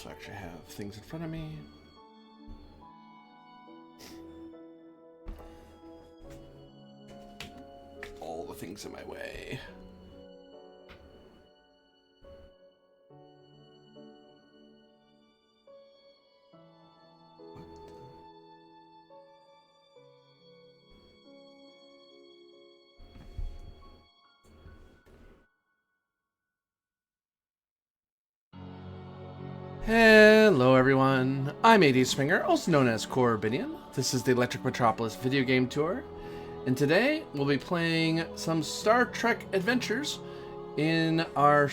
so I actually have things in front of me. All the things in my way. Hello everyone, I'm AD Springer, also known as Corbinian. This is the Electric Metropolis video game tour, and today we'll be playing some Star Trek Adventures in our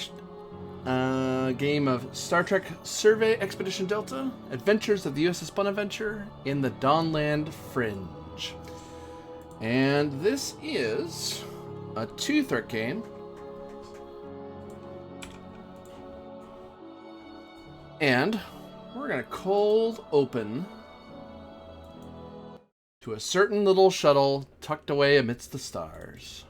game of Star Trek Survey Expedition Delta, Adventures of the USS Bonaventure in the Dawnland Fringe. And this is a 2-threat game. And we're going to cold open to a certain little shuttle tucked away amidst the stars.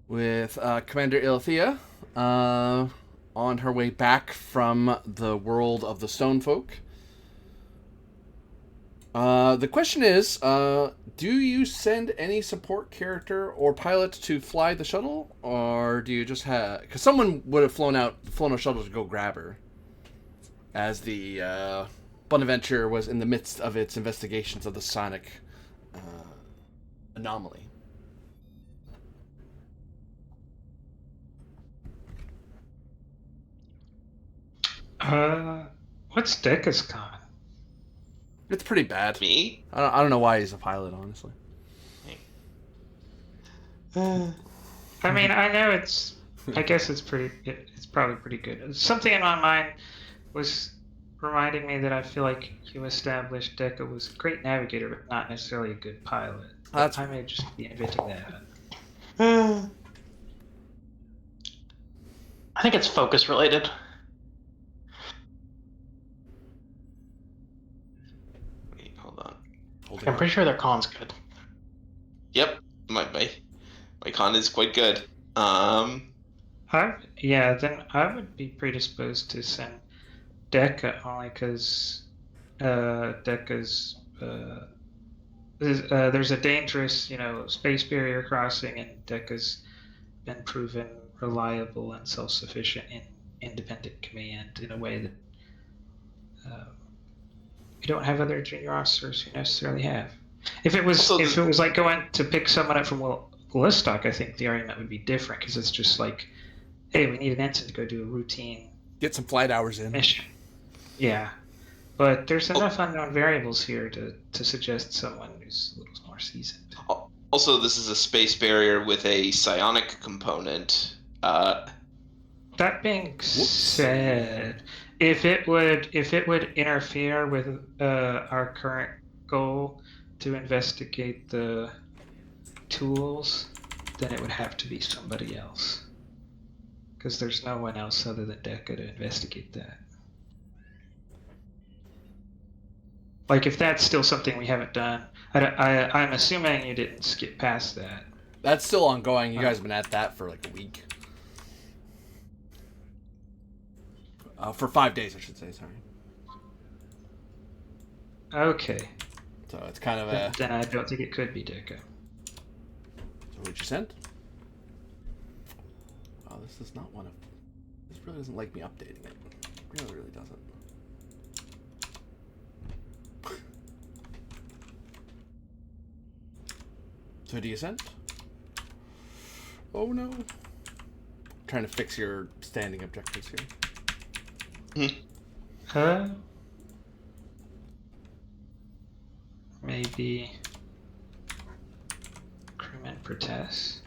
With Commander Ilthea on her way back from the world of the Stone Folk. The question is, do you send any support character or pilot to fly the shuttle, or do you just have... Because someone would have flown a shuttle to go grab her, as the Bonaventure was in the midst of its investigations of the sonic anomaly. What's Deca's con? It's pretty bad. Me? I don't know why he's a pilot, honestly. I mean, I know I guess it's probably pretty good. Something in my mind was reminding me that I feel like you established Deca was a great navigator, but not necessarily a good pilot. I may just be inventing that. I think it's focus related. Wait, hold on. I'm pretty sure their con's good. Yep, my con is quite good. Then I would be predisposed to send Deca only because Deca's there's a dangerous, space barrier crossing, and Deca's been proven reliable and self-sufficient in independent command in a way that we don't have other junior officers who necessarily have. If it was like going to pick someone up from Willistock, I think the argument would be different, because it's just like, hey, we need an ensign to go do a routine Get some flight hours in. mission. Yeah, but there's enough unknown variables here to suggest someone who's a little more seasoned. Also, this is a space barrier with a psionic component. That being said, if it would interfere with our current goal to investigate the tools, then it would have to be somebody else, because there's no one else other than Deca to investigate that. Like, if that's still something we haven't done, I'm assuming you didn't skip past that. That's still ongoing. You guys have been at that for like a week. For 5 days, I should say, sorry. Okay. So it's kind of a... Then I don't think it could be Deca. So what'd you send? Oh, this is not one of... This really doesn't like me updating it. It really doesn't. So do you send? Oh no. I'm trying to fix your standing objectives here. Maybe crewman Proteus.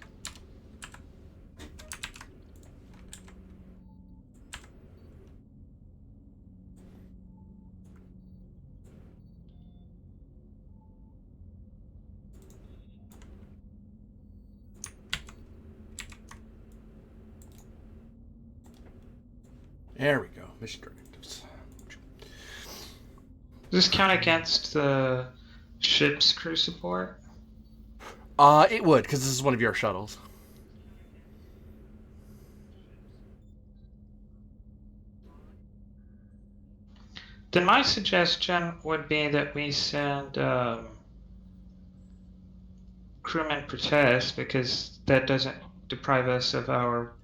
There we go. Mission directives. Does this count against the ship's crew support? It would, because this is one of your shuttles. Then my suggestion would be that we send crewman protest, because that doesn't deprive us of our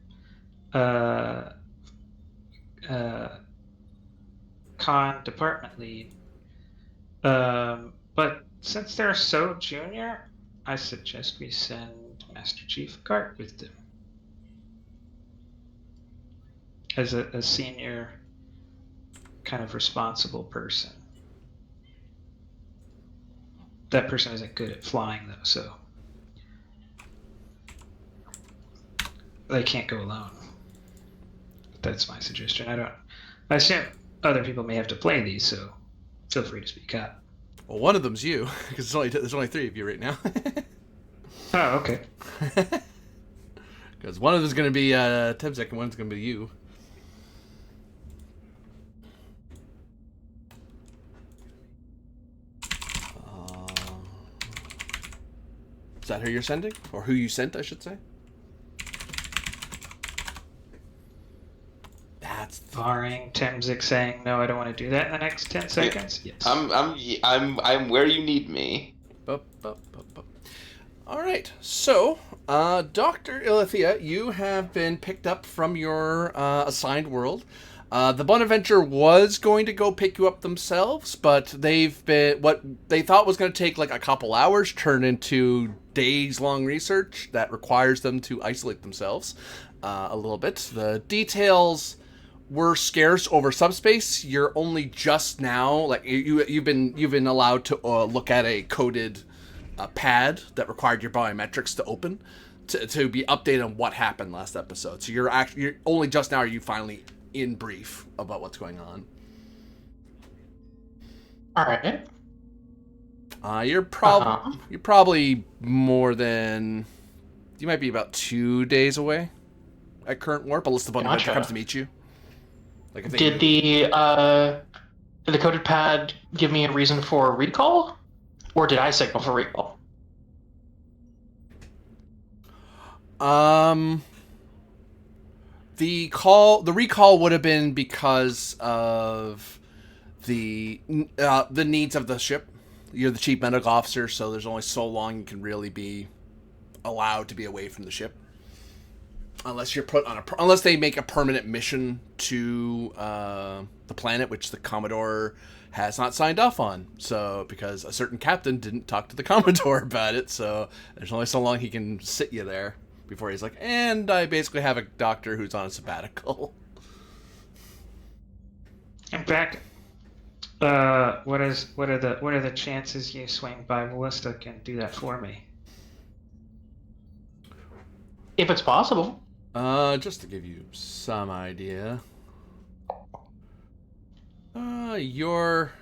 con department lead. But since they're so junior, I suggest we send Master Chief Gart with them as a senior kind of responsible person. That person isn't good at flying though, so they can't go alone. That's my suggestion. I assume other people may have to play these, so feel free to speak up. Well, one of them's you, because there's only 3 of you right now. Oh, okay. Because one of them's going to be Tebzek and one's going to be you. Is that who you're sending? Or who you sent, I should say? That's Barring Temzik saying no, I don't want to do that in the next 10 seconds. Yes. I'm where you need me. All right. So, Dr. Ilithia, you have been picked up from your assigned world. The Bonaventure was going to go pick you up themselves, but they've been what they thought was going to take like a couple hours turned into days-long research that requires them to isolate themselves a little bit. The details were scarce over subspace. You're only just now, like you've been allowed to look at a coded pad that required your biometrics to open to be updated on what happened last episode. So you're only just now are you finally in brief about what's going on. All right. You're probably more than you might be about 2 days away at current warp, unless the Bonaventure comes to meet you. Like if did the coded pad give me a reason for recall, or did I signal for recall? The recall would have been because of the needs of the ship. You're the chief medical officer, so there's only so long you can really be allowed to be away from the ship, unless you're put on unless they make a permanent mission to the planet, which the Commodore has not signed off on. So because a certain captain didn't talk to the Commodore about it, so there's only so long he can sit you there before he's like, and I basically have a doctor who's on a sabbatical. I'm back. What are the chances you swing by Ballistic and do that for me? If it's possible. Just to give you some idea. You're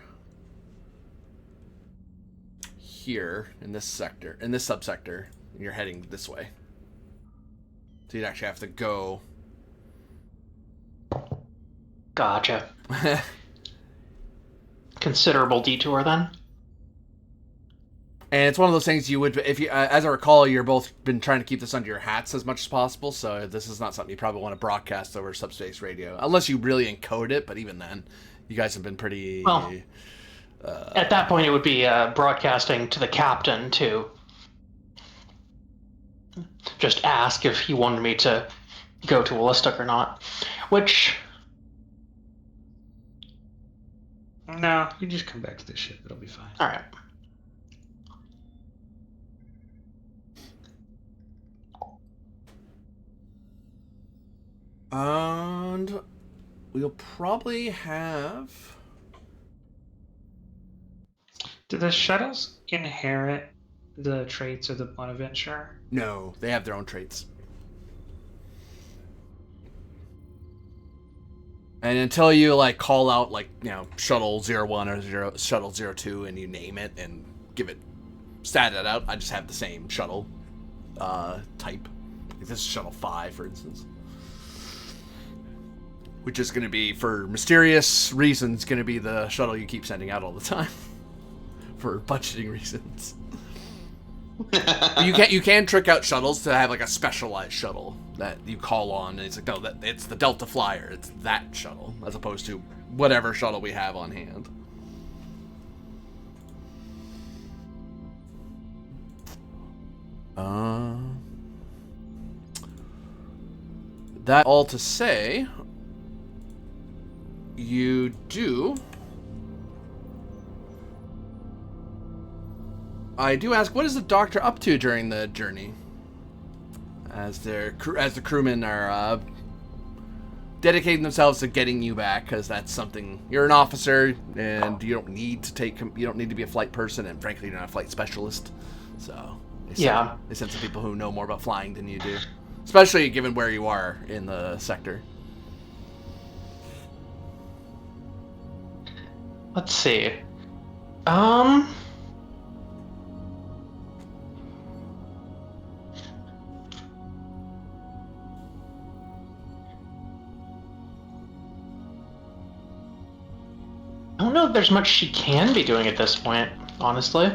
here in this sector, in this subsector, and you're heading this way. So you'd actually have to go. Gotcha. Considerable detour then. And it's one of those things you would, if you, as I recall, you're both been trying to keep this under your hats as much as possible. So this is not something you probably want to broadcast over subspace radio, unless you really encode it. But even then, you guys have been pretty. Well, at that point, it would be broadcasting to the captain to just ask if he wanted me to go to Ballistic or not, which. No, you just come back to the ship. It'll be fine. All right. And we'll probably have. Do the shuttles inherit the traits of the Bonaventure? No, they have their own traits. And until you like call out like, you know, shuttle 01 or shuttle 02 and you name it and give it stat it out, I just have the same shuttle type. Like this is shuttle 5, for instance. Which is going to be, for mysterious reasons, going to be the shuttle you keep sending out all the time. For budgeting reasons. You can trick out shuttles to have like a specialized shuttle that you call on, and it's like, no, it's the Delta Flyer. It's that shuttle, as opposed to whatever shuttle we have on hand. That all to say, you do. I do ask, what is the Doctor up to during the journey? As the crewmen are dedicating themselves to getting you back, because that's something. You're an officer, and you don't need to be a flight person, and frankly, you're not a flight specialist. So they send some people who know more about flying than you do, especially given where you are in the sector. Let's see. I don't know if there's much she can be doing at this point, honestly.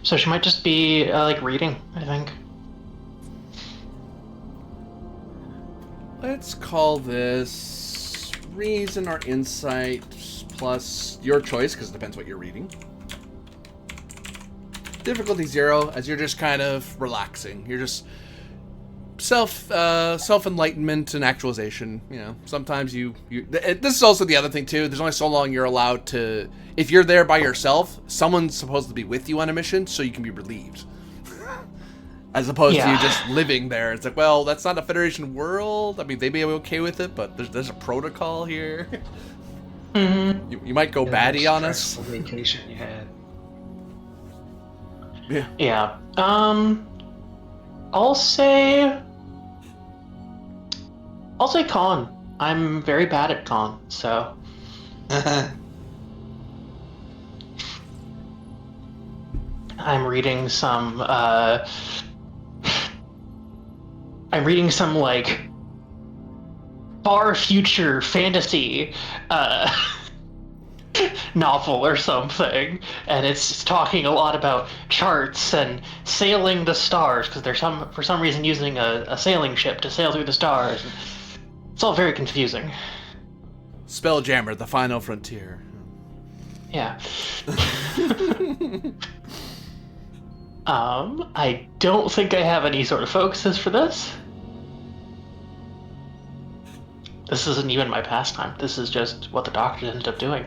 So she might just be, like, reading, I think. Let's call this reason or insight plus your choice, because it depends what you're reading. Difficulty 0, as you're just kind of relaxing. You're just self-enlightenment and actualization. You know, sometimes this is also the other thing too. There's only so long you're allowed to. If you're there by yourself, someone's supposed to be with you on a mission, so you can be relieved. As opposed to you just living there. It's like, well, that's not a Federation world. I mean, they may be okay with it, but there's a protocol here. Mm-hmm. You might go batty on us. Vacation you had. Yeah. Yeah. I'll say con. I'm very bad at con, so. I'm reading some like far future fantasy novel or something, and it's talking a lot about charts and sailing the stars, because they're for some reason using a sailing ship to sail through the stars. It's all very confusing. Spelljammer, the final frontier. Yeah. I don't think I have any sort of focuses for this. This isn't even my pastime. This is just what the Doctor ended up doing.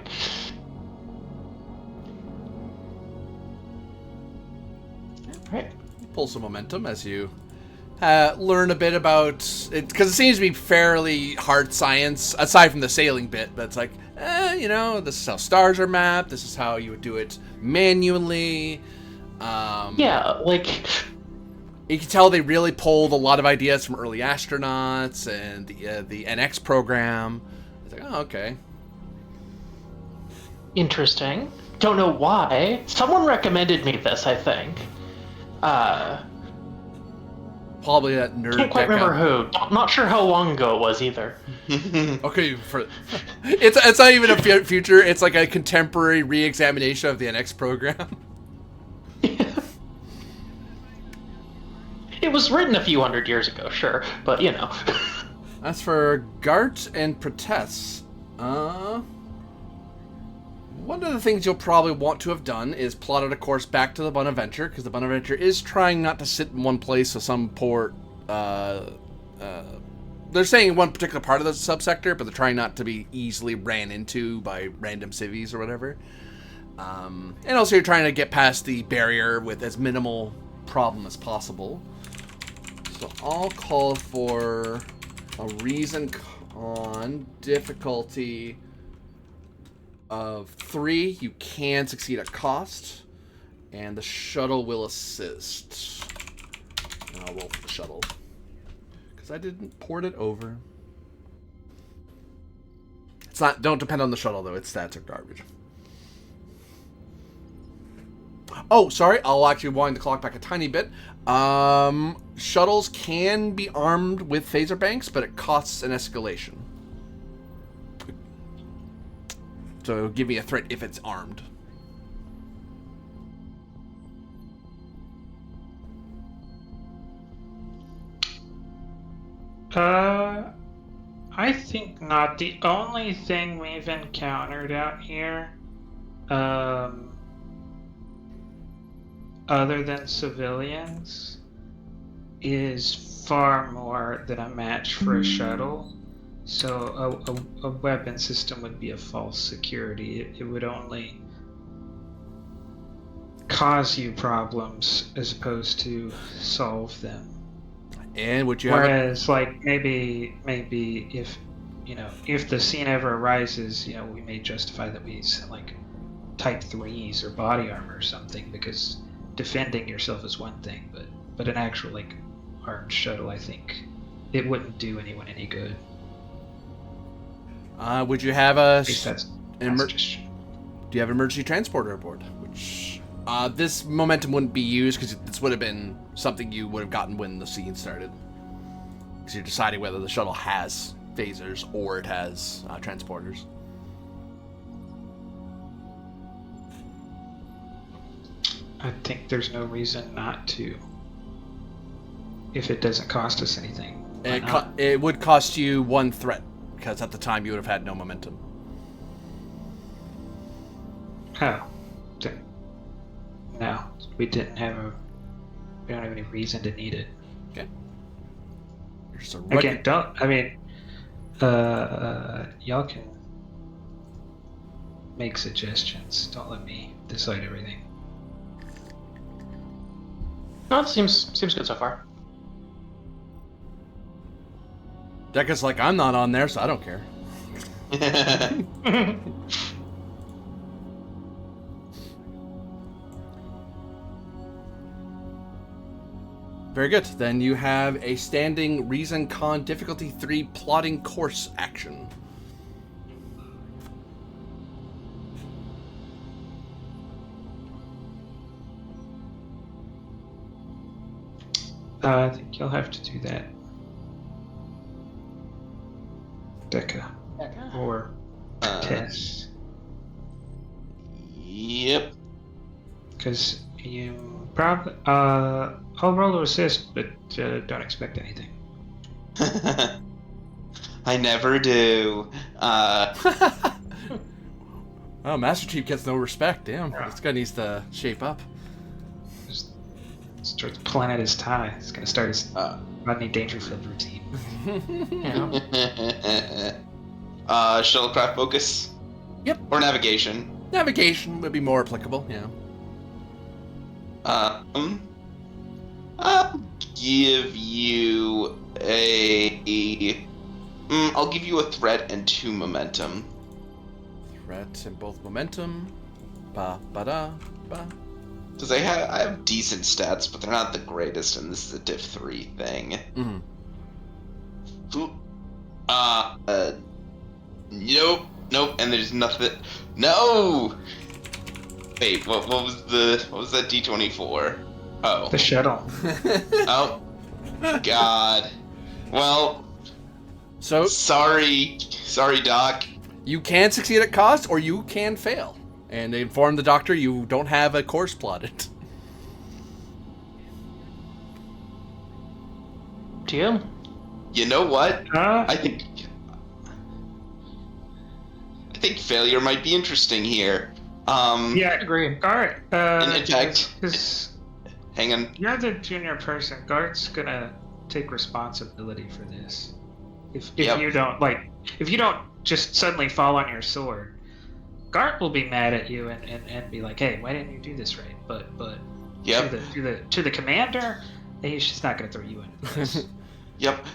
Right. Pull some momentum as you learn a bit about it, because it seems to be fairly hard science, aside from the sailing bit. But it's like, this is how stars are mapped. This is how you would do it manually. Yeah, like. You can tell they really pulled a lot of ideas from early astronauts and the NX program. It's like, oh, okay. Interesting. Don't know why. Someone recommended me this, I think. Probably that nerd. Can't quite remember who. Not sure how long ago it was either. Okay, it's not even a future. It's like a contemporary re-examination of the NX program. It was written a few hundred years ago, sure, but you know. As for Gart and Pretess, one of the things you'll probably want to have done is plotted a course back to the Bonaventure, because the Bonaventure is trying not to sit in one place of some port. They're saying one particular part of the subsector, but they're trying not to be easily ran into by random civvies or whatever. And also you're trying to get past the barrier with as minimal problem as possible. So I'll call for a reason on difficulty of 3. You can succeed at cost, and the shuttle will assist. And I'll roll for the shuttle, because I didn't port it over. It's not. Don't depend on the shuttle though. Its stats are garbage. Oh, sorry. I'll actually wind the clock back a tiny bit. Shuttles can be armed with phaser banks, but it costs an escalation. So give me a threat if it's armed. I think not. The only thing we've encountered out here, other than civilians, is far more than a match for a shuttle. So a weapon system would be a false security. It would only cause you problems as opposed to solve them. And would you have Whereas, like, maybe if if the scene ever arises, we may justify that we use like Type 3s or body armor or something, because defending yourself is one thing, but an actual like armed shuttle, I think it wouldn't do anyone any good. would you have a At least that's just... do you have an emergency transporter aboard? Which this momentum wouldn't be used because this would have been something you would have gotten when the scene started. Because you're deciding whether the shuttle has phasers or it has transporters. I think there's no reason not to. If it doesn't cost us anything. It would cost you 1 threat, because at the time you would have had no momentum. Oh. No, we don't have any reason to need it. Okay. You're just a Again, y'all can make suggestions. Don't let me decide everything. No, it seems good so far. Deca's like, I'm not on there, so I don't care. Very good. Then you have a standing Reason Con difficulty 3 plotting course action. I think you'll have to do that. Deca. Or Tess. Yep. Because you probably... I'll roll to assist, but don't expect anything. I never do. Oh, Master Chief gets no respect. Damn, this guy needs to shape up. Just starts pulling at his tie. He's gonna start his Rodney Dangerfield routine. Shuttlecraft focus? Yep. Or navigation? Navigation would be more applicable, yeah. I'll give you I'll give you a threat and 2 momentum. Threat and both momentum. Ba-da. Because I have decent stats, but they're not the greatest, and this is a diff 3 thing. Mm-hmm. Nope, and there's nothing. No. Wait, what was that D24? Oh. The shuttle. Oh. God. Well. So sorry, Doc. You can succeed at cost, or you can fail, and inform the doctor you don't have a course plotted. To you? You know what? I think failure might be interesting here. Yeah, agree. Gart. In fact, hang on. You're the junior person. Gart's gonna take responsibility for this. If you don't just suddenly fall on your sword, Gart will be mad at you and be like, hey, why didn't you do this right? But Yep. to the commander, he's just not gonna throw you in this. Yep.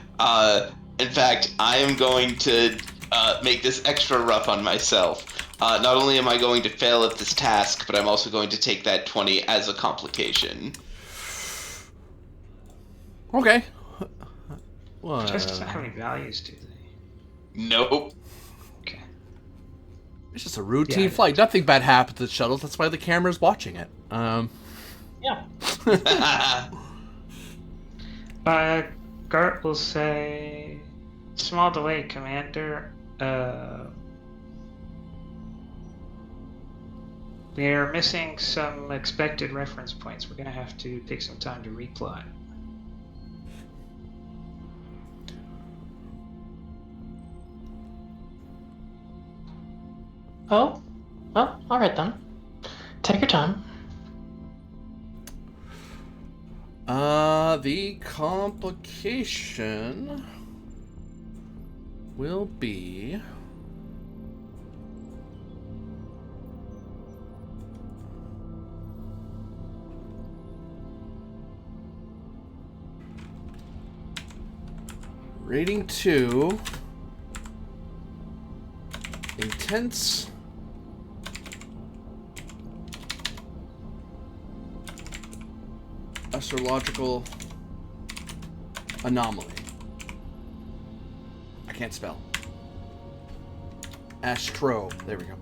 In fact, I am going to make this extra rough on myself. Not only am I going to fail at this task, but I'm also going to take that 20 as a complication. Okay. What? Just doesn't have any values, do they? Nope. Okay. It's just a routine flight. Nothing bad happened to the shuttle. That's why the camera's watching it. Yeah. Gart will say, small delay, Commander. We're missing some expected reference points. We're gonna have to take some time to replot. Oh, well, all right then. Take your time. The complication will be... Rating 2. Intense. Astrological anomaly. I can't spell. Astro. There we go.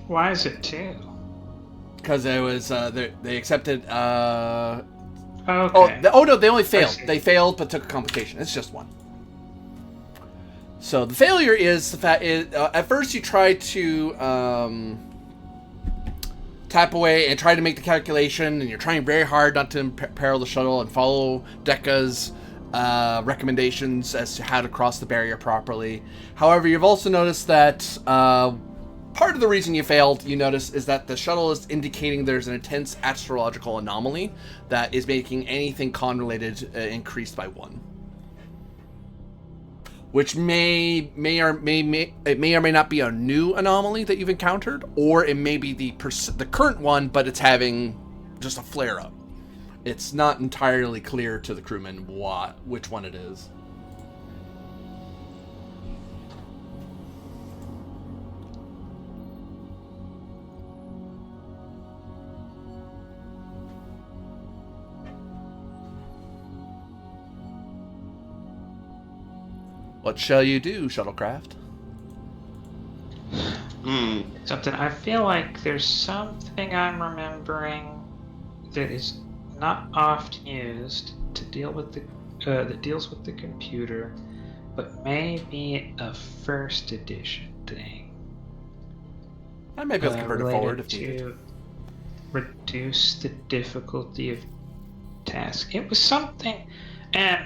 Why is it 2? Because it was they accepted. Okay. Oh no, they only failed. see. They failed, but took a complication. It's just one. So the failure is the fact. At first, you tried to tap away and try to make the calculation, and you're trying very hard not to imperil the shuttle and follow Decca's recommendations as to how to cross the barrier properly. However, you've also noticed that part of the reason you failed, you notice, is that the shuttle is indicating there's an intense astrological anomaly that is making anything con-related increased by 1. Which may or may not be a new anomaly that you've encountered, or it may be the current one, but it's having just a flare-up. It's not entirely clear to the crewmen which one it is. What shall you do, shuttlecraft? Something. I feel like there's something I'm remembering that is not often used to deal with the that deals with the computer, but maybe a first edition thing. I may be able to convert it forward if related needed. to reduce the difficulty of tasks. It was something, and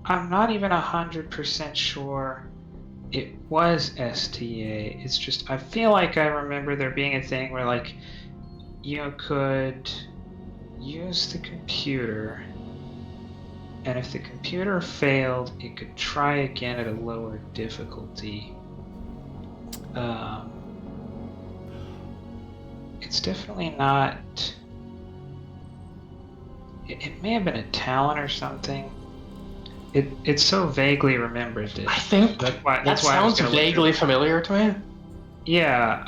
I'm not even 100% sure it was STA. It's just, I feel like I remember there being a thing where, like, you could use the computer, and if the computer failed, it could try again at a lower difficulty. It's definitely not... It may have been a talent or something. It's so vaguely remembered. I think that's why that I was sounds gonna look vaguely it up. familiar to me. Yeah,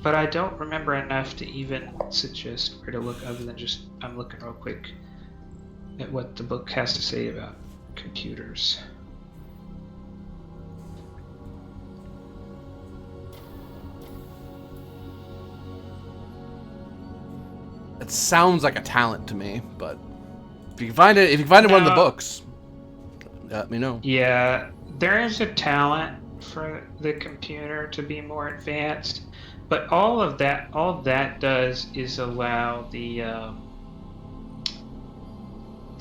but I don't remember enough to even suggest where to look other than just I'm looking real quick at what the book has to say about computers. It sounds like a talent to me, but if you can find it, in one of the No. books, let me know. Yeah, there is a talent for the computer to be more advanced, but all that does is allow the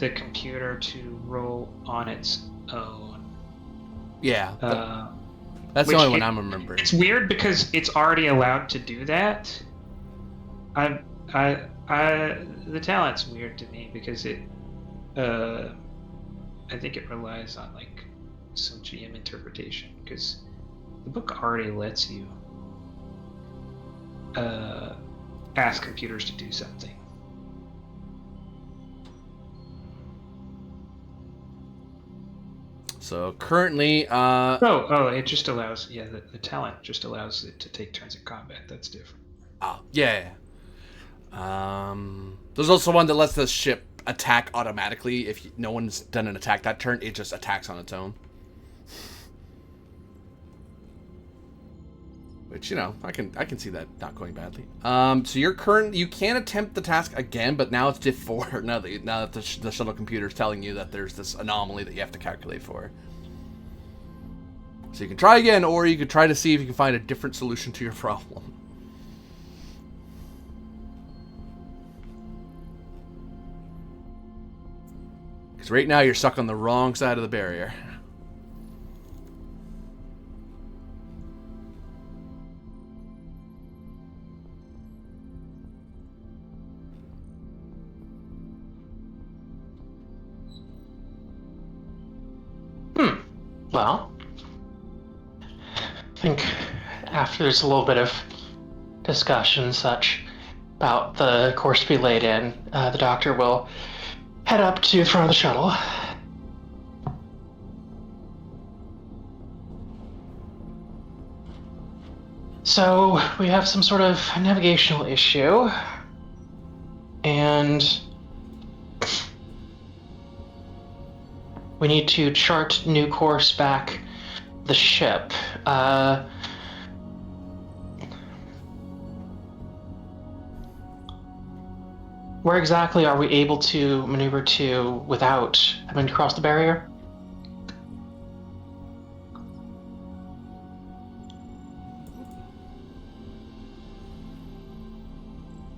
computer to roll on its own. Yeah, that's the which only one it- I'm remembering. It's weird because it's already allowed to do that. The talent's weird to me because it, I think it relies on like some GM interpretation because the book already lets you ask computers to do something. So currently, It just allows, the talent just allows it to take turns in combat. That's different. yeah. There's also one that lets the ship attack automatically. If no one's done an attack that turn, it just attacks on its own. Which, I can see that not going badly. So you can attempt the task again, but now it's diff 4. Now that the shuttle computer is telling you that there's this anomaly that you have to calculate for. So you can try again, or you could try to see if you can find a different solution to your problem. Because right now you're stuck on the wrong side of the barrier. Well, I think after there's a little bit of discussion and such about the course to be laid in, the doctor will head up to the front of the shuttle. So we have some sort of navigational issue, and we need to chart new course back the ship. Where exactly are we able to maneuver to without having to cross the barrier?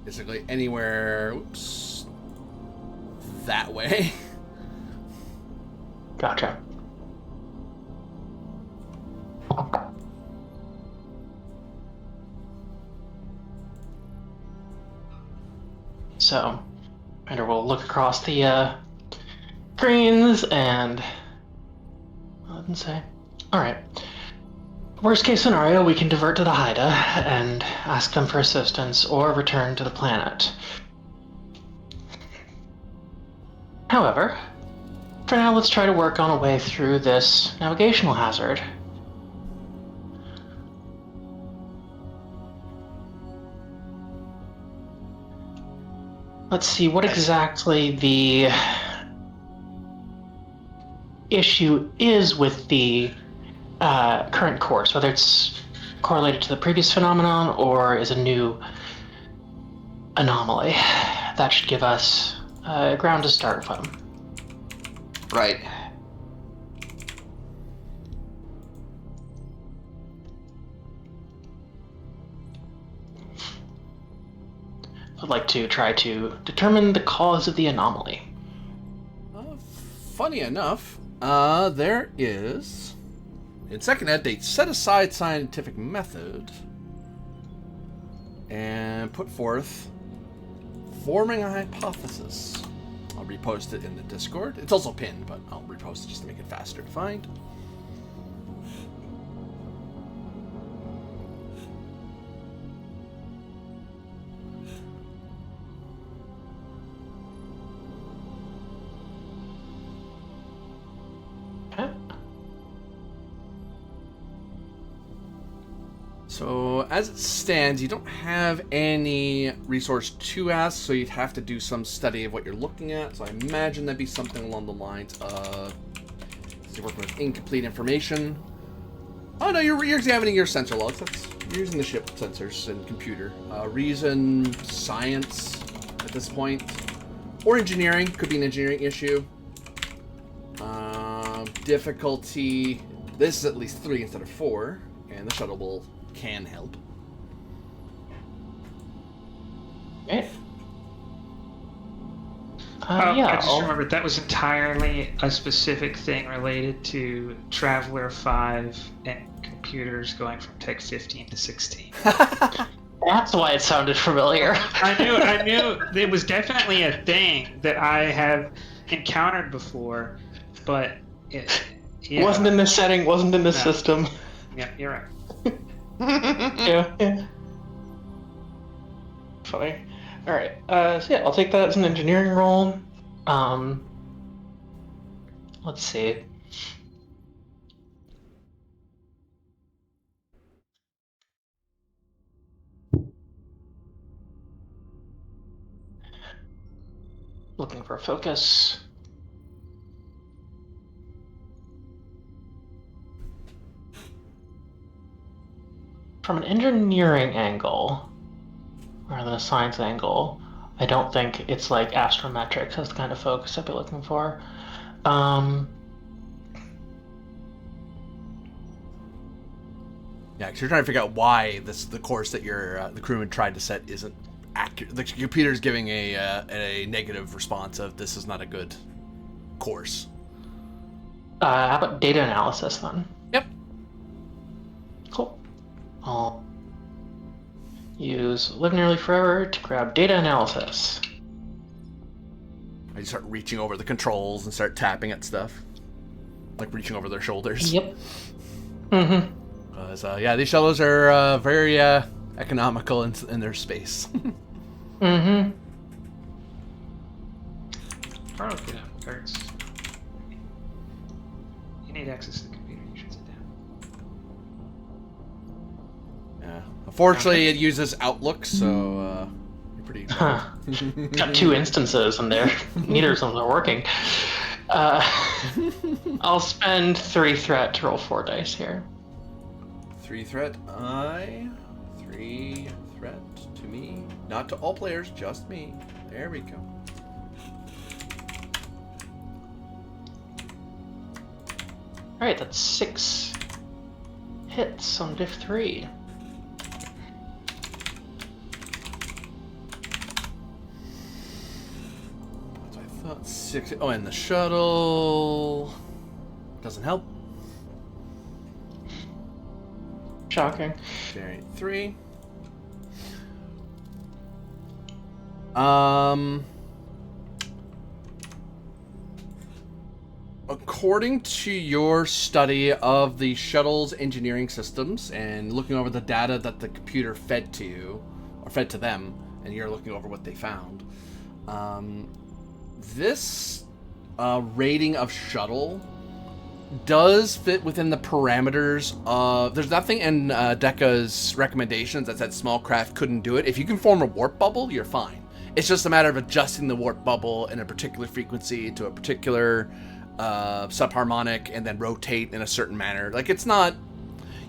Basically anywhere, oops, that way. Gotcha. So, Commander will look across the screens and say, alright, worst case scenario, we can divert to the Haida and ask them for assistance or return to the planet. However, for now, let's try to work on a way through this navigational hazard. Let's see what exactly the issue is with the current course, whether it's correlated to the previous phenomenon or is a new anomaly. That should give us ground to start from. Right. I'd like to try to determine the cause of the anomaly. Funny enough, there is, in second ed, they set aside scientific method and put forth forming a hypothesis. I'll repost it in the Discord. It's also pinned, but I'll repost it just to make it faster to find. So, as it stands, you don't have any resource to ask, so you'd have to do some study of what you're looking at. So I imagine that'd be something along the lines of, you're working with incomplete information. Oh no, you're examining your sensor logs. You're using the ship sensors and computer. Reason, science at this point. Or engineering, could be an engineering issue. Difficulty, this is at least 3 instead of 4, and the shuttle can help. Okay. I just remembered that was entirely a specific thing related to Traveler 5 and computers going from Tech 15 to 16. That's why it sounded familiar. I knew it was definitely a thing that I have encountered before, but it wasn't in this setting, wasn't in this system. Yeah, you're right. Yeah. Funny. Alright, so yeah, I'll take that as an engineering roll. Let's see. Looking for a focus. From an engineering angle, rather than a science angle, I don't think it's like astrometrics as the kind of focus I'd be looking for. Yeah, because you're trying to figure out why the course that the crewman tried to set isn't accurate. The computer's giving a negative response of this is not a good course. How about data analysis then? Yep. Cool. I'll use Live Nearly Forever to grab data analysis. I just start reaching over the controls and start tapping at stuff. like reaching over their shoulders. Yep. Mm-hmm. Yeah, these shuttles are very economical in their space. Mm-hmm. Carl, get up, Kurtz. You need access to the computer. You should sit down. Yeah. Unfortunately, it uses Outlook, so you're pretty. Huh. Got 2 instances in there. Neither of them are working. I'll spend 3 threat to roll 4 dice here. 3 threat. 3 threat to me. Not to all players, just me. There we go. Alright, that's 6 hits on diff 3. So I thought 6. Oh, and the shuttle doesn't help. Shocking. Variant 3. According to your study of the shuttle's engineering systems and looking over the data that the computer fed to you, or fed to them, and you're looking over what they found, this rating of shuttle does fit within the parameters of... There's nothing in Deca's recommendations that said small craft couldn't do it. If you can form a warp bubble, you're fine. It's just a matter of adjusting the warp bubble in a particular frequency to a particular subharmonic and then rotate in a certain manner. Like, it's not...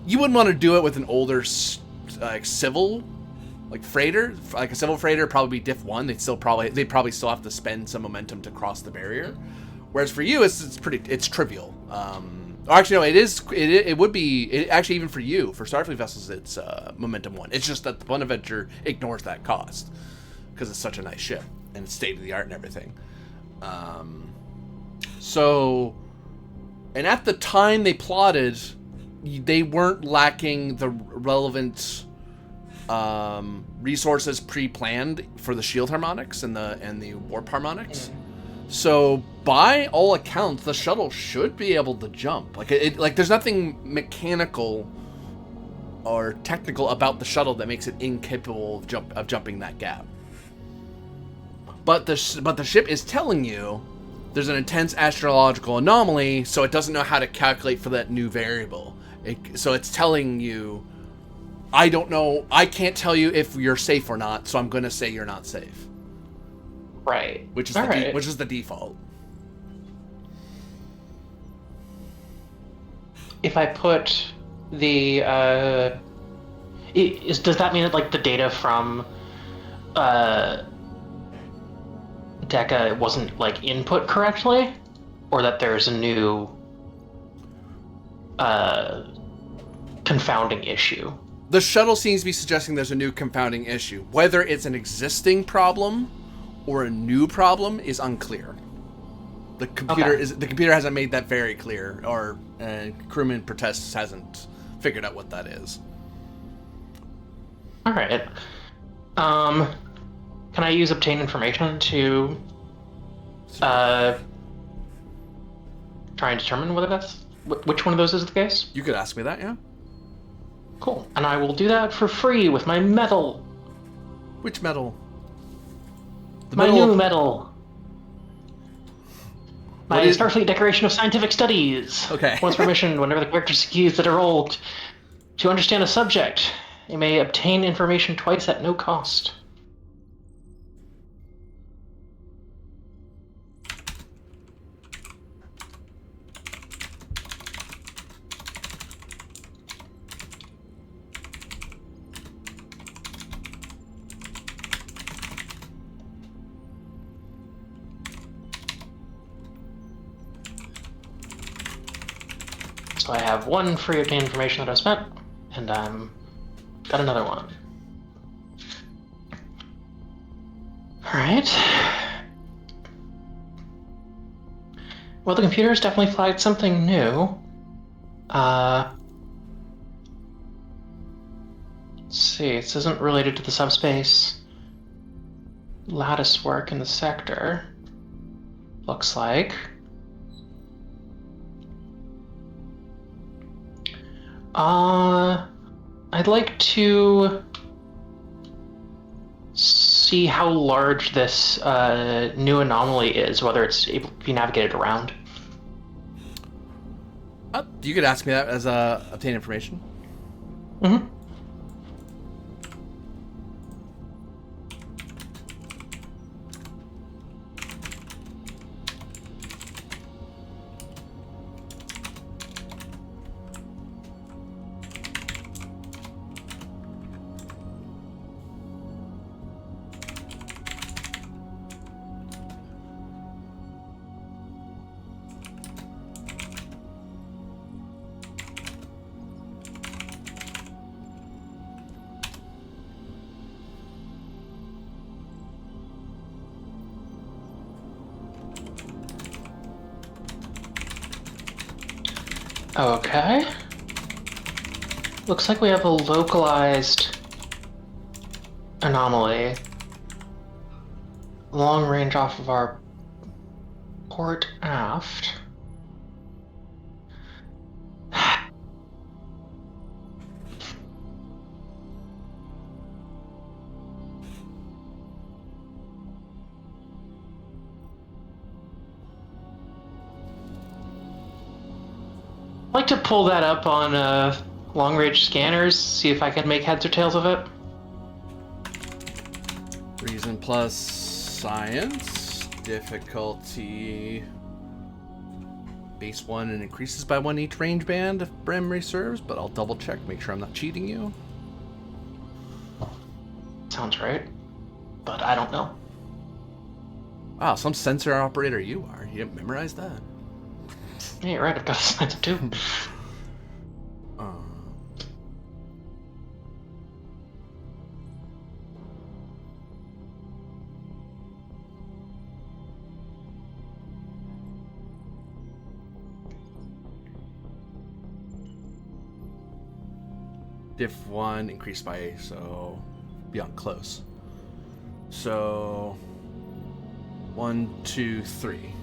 You wouldn't want to do it with an older civil freighter. Like a civil freighter probably be diff 1. They'd probably still have to spend some momentum to cross the barrier. Whereas for you, it's trivial. Or actually, no, it would be actually, even for you, for Starfleet vessels, it's momentum 1. It's just that the Bonaventure ignores that cost because it's such a nice ship and it's state of the art and everything. So, and at the time they plotted, they weren't lacking the relevant resources pre-planned for the shield harmonics and the warp harmonics. So, by all accounts, the shuttle should be able to jump. Like there's nothing mechanical or technical about the shuttle that makes it incapable of jumping that gap. But the ship is telling you there's an intense astrological anomaly, so it doesn't know how to calculate for that new variable. So it's telling you, I don't know, I can't tell you if you're safe or not, so I'm going to say you're not safe. Right. Which is the default. If I put the does that mean that like the data from Deca wasn't like input correctly, or that there's a new confounding issue? The shuttle seems to be suggesting there's a new confounding issue. Whether it's an existing problem or a new problem is unclear. The computer hasn't made that very clear, or crewman protests hasn't figured out what that is. All right. Can I use obtain information to try and determine whether that's which one of those is the case? You could ask me that, yeah. Cool. And I will do that for free with my medal. Which medal? New medal. My is... Starfleet Decoration of Scientific Studies. Okay. Once per mission, whenever the character succeeds that are rolled to understand a subject, you may obtain information twice at no cost. So I have one free obtained information that I spent, and got another one. Alright. Well, the computer's definitely flagged something new. Let's see, this isn't related to the subspace lattice work in the sector. Looks like. I'd like to see how large this new anomaly is, whether it's able to be navigated around. You could ask me that as obtain information. Mm-hmm. Okay. Looks like we have a localized anomaly. Long range off of our port aft. I'd like to pull that up on long-range scanners, see if I can make heads or tails of it. Reason plus science. Difficulty. Base 1 and increases by 1 each range band if memory serves, but I'll double check, make sure I'm not cheating you. Sounds right. But I don't know. Wow, some sensor operator you are. You didn't memorize that. Yeah, you're right, I've got a science too. Diff 1 increased by, so beyond close. So 1, 2, 3.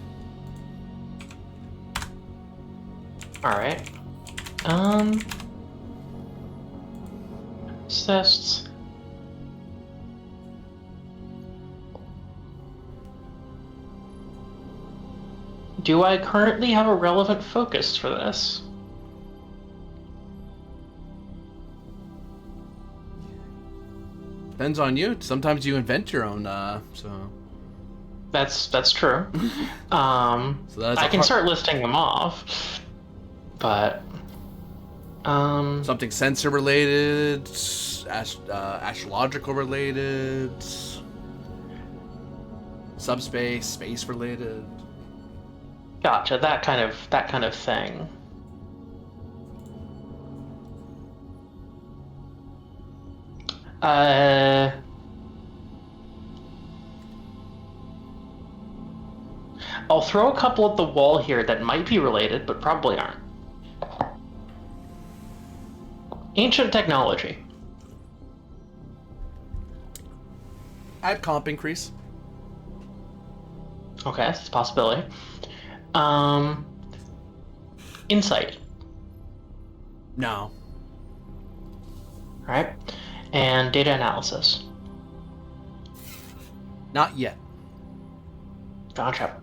Alright. Tests. Do I currently have a relevant focus for this? Depends on you. Sometimes you invent your own, so... That's true. So that's I can start listing them off, but something sensor related, astrological related, subspace, space related. Gotcha. That kind of thing. I'll throw a couple at the wall here that might be related, but probably aren't. Ancient technology. Add comp increase. Okay, that's a possibility. Insight. No. Right? And data analysis. Not yet. Gotcha.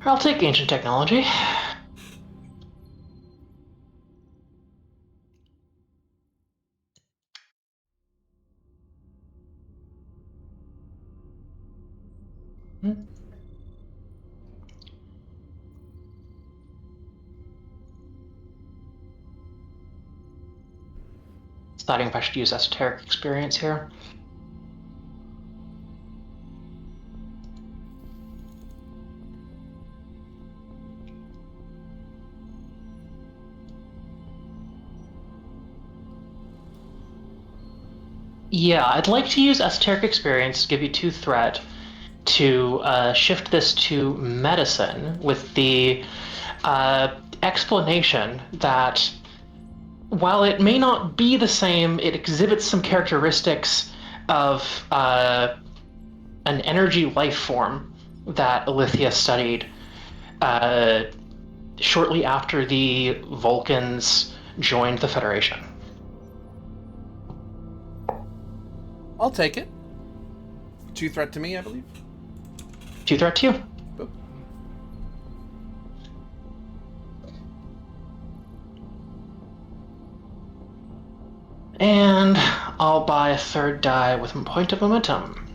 I'll take ancient technology. Deciding if I should use esoteric experience here. Yeah, I'd like to use esoteric experience to give you 2 threat to shift this to medicine with the explanation that while it may not be the same, it exhibits some characteristics of an energy life form that Alithia studied shortly after the Vulcans joined the Federation. I'll take it. 2 threat to me, I believe. 2 threat to you. Boop. And I'll buy a 3rd die with a point of momentum.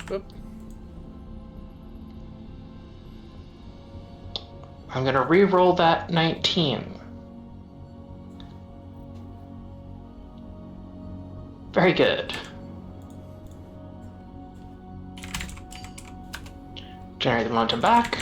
Boop. I'm gonna re-roll that 19. Very good. Generate the momentum back.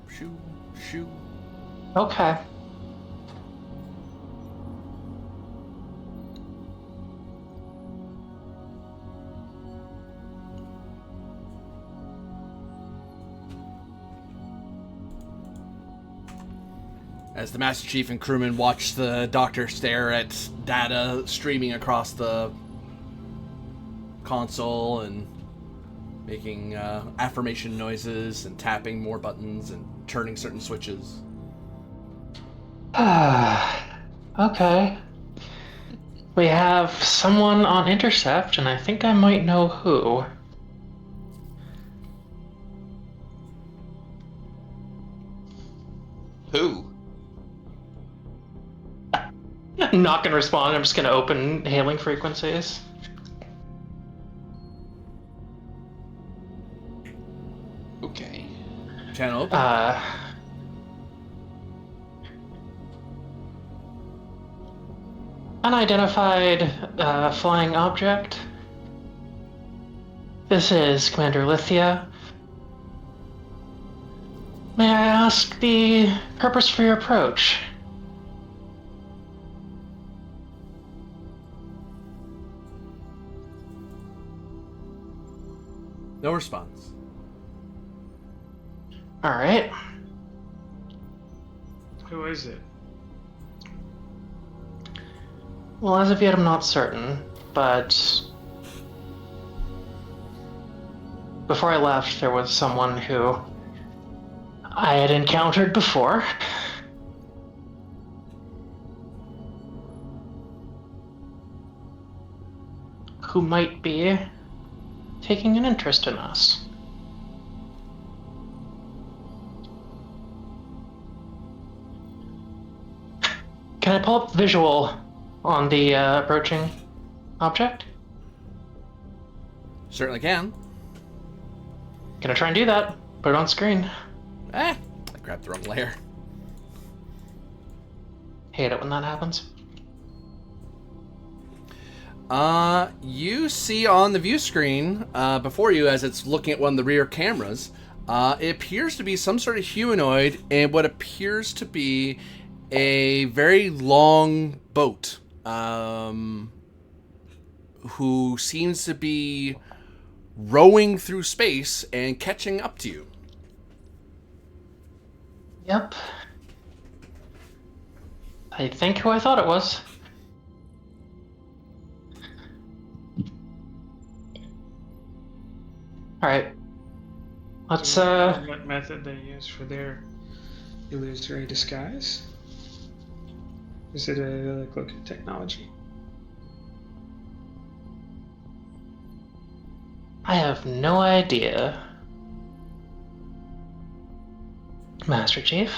Shoo, shoo. Okay. As the Master Chief and crewmen watch the Doctor stare at data streaming across the console and making affirmation noises and tapping more buttons and turning certain switches. Okay. We have someone on intercept, and I think I might know who. Who? Not gonna respond, I'm just gonna open hailing frequencies. Okay. Channel open. Unidentified flying object. This is Commander Lithia. May I ask the purpose for your approach? No response. Alright. Who is it? Well, as of yet, I'm not certain, but before I left, there was someone who I had encountered before. Who might be taking an interest in us. Can I pull up visual on the approaching object? Certainly can. Gonna try and do that. Put it on screen. I grabbed the wrong layer. Hate it when that happens. You see on the view screen before you, as it's looking at one of the rear cameras, it appears to be some sort of humanoid and what appears to be a very long boat, who seems to be rowing through space and catching up to you. Yep. I think who I thought it was. Alright. Let's, What method they use for their illusory disguise? Is it a cloaking technology? I have no idea. Master Chief?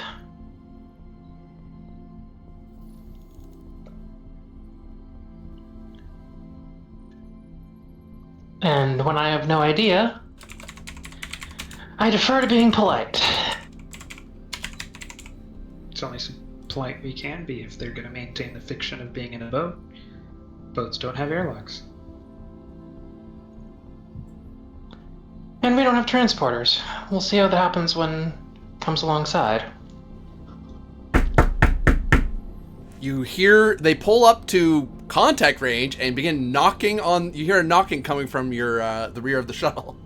And when I have no idea, I defer to being polite. It's only some polite we can be if they're going to maintain the fiction of being in a boat. Boats don't have airlocks. And we don't have transporters. We'll see how that happens when it comes alongside. You hear they pull up to contact range and begin knocking on. You hear a knocking coming from your the rear of the shuttle.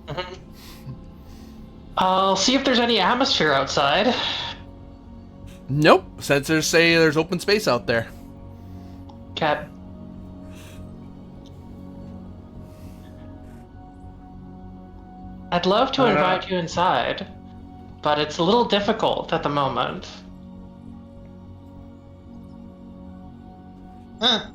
Mm-hmm. I'll see if there's any atmosphere outside. Nope. Sensors say there's open space out there. Cat. I'd love to invite you inside, but it's a little difficult at the moment. Huh.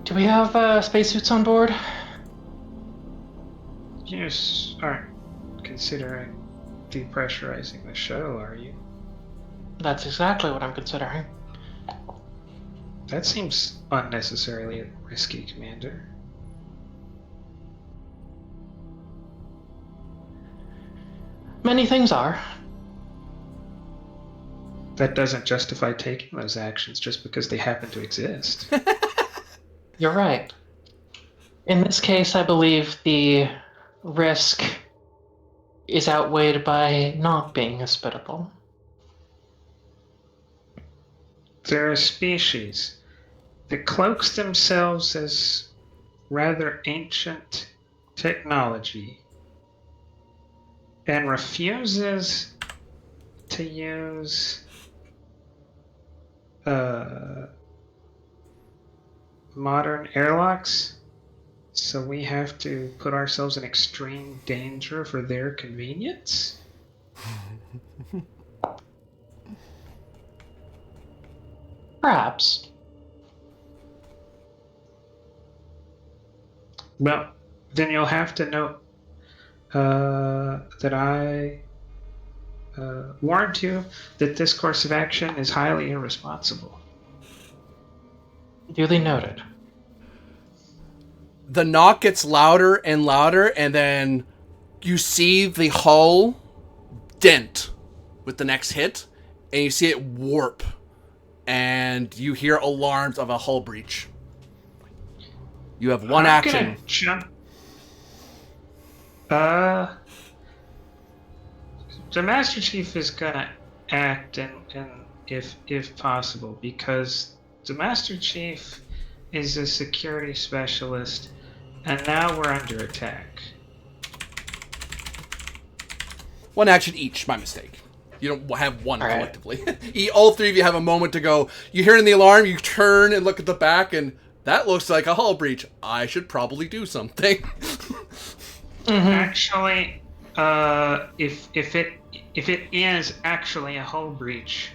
Do we have spacesuits on board? You just aren't considering depressurizing the shuttle, are you? That's exactly what I'm considering. That seems unnecessarily risky, Commander. Many things are. That doesn't justify taking those actions just because they happen to exist. You're right. In this case, I believe the risk is outweighed by not being hospitable. They're a species that cloaks themselves as rather ancient technology and refuses to use modern airlocks, so we have to put ourselves in extreme danger for their convenience? Perhaps. Well, then you'll have to note that I warned you that this course of action is highly irresponsible. Duly noted. The knock gets louder and louder, and then you see the hull dent with the next hit, and you see it warp, and you hear alarms of a hull breach. You have one action. The Master Chief is gonna act, and if possible, because the Master Chief is a security specialist, and now we're under attack. One action each, my mistake. You don't have one All right. collectively. All three of you have a moment to go. You hear in the alarm, you turn and look at the back, and that looks like a hull breach. I should probably do something. Actually, if it is actually a hull breach,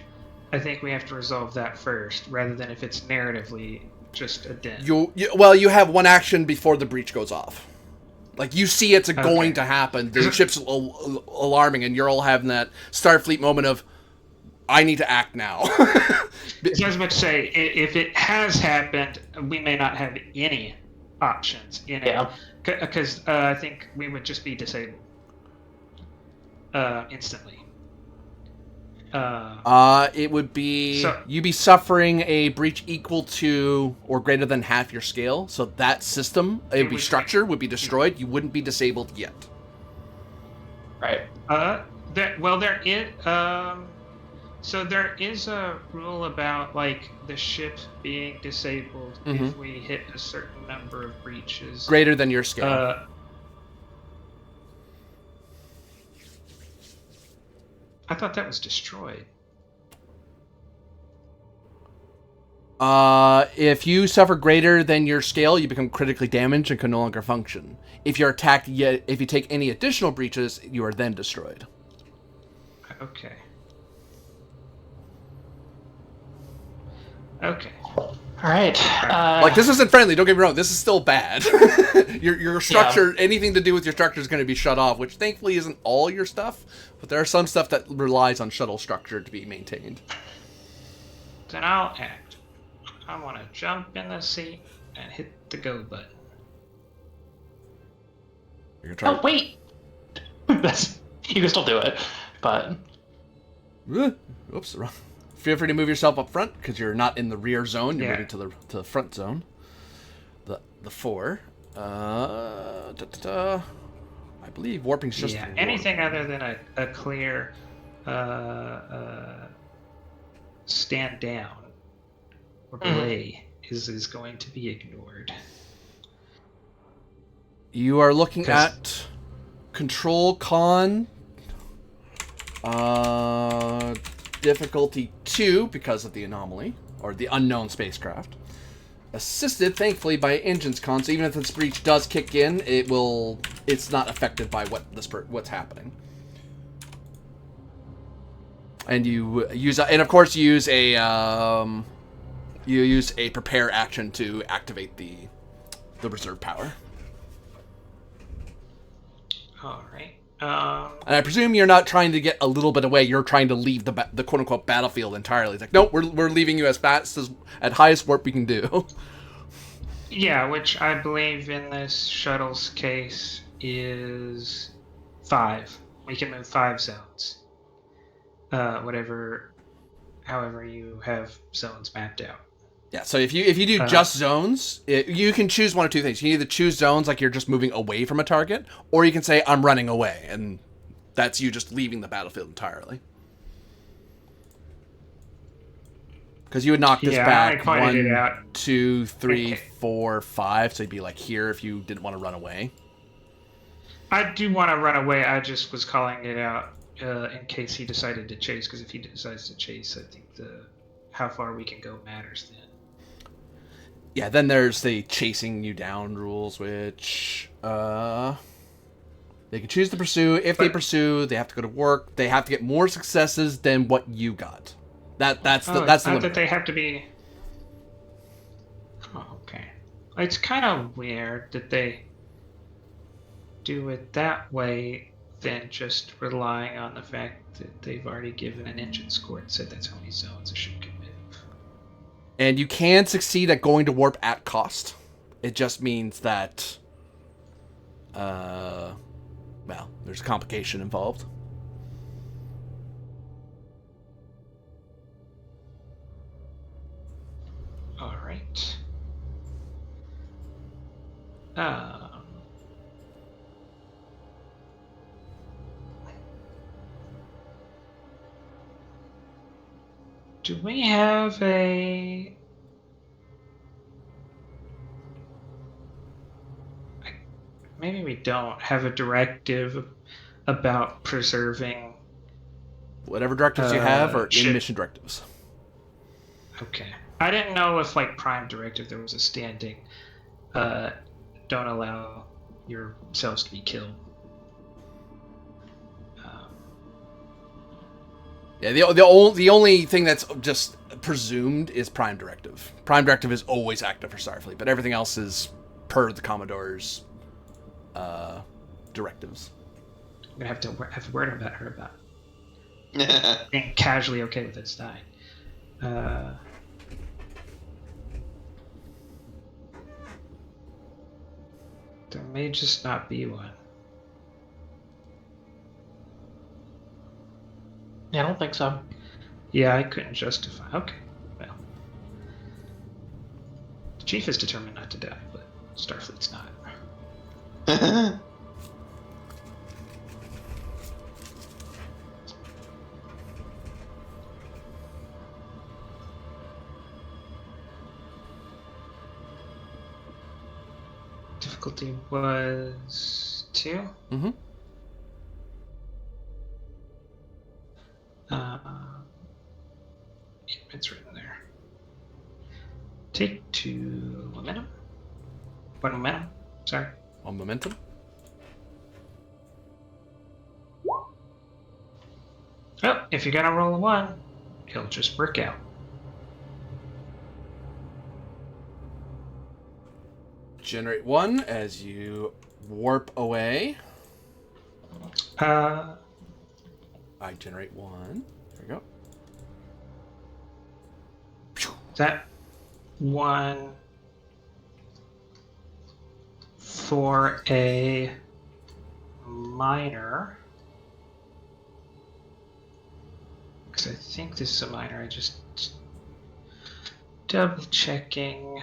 I think we have to resolve that first, rather than if it's narratively just a dent. You have one action before the breach goes off. Like, you see it's going to happen. The ship's alarming, and you're all having that Starfleet moment of, I need to act now. I was about to say, if it has happened, we may not have any options in it. Because I think we would just be disabled instantly. It would be you'd be suffering a breach equal to or greater than half your scale. So that system, structure would be destroyed. You wouldn't be disabled yet. Right. So there is a rule about like the ship being disabled if we hit a certain number of breaches greater than your scale. I thought that was destroyed. If you suffer greater than your scale, you become critically damaged and can no longer function. If you're attacked, if you take any additional breaches, you are then destroyed. Okay. Okay. All right. Like, this isn't friendly, don't get me wrong, this is still bad. your structure, anything to do with your structure is going to be shut off, which thankfully isn't all your stuff, but there are some stuff that relies on shuttle structure to be maintained. Then I'll act. I want to jump in the seat and hit the go button. You're gonna Oh wait, that's you can still do it, but try. Oops. Wrong. Feel free to move yourself up front because you're not in the rear zone. You're Yeah. moving to the front zone. The 4. I believe warping's just Yeah, warp. anything other than a clear stand down or belay is going to be ignored. You are looking 'Cause- at control con difficulty 2 because of the anomaly or the unknown spacecraft. Assisted, thankfully, by engines con. So even if this breach does kick in, it's not affected by what's happening. And you use and of course you use a prepare action to activate the reserve power. All right. And I presume you're not trying to get a little bit away. You're trying to leave the quote unquote battlefield entirely. It's like, nope, we're leaving you as fast as at highest warp we can do. Yeah, which I believe in this shuttle's case is 5. We can move 5 zones. However you have zones mapped out. Yeah. So if you do just zones, you can choose one of two things. You can either choose zones like you're just moving away from a target, or you can say I'm running away, and that's you just leaving the battlefield entirely. Because you would knock this Yeah, I back pointed it 1, out. 2, 3, Okay. 4, 5. So you'd be like here if you didn't want to run away. I do want to run away. I just was calling it out in case he decided to chase. Because if he decides to chase, I think how far we can go matters then. Yeah, then there's the chasing you down rules, which they can choose to pursue. If they pursue, they have to go to work. They have to get more successes than what you got. That's the Not limit. that they have to be. Oh, okay. It's kind of weird that they do it that way than just relying on the fact that they've already given an engine score and said that's how many zones a ship can move. And you can succeed at going to warp at cost. It just means that, well, there's a complication involved. All right. Do we have a... Maybe we don't have a directive about preserving... Whatever directives you have are ship. in mission directives. Okay. I didn't know if, like, Prime Directive, there was a standing, don't allow yourselves to be killed. Yeah, the only thing that's just presumed is Prime Directive. Prime Directive is always active for Starfleet, but everything else is per the Commodore's directives. I'm gonna have to have a word about her about being casually okay with its dying. There may just not be one. yeah, I don't think so. Yeah, I couldn't justify. Okay, well. The Chief is determined not to die, but Starfleet's not. Difficulty was 2. Mm-hmm. It's written there. Take 2 momentum. 1 momentum. Sorry. On momentum. Oh, if you're gonna roll a 1, it'll just work out. Generate 1 as you warp away. Uh, I generate 1. There we go. that 1 for a minor. Because I think this is a minor. I just double checking.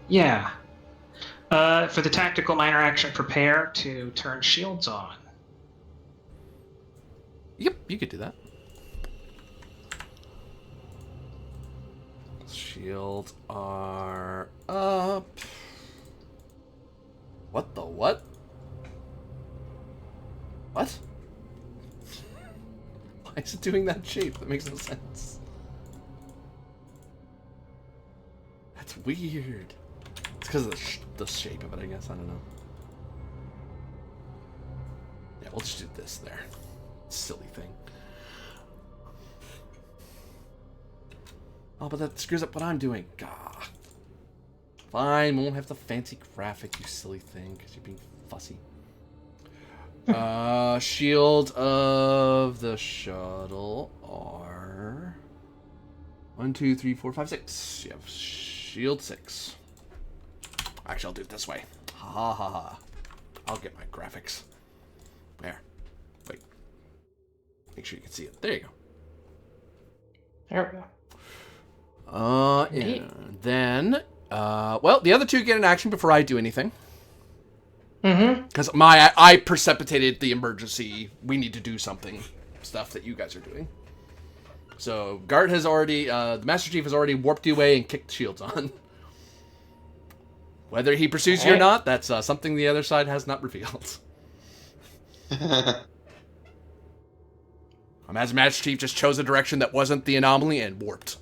Yeah. For the tactical minor action, prepare to turn shields on. Yep, you could do that. Shields are up. What the what? What? Why is it doing that shape? That makes no sense. That's weird. It's because of the shape of it, I guess. I don't know. Yeah, we'll just do this there. Silly thing. Oh, but that screws up what I'm doing. Gah. Fine, won't have the fancy graphic, you silly thing, because you're being fussy. Shield of the shuttle are 1, 2, 3, 4, 5, 6. You have shield 6. Actually, I'll do it this way. Ha ha ha ha. I'll get my graphics. There. Wait. Make sure you can see it. There you go. There we go. And then, well, the other two get an action before I do anything. Mm-hmm. Because I precipitated the emergency, we need to do something stuff that you guys are doing. So, Gart has already, the Master Chief has already warped you away and kicked the shields on. Whether he pursues you or not, that's something the other side has not revealed. Imagine Master Chief just chose a direction that wasn't the anomaly and warped.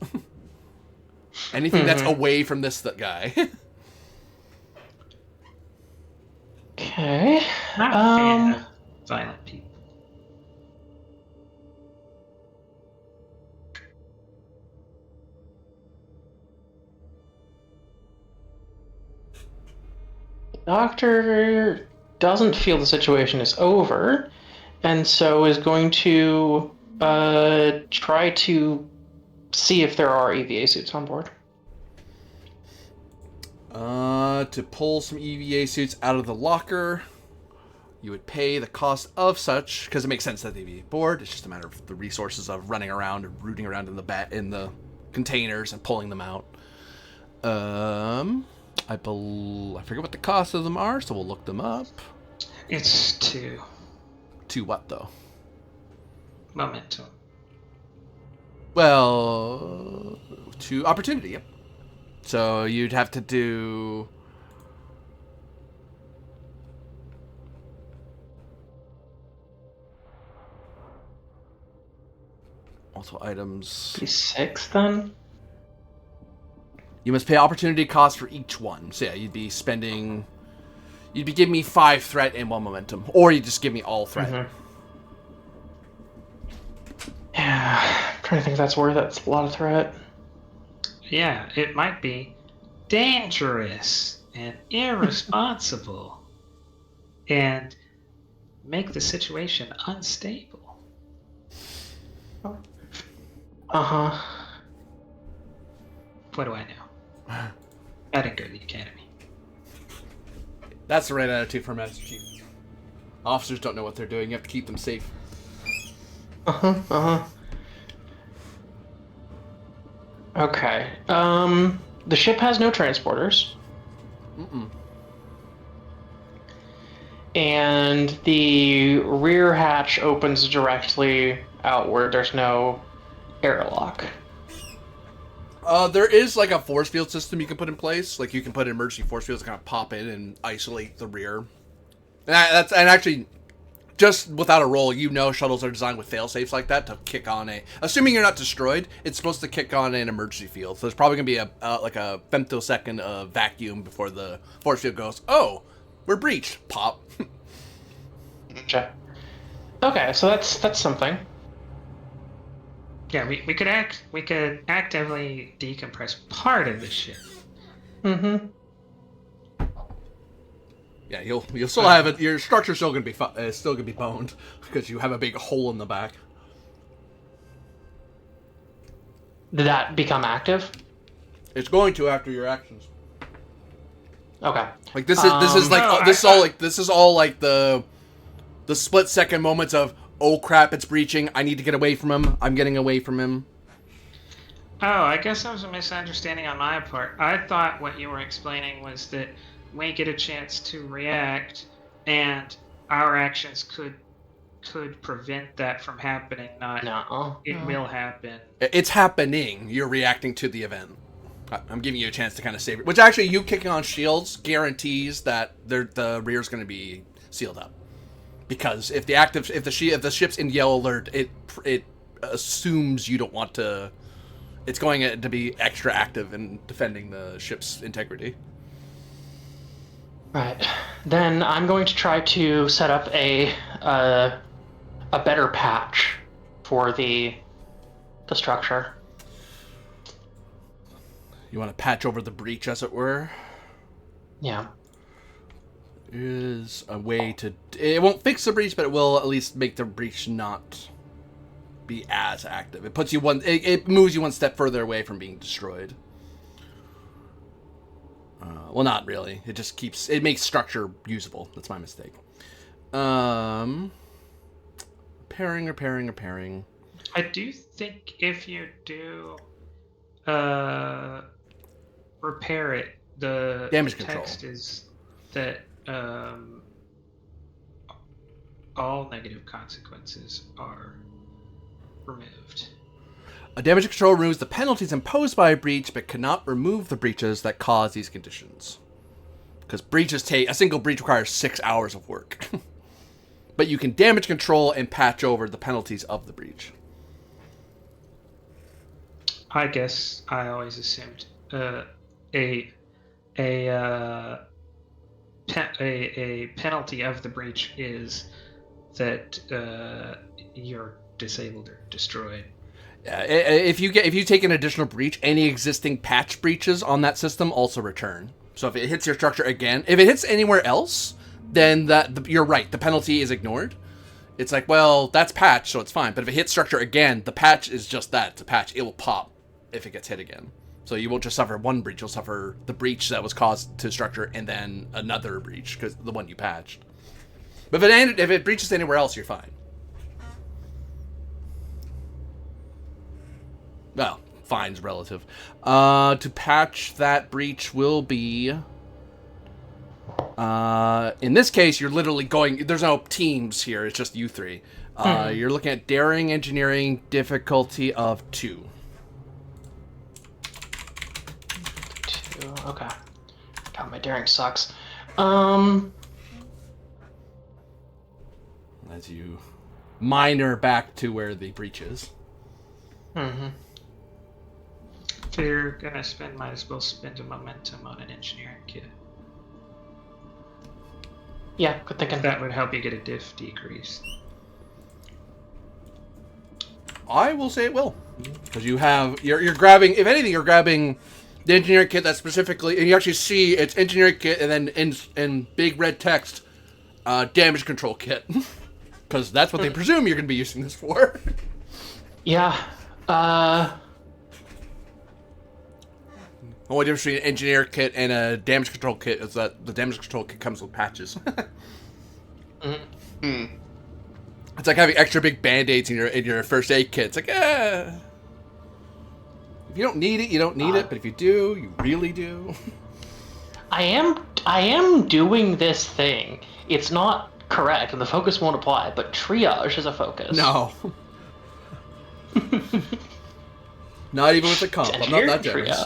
Anything that's away from this guy. Okay. Not a fan of violent people. Doctor doesn't feel the situation is over, and so is going to try to see if there are EVA suits on board. To pull some EVA suits out of the locker, you would pay the cost of such, because it makes sense that they'd be board. It's just a matter of the resources of running around and rooting around in the containers and pulling them out. I forget what the cost of them are, so we'll look them up. It's 2 To what though? momentum. Well, to opportunity. Yep. So you'd have to do. Multiple items. Be 6 then? You must pay opportunity cost for each one. So yeah, you'd be giving me 5 threat and 1 momentum. Or you just give me all threat. Mm-hmm. Yeah, I'm trying to think if that's worth it. It's a lot of threat. Yeah, it might be dangerous and irresponsible and make the situation unstable. Uh-huh. What do I know? I didn't go to the academy. That's the right attitude for Master Chief. Officers don't know what they're doing. You have to keep them safe. Okay. The ship has no transporters. Mm-mm. And the rear hatch opens directly outward. There's no airlock. There is like a force field system you can put in place. Like you can put emergency force fields to kind of pop in and isolate the rear. And actually, just without a roll, shuttles are designed with fail-safes like that to kick on assuming you're not destroyed, it's supposed to kick on an emergency field. So there's probably going to be a femtosecond vacuum before the force field goes, oh, we're breached. Pop. Okay, so that's something. Yeah, we could actively decompress part of the ship. Mm-hmm. Yeah, you'll still have it. Your structure's still gonna be boned because you have a big hole in the back. Did that become active? It's going to after your actions. Okay. Like this is like No, this is all like the split second moments of, oh crap, it's breaching. I need to get away from him. I'm getting away from him. Oh, I guess that was a misunderstanding on my part. I thought what you were explaining was that we get a chance to react, and our actions could prevent that from happening. Not No. it will happen. It's happening. You're reacting to the event. I'm giving you a chance to kind of save it. Which actually, you kicking on shields guarantees that the rear's going to be sealed up. Because if the ship's in yellow alert, it assumes you don't want to. It's going to be extra active in defending the ship's integrity. Right. Then I'm going to try to set up a better patch for the structure. You want to patch over the breach, as it were. Yeah. Is a way to. It won't fix the breach, but it will at least make the breach not be as active. It puts you it moves you one step further away from being destroyed. Well, not really. It just makes structure usable. That's my mistake. Repairing. I do think if you do repair it, the Damage text control is that all negative consequences are removed. A damage control removes the penalties imposed by a breach, but cannot remove the breaches that cause these conditions. Because a single breach requires 6 hours of work. But you can damage control and patch over the penalties of the breach. I guess I always assumed a penalty of the breach is that you're disabled or destroyed. If you take an additional breach, any existing patch breaches on that system also return. So if it hits your structure again, if it hits anywhere else, then you're right. The penalty is ignored. It's like, well, that's patch, so it's fine. But if it hits structure again, the patch is just that. It's a patch. It will pop if it gets hit again. So you won't just suffer one breach. You'll suffer the breach that was caused to structure and then another breach because the one you patched. But if it breaches anywhere else, you're fine. Well, fine's relative. To patch that breach will be... in this case, you're literally going... There's no teams here. It's just you three. You're looking at daring engineering difficulty of 2. 2, okay. God, my daring sucks. As you minor back to where the breach is. Mm-hmm. If you're gonna spend, might as well spend a momentum on an engineering kit. Yeah, good thinking. That would help you get a diff decrease. I will say it will. Because you're grabbing, if anything, you're grabbing the engineering kit that specifically, and you actually see it's engineering kit and then in big red text, damage control kit. Because that's what they presume you're going to be using this for. Yeah, The only difference between an engineer kit and a damage control kit is that the damage control kit comes with patches. It's like having extra big band-aids in your first aid kit. It's like, if you don't need it, you don't need it. But if you do, you really do. I am doing this thing. It's not correct, and the focus won't apply, but triage is a focus. No. Not even with the comp. I'm not that generous.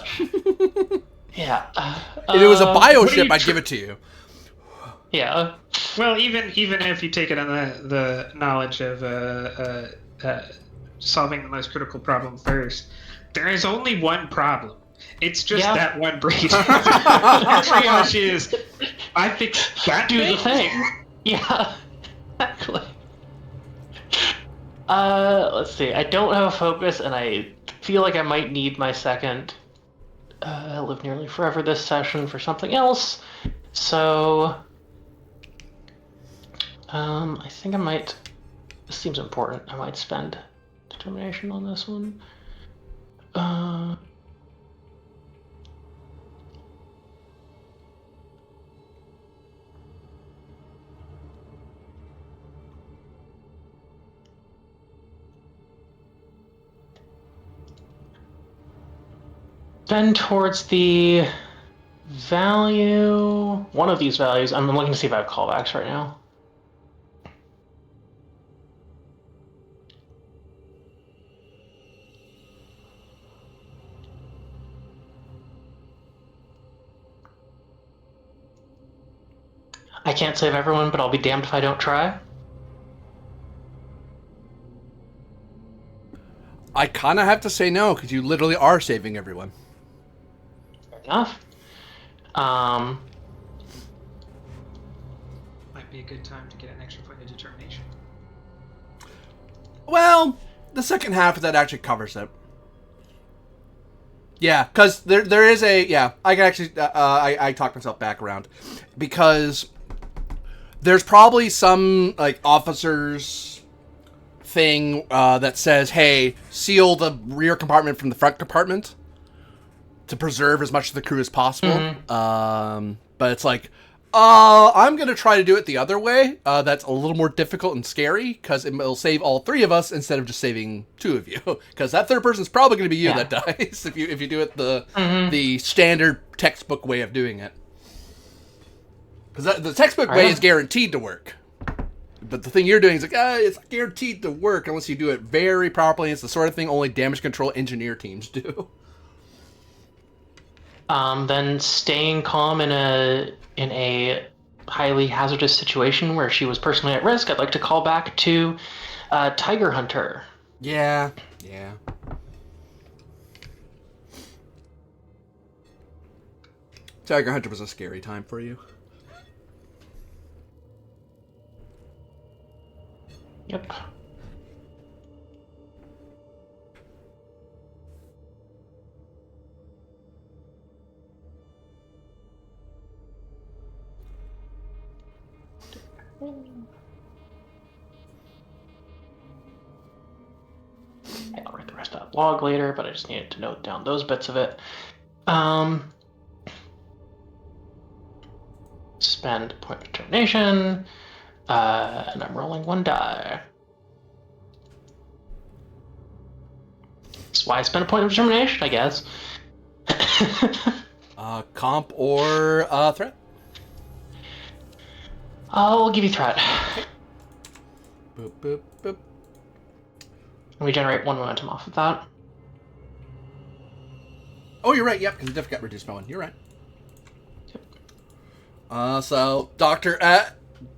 Yeah. If it was a bioship, I'd give it to you. Yeah. Well, even if you take it on the knowledge of solving the most critical problem first, there is only one problem. It's just that one breach. Triage is, I fix that Do the thing. Yeah. Exactly. Let's see. I don't have a focus, and I feel like I might need my second live nearly forever this session for something else. So I think I might. This seems important. I might spend determination on this one. bend towards the value. One of these values. I'm looking to see if I have callbacks right now. I can't save everyone, but I'll be damned if I don't try. I kind of have to say no, because you literally are saving everyone. Fair enough. Might be a good time to get an extra point of determination. Well, the second half of that actually covers it. Yeah, because there is a... Yeah, I can actually... I talked myself back around. Because there's probably some, like, officers thing that says, hey, seal the rear compartment from the front compartment to preserve as much of the crew as possible. Mm-hmm. But it's like, I'm going to try to do it the other way. That's a little more difficult and scary, because it'll save all three of us instead of just saving two of you. Because that third person's probably going to be you that dies if you do it the standard textbook way of doing it. Because the textbook way is guaranteed to work. But the thing you're doing is like, it's guaranteed to work unless you do it very properly. It's the sort of thing only damage control engineer teams do. Then staying calm in a highly hazardous situation where she was personally at risk, I'd like to call back to Tiger Hunter. Yeah. Tiger Hunter was a scary time for you. Yep. I'll write the rest of that log later, but I just needed to note down those bits of it. Spend point of determination, and I'm rolling one die. That's why I spent a point of determination, I guess. Comp or threat? I'll give you threat. Boop, boop, boop. And we generate one momentum off of that. Oh, you're right. Yep, because the diff got reduced by one. You're right. So, Doctor,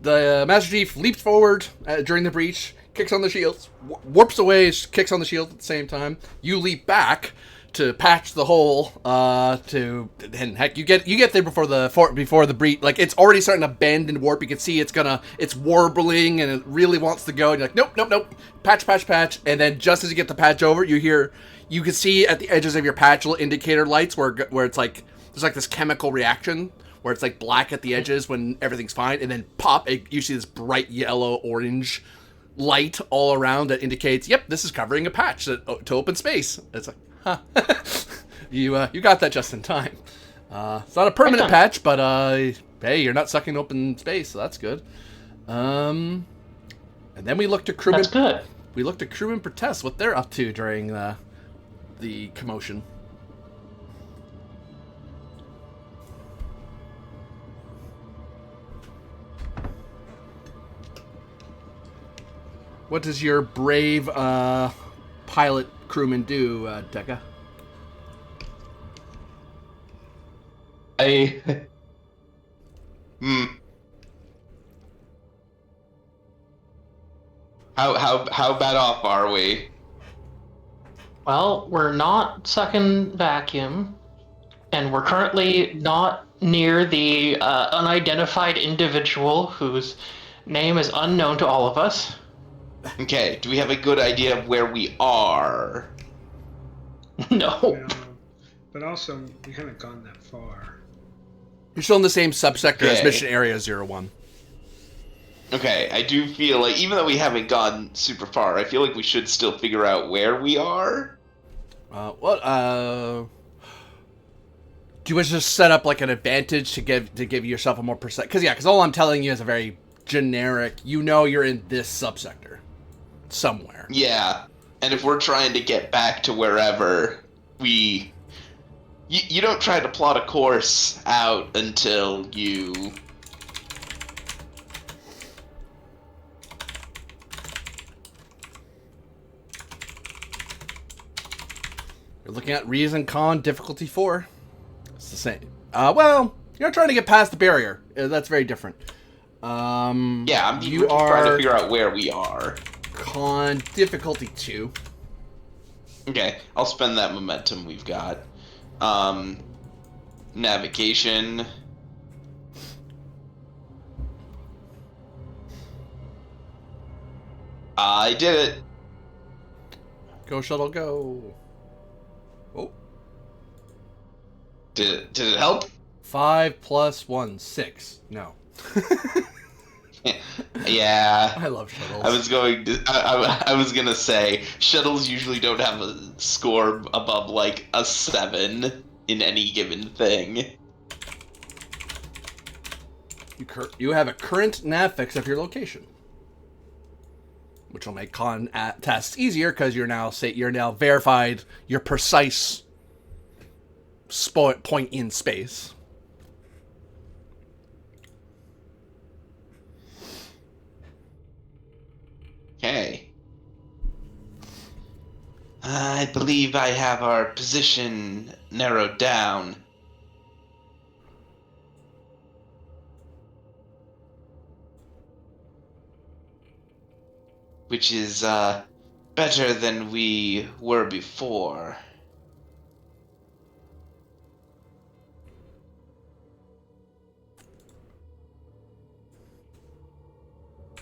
the Master Chief leaps forward during the breach, kicks on the shields, warps away, kicks on the shield at the same time. You leap back to patch the hole. And heck, you get there before the breach. Like, it's already starting to bend and warp. You can see it's warbling and it really wants to go. And you're like, nope, patch. And then just as you get the patch over, you can see at the edges of your patch little indicator lights where it's like there's like this chemical reaction where it's like black at the edges when everything's fine, and then you see this bright yellow orange light all around that indicates, yep, this is covering a patch to open space. It's like, huh. You got that just in time. It's not a permanent patch, but hey, you're not sucking open space, so that's good. And then we look to crewmen. That's good. We look to crewmen protest what they're up to during the commotion. What does your brave pilot crewman do, Deca? How bad off are we? Well, we're not sucking vacuum, and we're currently not near the unidentified individual whose name is unknown to all of us. Okay, do we have a good idea of where we are? No. But also, we haven't gone that far. You're still in the same subsector as Okay. Mission Area 01. Okay, I do feel like, even though we haven't gone super far, I feel like we should still figure out where we are. Do you want to just set up like an advantage to give yourself a more precise? Because all I'm telling you is a very generic. You know, you're in this subsector somewhere. Yeah, and if we're trying to get back to wherever we You don't try to plot a course out until you... You're looking at Reason Con difficulty 4. It's the same. Well, you're not trying to get past the barrier. That's very different. Yeah, we're you just trying to are figure out where we are. Con difficulty 2. Okay, I'll spend that momentum we've got. Navigation. I did it. Go, shuttle, go. Oh. Did it help? 5 plus 1, 6. No. Yeah. I love shuttles. I was gonna say shuttles usually don't have a score above like a 7 in any given thing. You have a current nav fix of your location, which will make con tests easier because you're now verified your precise point in space. Okay. I believe I have our position narrowed down. Which is, better than we were before.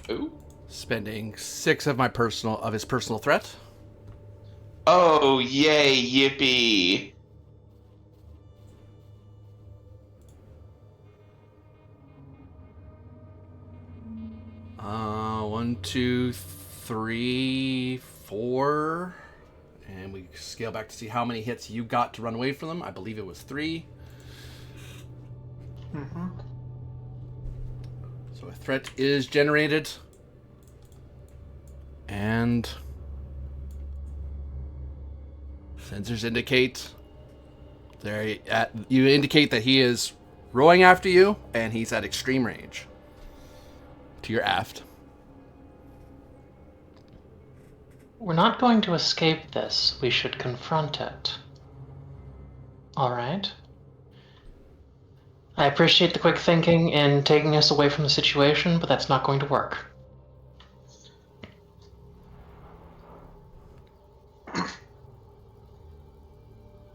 Ooh. Spending 6 of his personal threat. Oh, yay, yippee. One, two, 3, 4. And we scale back to see how many hits you got to run away from them. I believe it was 3. Mm-hmm. So a threat is generated. And sensors indicate you indicate that he is rowing after you, and he's at extreme range to your aft. We're not going to escape this. We should confront it. All right. I appreciate the quick thinking in taking us away from the situation, but that's not going to work.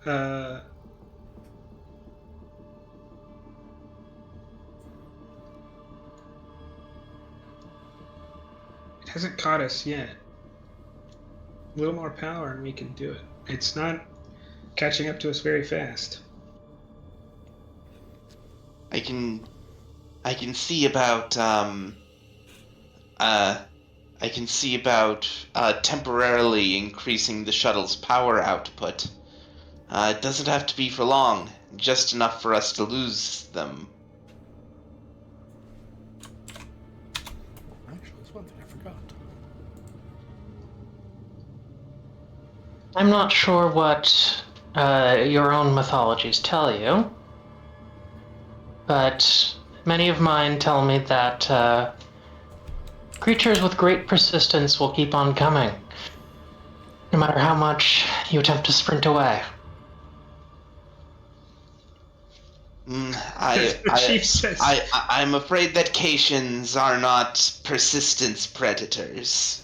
It hasn't caught us yet. A little more power and we can do it. It's not catching up to us very fast. I can see about temporarily increasing the shuttle's power output. It doesn't have to be for long, just enough for us to lose them. Actually, there's one thing I forgot. I'm not sure what your own mythologies tell you, but many of mine tell me that creatures with great persistence will keep on coming, no matter how much you attempt to sprint away. The chief says. I'm afraid that Caitians are not persistence predators.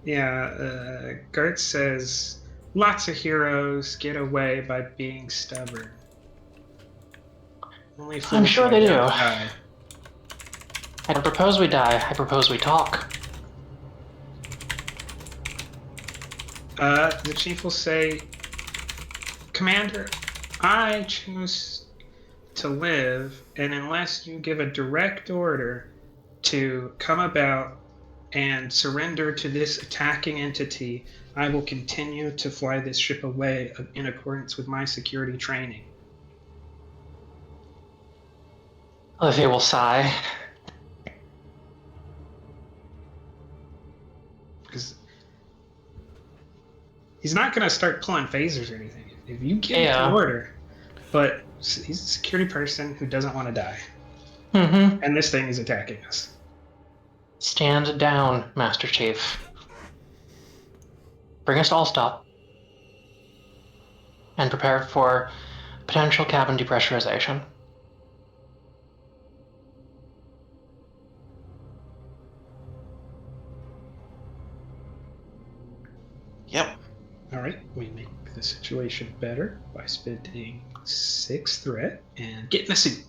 Yeah, Gert says lots of heroes get away by being stubborn. Only fools I'm sure like they do. that die. I don't propose we die, I propose we talk. The chief will say, Commander, I choose to live, and unless you give a direct order to come about and surrender to this attacking entity, I will continue to fly this ship away in accordance with my security training. Olivia will sigh. Because he's not going to start pulling phasers or anything. If you give Yeah. the order, but he's a security person who doesn't want to die. Mm-hmm. And this thing is attacking us. Stand down, Master Chief. Bring us to all stop. And prepare for potential cabin depressurization. Yep. All right, we make the situation better by spending 6 threat and getting a suit.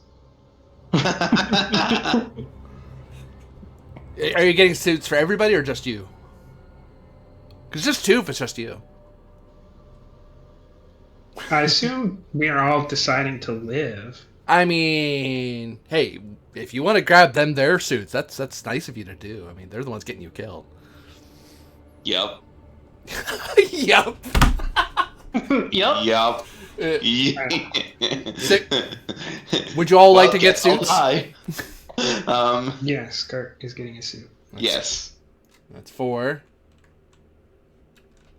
Are you getting suits for everybody or just you? Because just 2 if it's just you. I assume we are all deciding to live. I mean, hey, if you want to grab them their suits, that's nice of you to do. I mean, they're the ones getting you killed. Yep. Yup. Yup. Yup. Would you all like to get suits? Yes, Kirk is getting a suit. Yes. That's 4.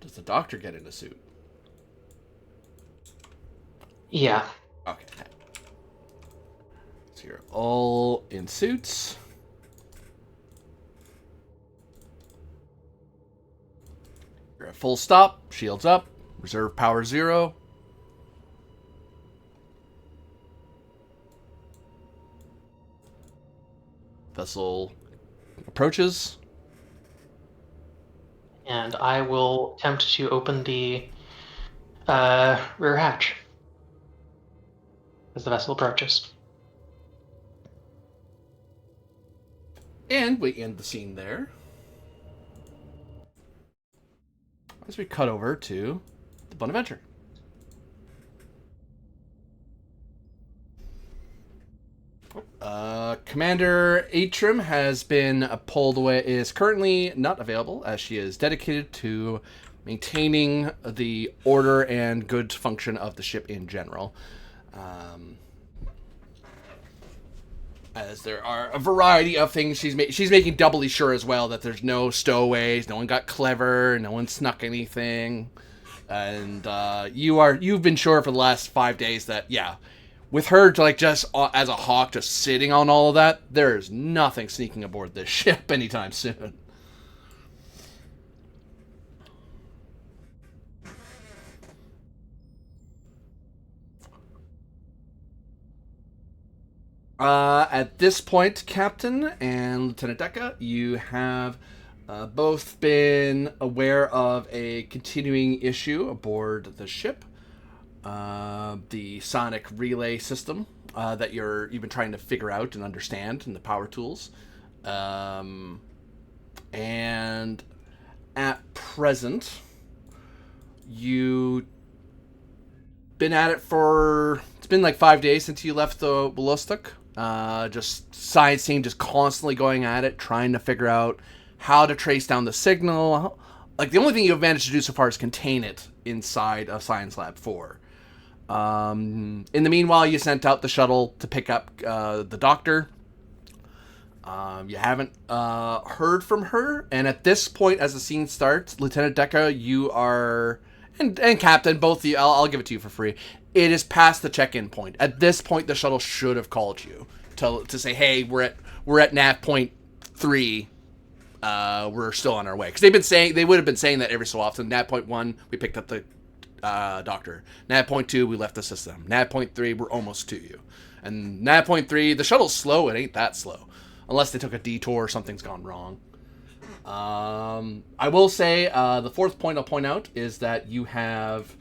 Does the doctor get in a suit? Yeah. Okay. So you're all in suits. You're at full stop. Shields up. Reserve power 0. Vessel approaches. And I will attempt to open the rear hatch as the vessel approaches. And we end the scene there. As we cut over to the Bonaventure. Commander Atrim has been pulled away, is currently not available as she is dedicated to maintaining the order and good function of the ship in general. As there are a variety of things she's making doubly sure as well that there's no stowaways, no one got clever, no one snuck anything, and you've been sure for the last 5 days that with her just as a hawk just sitting on all of that, there is nothing sneaking aboard this ship anytime soon. At this point, Captain and Lieutenant Deca, you have both been aware of a continuing issue aboard the ship. The sonic relay system that you've been trying to figure out and understand, and the power tools. And at present, you been at it it's been like 5 days since you left the Wolostok. Just science team just constantly going at it, trying to figure out how to trace down the signal. Like, the only thing you've managed to do so far is contain it inside of Science Lab 4. In the meanwhile, you sent out the shuttle to pick up the doctor. You haven't heard from her, and at this point, as the scene starts, Lieutenant Deca, you are, and Captain, both of you, I'll give it to you for free. It is past the check-in point. At this point, the shuttle should have called you to say, "Hey, we're at nav point 3. We're still on our way." Because they would have been saying that every so often. Nav point 1, we picked up the doctor. Nav point 2, we left the system. Nav point 3, we're almost to you. And nav point 3, the shuttle's slow. It ain't that slow, unless they took a detour or something's gone wrong. I will say the fourth point I'll point out is that you have.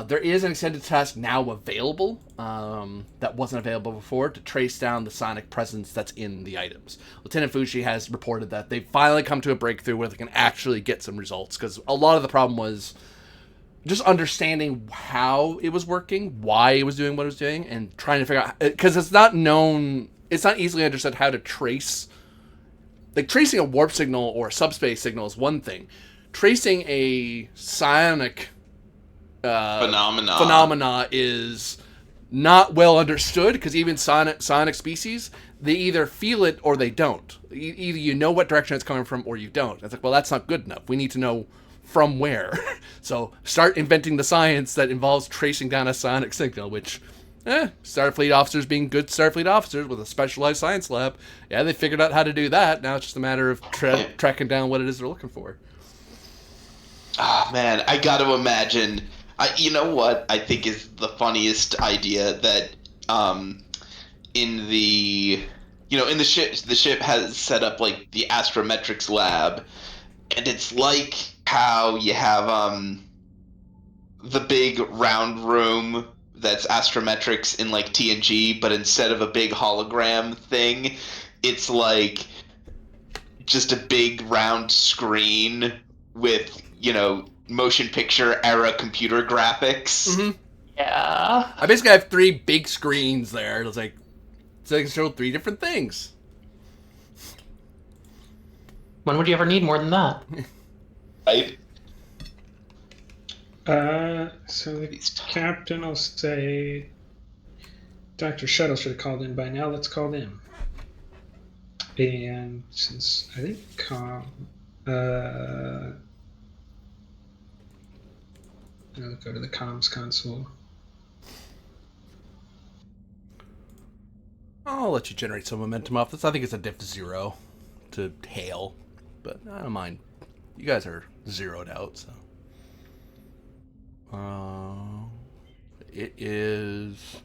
There is an extended task now available that wasn't available before to trace down the sonic presence that's in the items. Lieutenant Fuji has reported that they've finally come to a breakthrough where they can actually get some results, because a lot of the problem was just understanding how it was working, why it was doing what it was doing, and trying to figure out, because it's not easily understood how to trace. Like, tracing a warp signal or a subspace signal is one thing. Tracing a psionic phenomena is not well understood, because even sonic species, they either feel it or they don't. Either you know what direction it's coming from or you don't. It's like, well, that's not good enough. We need to know from where. So start inventing the science that involves tracing down a sonic signal, which Starfleet officers being good Starfleet officers with a specialized science lab. Yeah, they figured out how to do that. Now it's just a matter of tracking down what it is they're looking for. Ah, man, I got to imagine. You know what I think is the funniest idea that in the in the ship has set up like the astrometrics lab, and it's like how you have the big round room that's astrometrics in like TNG, but instead of a big hologram thing, it's like just a big round screen with, motion picture era computer graphics. Mm-hmm. Yeah. I basically have 3 big screens there. It's like, so I can show 3 different things. When would you ever need more than that? Right? So the captain will say, Dr. Shuttle should have called in by now. Let's call them. And since I think I'll go to the comms console. I'll let you generate some momentum off this. I think it's a diff 0 to hail, but I don't mind. You guys are zeroed out, so. It is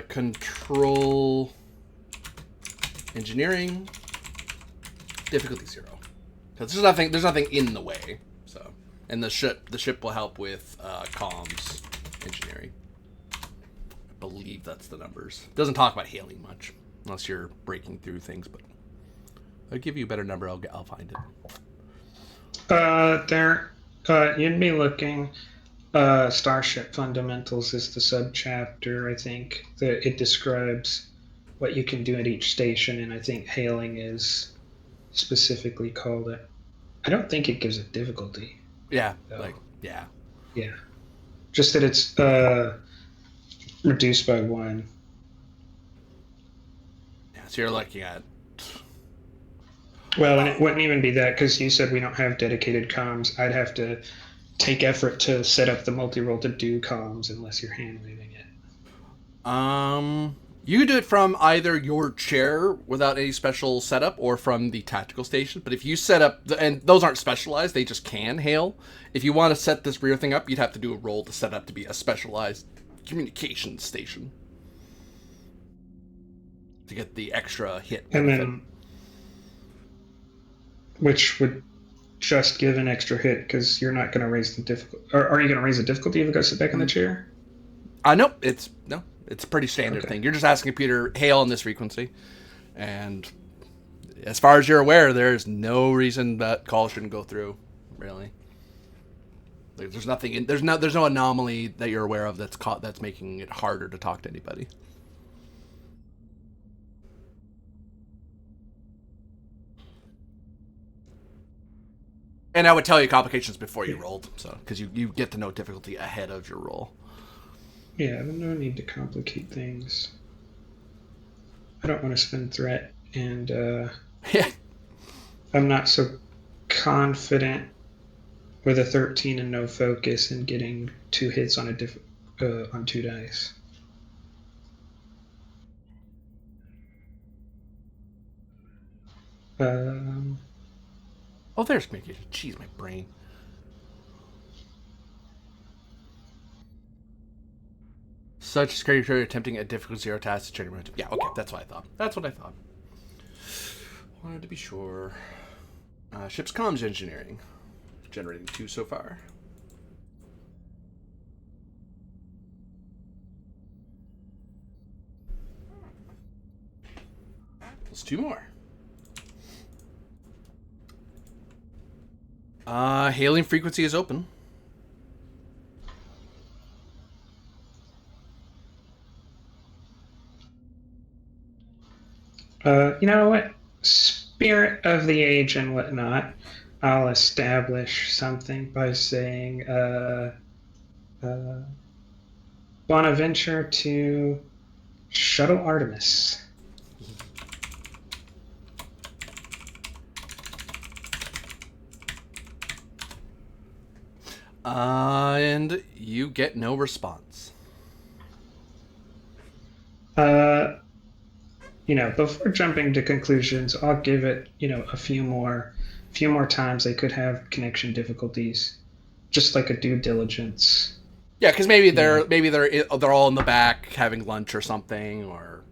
control engineering difficulty 0. Because there's nothing in the way. So, and the ship will help with comms engineering. I believe that's the numbers. It doesn't talk about hailing much unless you're breaking through things, but I'll give you a better number. I'll find it. You'd be looking. Starship Fundamentals is the subchapter. I think that it describes what you can do at each station, and I think hailing is specifically called it. I don't think it gives it difficulty. Yeah, though. Yeah. Just that it's reduced by 1. Yeah, so you're looking at. Well, and it wouldn't even be that because you said we don't have dedicated comms. I'd have to take effort to set up the multi-role to do comms unless you're hand waving it. You can do it from either your chair without any special setup or from the tactical station. But if you set up, and those aren't specialized, they just can hail. If you want to set this rear thing up, you'd have to do a roll to set up to be a specialized communication station to get the extra hit. And then, which would just give an extra hit because you're not going to raise the difficulty. Or are you going to raise the difficulty if it goes sit back in the chair? Nope. It's a pretty standard thing. You're just asking a computer, hail on this frequency. And as far as you're aware, there's no reason that call shouldn't go through, really. Like, there's nothing there's no anomaly that you're aware of that's making it harder to talk to anybody. And I would tell you complications before you rolled, so because you get to know difficulty ahead of your roll. Yeah, no need to complicate things. I don't want to spend threat, and Yeah. I'm not so confident with a 13 and no focus and getting 2 hits on on 2 dice. Oh, there's communication. Jeez, my brain. Such scary creature attempting a difficult 0 task to trigger momentum. Yeah, okay, that's what I thought. Wanted to be sure. Ship's comms engineering. Generating 2 so far. Plus 2 more. Hailing frequency is open. You know what? Spirit of the age and whatnot. I'll establish something by saying Bonaventure to Shuttle Artemis. And you get no response. Before jumping to conclusions, I'll give it, a few more times they could have connection difficulties, just like a due diligence. Yeah, because maybe Yeah. they're all in the back having lunch or something, or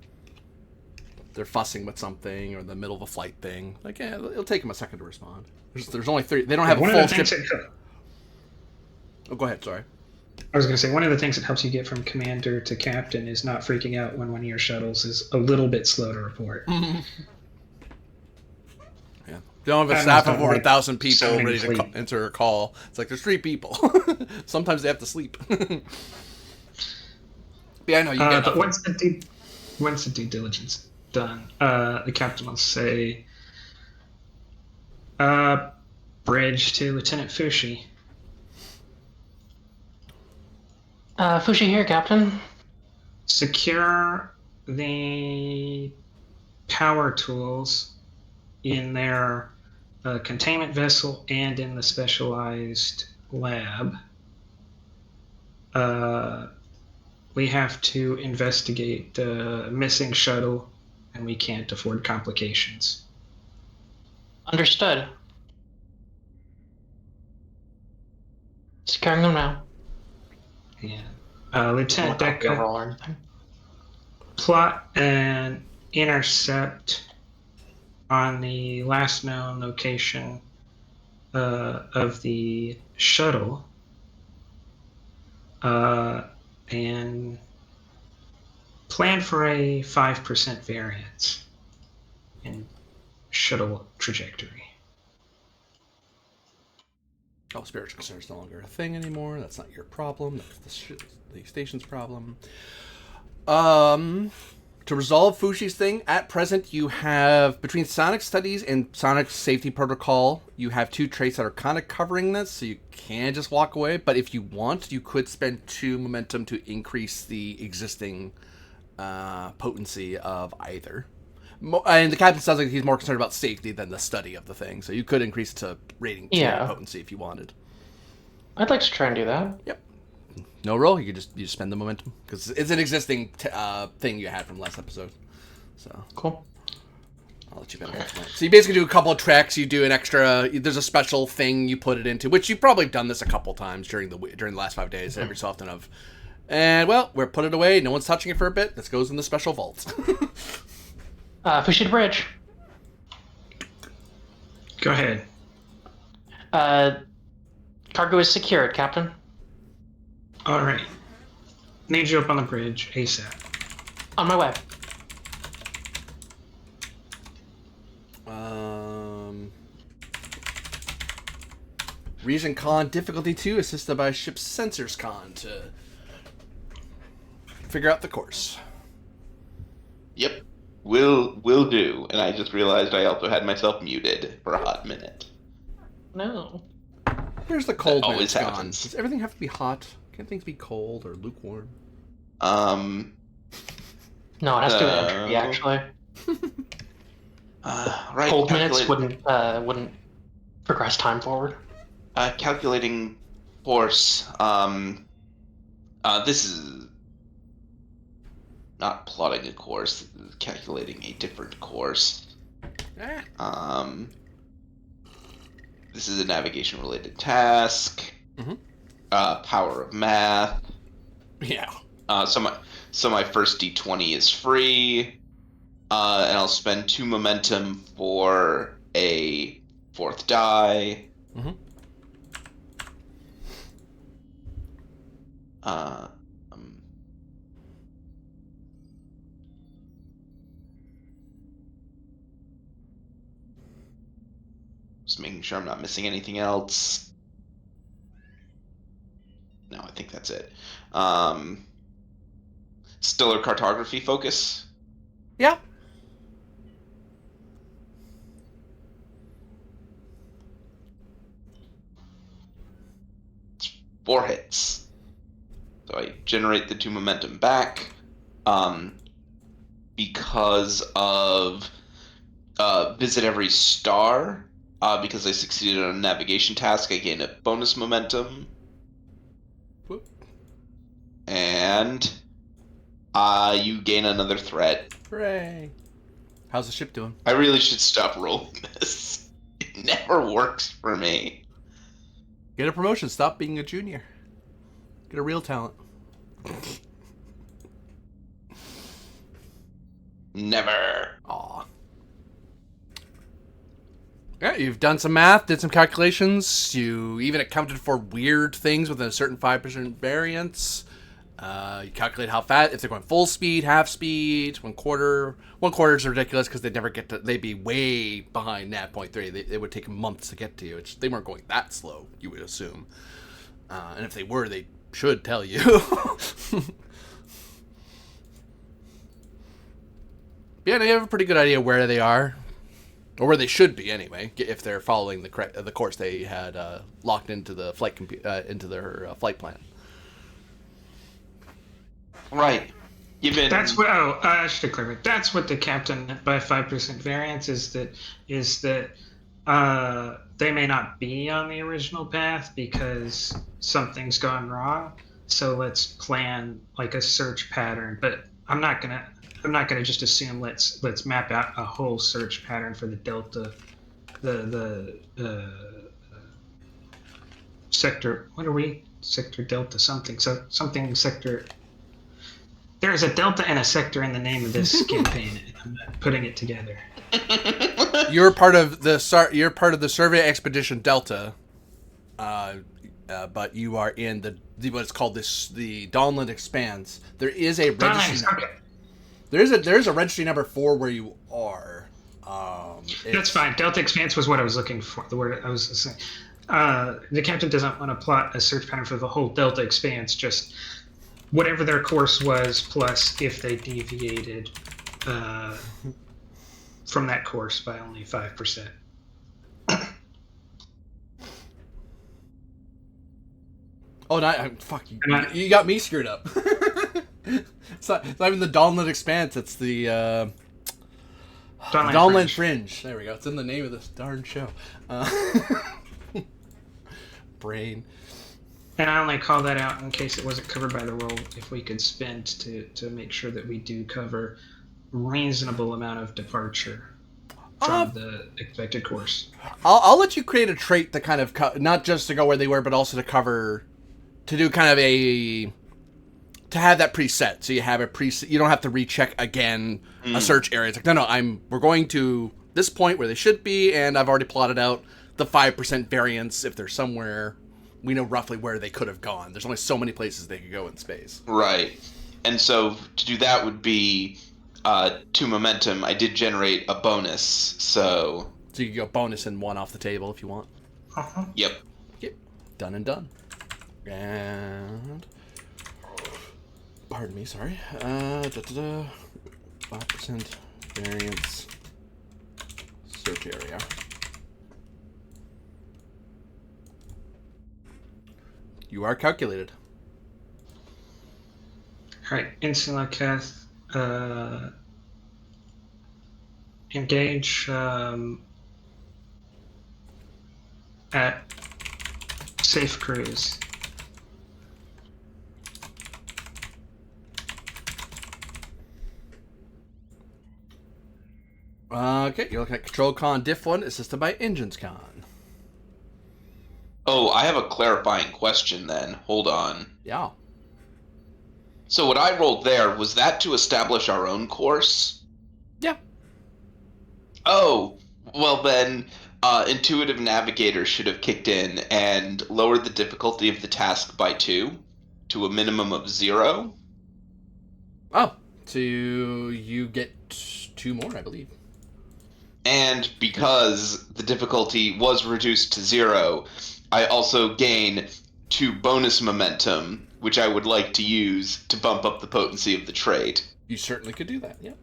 they're fussing with something, or in the middle of a flight thing. Like, yeah, it'll take them a second to respond. There's only 3. They don't have a One full of the ship. things that, Oh, go ahead. Sorry. I was going to say, one of the things that helps you get from commander to captain is not freaking out when one of your shuttles is a little bit slow to report. Yeah. They don't have a Admirals staff of don't over like 1,000 people sounding ready to fleet. enter a call. It's like there's 3 people. Sometimes they have to sleep. But yeah, I know you get. But once the due diligence done, the captain will say, "Bridge to Lieutenant Fushi." Fushi here, Captain. Secure the power tools in their containment vessel and in the specialized lab. We have to investigate the missing shuttle, and we can't afford complications. Understood. Securing them now. Yeah. Lieutenant Don't Decker, roll or anything. plot an intercept on the last known location of the shuttle, and plan for a 5% variance in shuttle trajectory. Oh, spiritual concern is no longer a thing anymore. That's not your problem. That's the station's problem. To resolve Fushi's thing, at present you have, between Sonic Studies and Sonic Safety Protocol, you have 2 traits that are kind of covering this, so you can just walk away. But if you want, you could spend 2 momentum to increase the existing potency of either. And the captain sounds like he's more concerned about safety than the study of the thing, so you could increase to rating 2 Yeah. potency if you wanted. I'd like to try and do that. Yep. No roll. You just spend the momentum because it's an existing thing you had from last episode. So Cool. I'll let you bet on that. So you basically do a couple of tracks. You do an extra. There's a special thing you put it into, which you've probably done this a couple times during the last 5 days. Every so often of, and well, we're put it away. No one's touching it for a bit. This goes in the special vault. Fushi to bridge. Go ahead. Cargo is secured, Captain. All right. Need you up on the bridge ASAP. On my way. Region Con difficulty 2, assisted by ship's sensors con to figure out the course. Yep, will do. And I just realized I also had myself muted for a hot minute. No. Where's the cold That when always it's gone? happens. Does everything have to be hot? Can't things be cold or lukewarm? No, it has to do with entropy, actually. Right. Cold minutes wouldn't progress time forward. Calculating force. This is not plotting a course. This is calculating a different course. This is a navigation-related task. Mhm. Power of math. Yeah. So my first D20 is free, and I'll spend 2 momentum for a 4th die. Mm-hmm. Just making sure I'm not missing anything else. No, I think that's it. Stellar cartography focus. Yeah. It's 4 hits. So I generate the 2 momentum back. Because of visit every star. Because I succeeded on a navigation task, I gain a bonus momentum. Whoop. And You gain another threat. Hooray! How's the ship doing? I really should stop rolling this. It never works for me. Get a promotion. Stop being a junior. Get a real talent. Never. Aw. Yeah, you've done some math, did some calculations. You even accounted for weird things within a certain 5% variance. You calculate how fast, if they're going full speed, half speed, 1/4. 1/4 is ridiculous because they'd never get to, they'd be way behind Nat point 3. It would take months to get to you. They weren't going that slow, you would assume. And if they were, they should tell you. Yeah, they have a pretty good idea where they are. Or where they should be, anyway, if they're following the course they had locked into the flight into their flight plan. Right. That's what. Oh, I should clarify. That's what the captain by 5% variance is. That they may not be on the original path because something's gone wrong. So let's plan like a search pattern. But I'm not gonna just assume let's map out a whole search pattern for the delta, the sector. What are we? Sector delta something. So something sector. There's a delta and a sector in the name of this campaign, and I'm not putting it together. You're part of the survey expedition Delta, but you are in what's called the Dawnland Expanse. There is a registry number. Okay. There's a registry number for where you are. That's fine. Delta Expanse was what I was looking for. The word I was saying. The captain doesn't want to plot a search pattern for the whole Delta Expanse. Just whatever their course was, plus if they deviated from that course by only 5%. Oh, no, fuck you! You got me screwed up. It's not even the Dawnland Expanse. It's the Dawnland Fringe. There we go. It's in the name of this darn show. Brain. And I only call that out in case it wasn't covered by the roll. If we could spend to make sure that we do cover reasonable amount of departure from the expected course. I'll let you create a trait to kind of not just to go where they were, but also to cover, to do kind of to have that preset. So you have a preset. You don't have to recheck again a search area. It's like we're going to this point where they should be, and I've already plotted out the 5% variance if they're somewhere. We know roughly where they could have gone. There's only so many places they could go in space. Right. And so to do that would be 2 momentum. I did generate a bonus, so... So you can go bonus and 1 off the table if you want. Uh-huh. Yep. Yep. Done and done. And... Pardon me, sorry. 5% variance search area. You are calculated. All right, Insula cast. Engage at safe cruise. Okay, you're looking at Control Con Diff 1, assisted by Engines Con. Oh, I have a clarifying question then. Hold on. Yeah. So what I rolled there, was that to establish our own course? Yeah. Oh, well then, Intuitive Navigator should have kicked in and lowered the difficulty of the task by 2 to a minimum of 0. Oh, so you get 2 more, I believe. And because the difficulty was reduced to 0, I also gain 2 bonus momentum, which I would like to use to bump up the potency of the trait. You certainly could do that, yeah.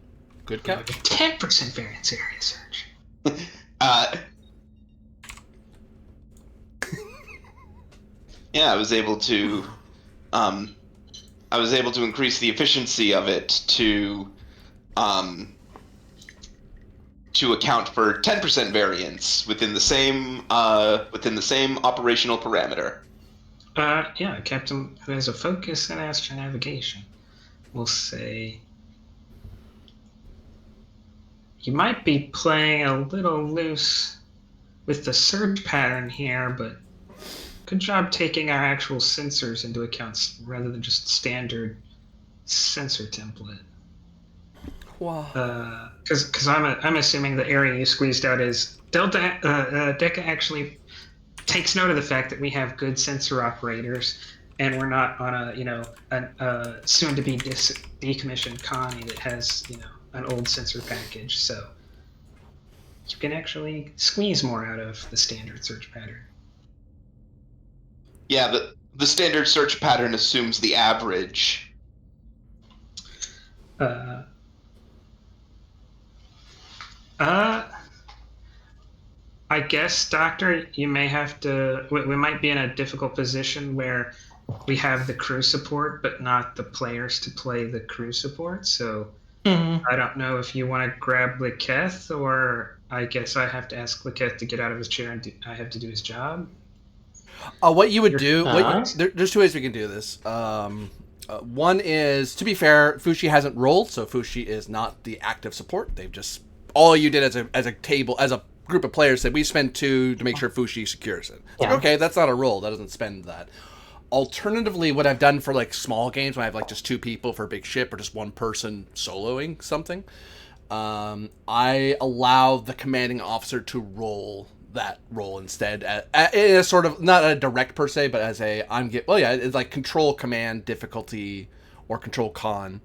Good catch. 10% variance area search. Yeah, I was able to increase the efficiency of it to account for 10% variance within the same operational parameter. Yeah, a captain who has a focus in astronavigation. we'll say you might be playing a little loose with the search pattern here, but good job taking our actual sensors into account rather than just standard sensor template. Wow. Because I'm assuming the area you squeezed out is Delta. Deca actually takes note of the fact that we have good sensor operators, and we're not on a soon to be decommissioned Connie that has an old sensor package. So you can actually squeeze more out of the standard search pattern. Yeah, the standard search pattern assumes the average. I guess, Doctor, you may have to. We might be in a difficult position where we have the crew support, but not the players to play the crew support. So I don't know if you want to grab Liketh, or I guess I have to ask Liketh to get out of his chair and I have to do his job. What you would do? Uh-huh. There's two ways we can do this. One is, to be fair, Fushi hasn't rolled, so Fushi is not the active support. They've just all you did as a table as a group of players said we spend 2 to make sure Fushi secures it. It's like, okay, that's not a roll. That doesn't spend that. Alternatively, what I've done for like small games when I have like just 2 people for a big ship or just one person soloing something, I allow the commanding officer to roll that role instead in a sort of not a direct per se, but as a it's like control command difficulty or control con.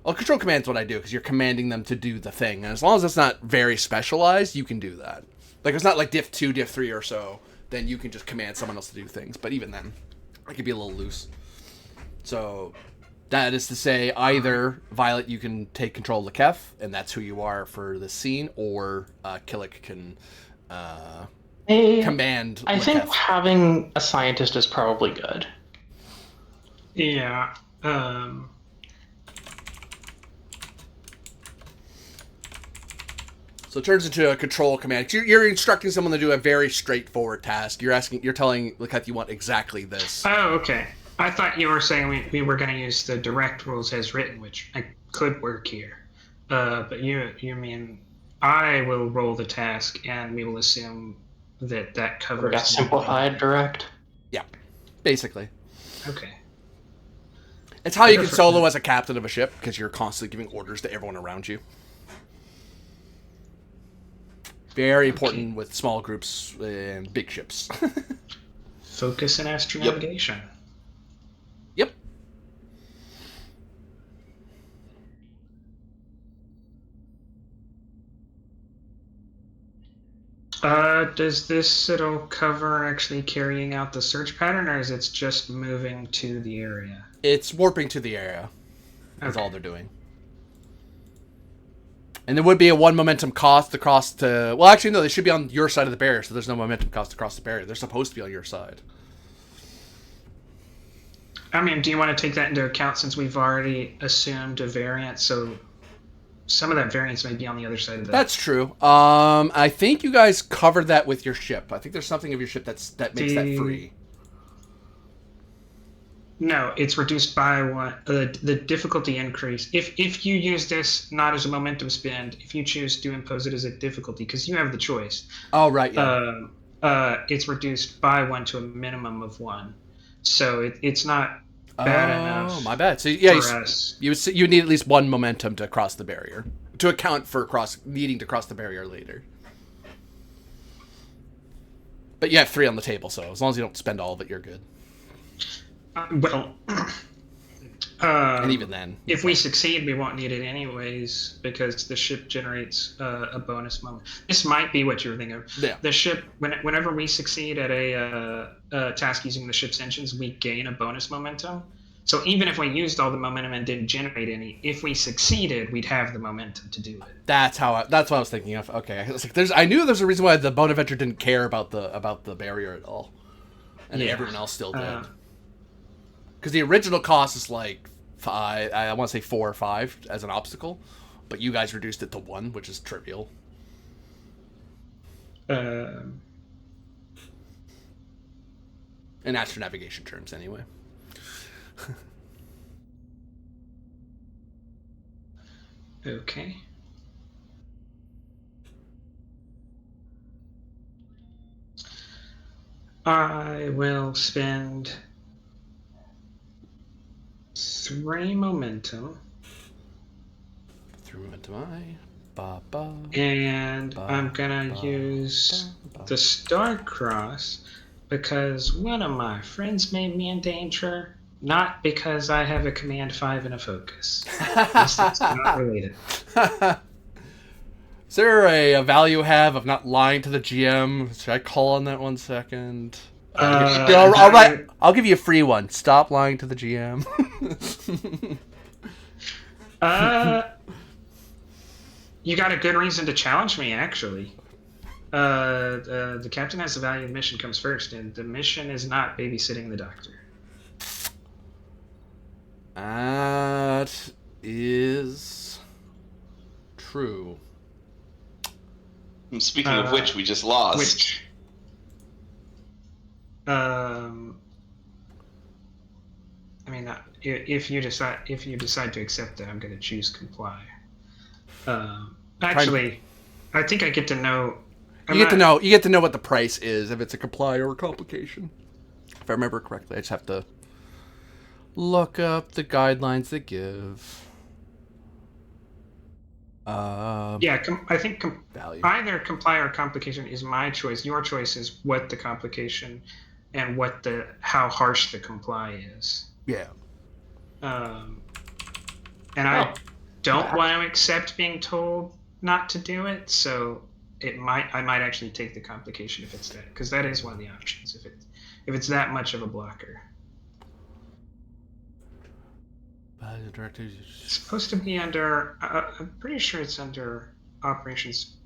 Well, control command is what I do because you're commanding them to do the thing, and as long as it's not very specialized, you can do that. Like it's not like diff 2, diff 3 or so, then you can just command someone else to do things. But even then, it could be a little loose. So that is to say, either Violet, you can take control of Liketh, and that's who you are for this scene, or Killick can command. I think having a scientist is probably good. Yeah. So it turns into a control command. You're instructing someone to do a very straightforward task. You're telling Liketh you want exactly this. Oh, okay. I thought you were saying we were going to use the direct rules as written, which could work here. But you mean I will roll the task, and we will assume that covers. Got simplified direct. Yeah, basically. Okay. It's how you can solo as a captain of a ship because you're constantly giving orders to everyone around you. Very important with small groups and big ships. Focus and astronavigation. Yep. Does this at all cover actually carrying out the search pattern, or is it just moving to the area? It's warping to the area. That's all they're doing. And there would be a 1 momentum cost across to... Well, actually, no, they should be on your side of the barrier, so there's no momentum cost across the barrier. They're supposed to be on your side. I mean, do you want to take that into account since we've already assumed a variant, so some of that variance may be on the other side of that? That's true. I think you guys covered that with your ship. I think there's something of your ship that makes that free. No, it's reduced by 1. The difficulty increase. If you use this not as a momentum spend, if you choose to impose it as a difficulty, because you have the choice. Oh, right, yeah. It's reduced by 1 to a minimum of 1. So it's not bad enough. Oh, my bad. So yeah, for us. you need at least 1 momentum to cross the barrier to account for needing to cross the barrier later. But you have 3 on the table, so as long as you don't spend all of it, you're good. And even then, if we succeed, we won't need it anyways because the ship generates a bonus moment. This might be what you were thinking of. Yeah. The ship, whenever we succeed at a task using the ship's engines, we gain a bonus momentum. So even if we used all the momentum and didn't generate any, if we succeeded, we'd have the momentum to do it. That's what I was thinking of. Okay, I was like, I knew there's a reason why the Bonaventure didn't care about the barrier at all, and everyone else still did. Because the original cost is like 5, I want to say 4 or 5 as an obstacle, but you guys reduced it to 1, which is trivial. In astronavigation terms, anyway. Okay. I will spend 3 momentum, 3 momentum I. Ba, ba, and ba, I'm gonna ba, use ba, ba. the Star Cross because one of my friends made me in danger, not because I have a command 5 and a focus. These things are not related. Is there a value have of not lying to the GM? Should I call on that 1 second? I'll give you a free one. Stop lying to the GM. You got a good reason to challenge me, actually. The captain has the value of mission comes first, and the mission is not babysitting the doctor. That is true. Speaking of which, we just lost. Which, I mean, if you decide to accept that, I'm going to choose comply. Actually, I think I get to know. You get to know what the price is if it's a comply or a complication. If I remember correctly, I just have to look up the guidelines they give. I think value. Either comply or complication is my choice. Your choice is what the complication and how harsh the comply is. Yeah. And I don't want to accept being told not to do it, so I might actually take the complication if it's that, because that is one of the options if it's that much of a blocker. It's supposed to be under. I'm pretty sure it's under operations,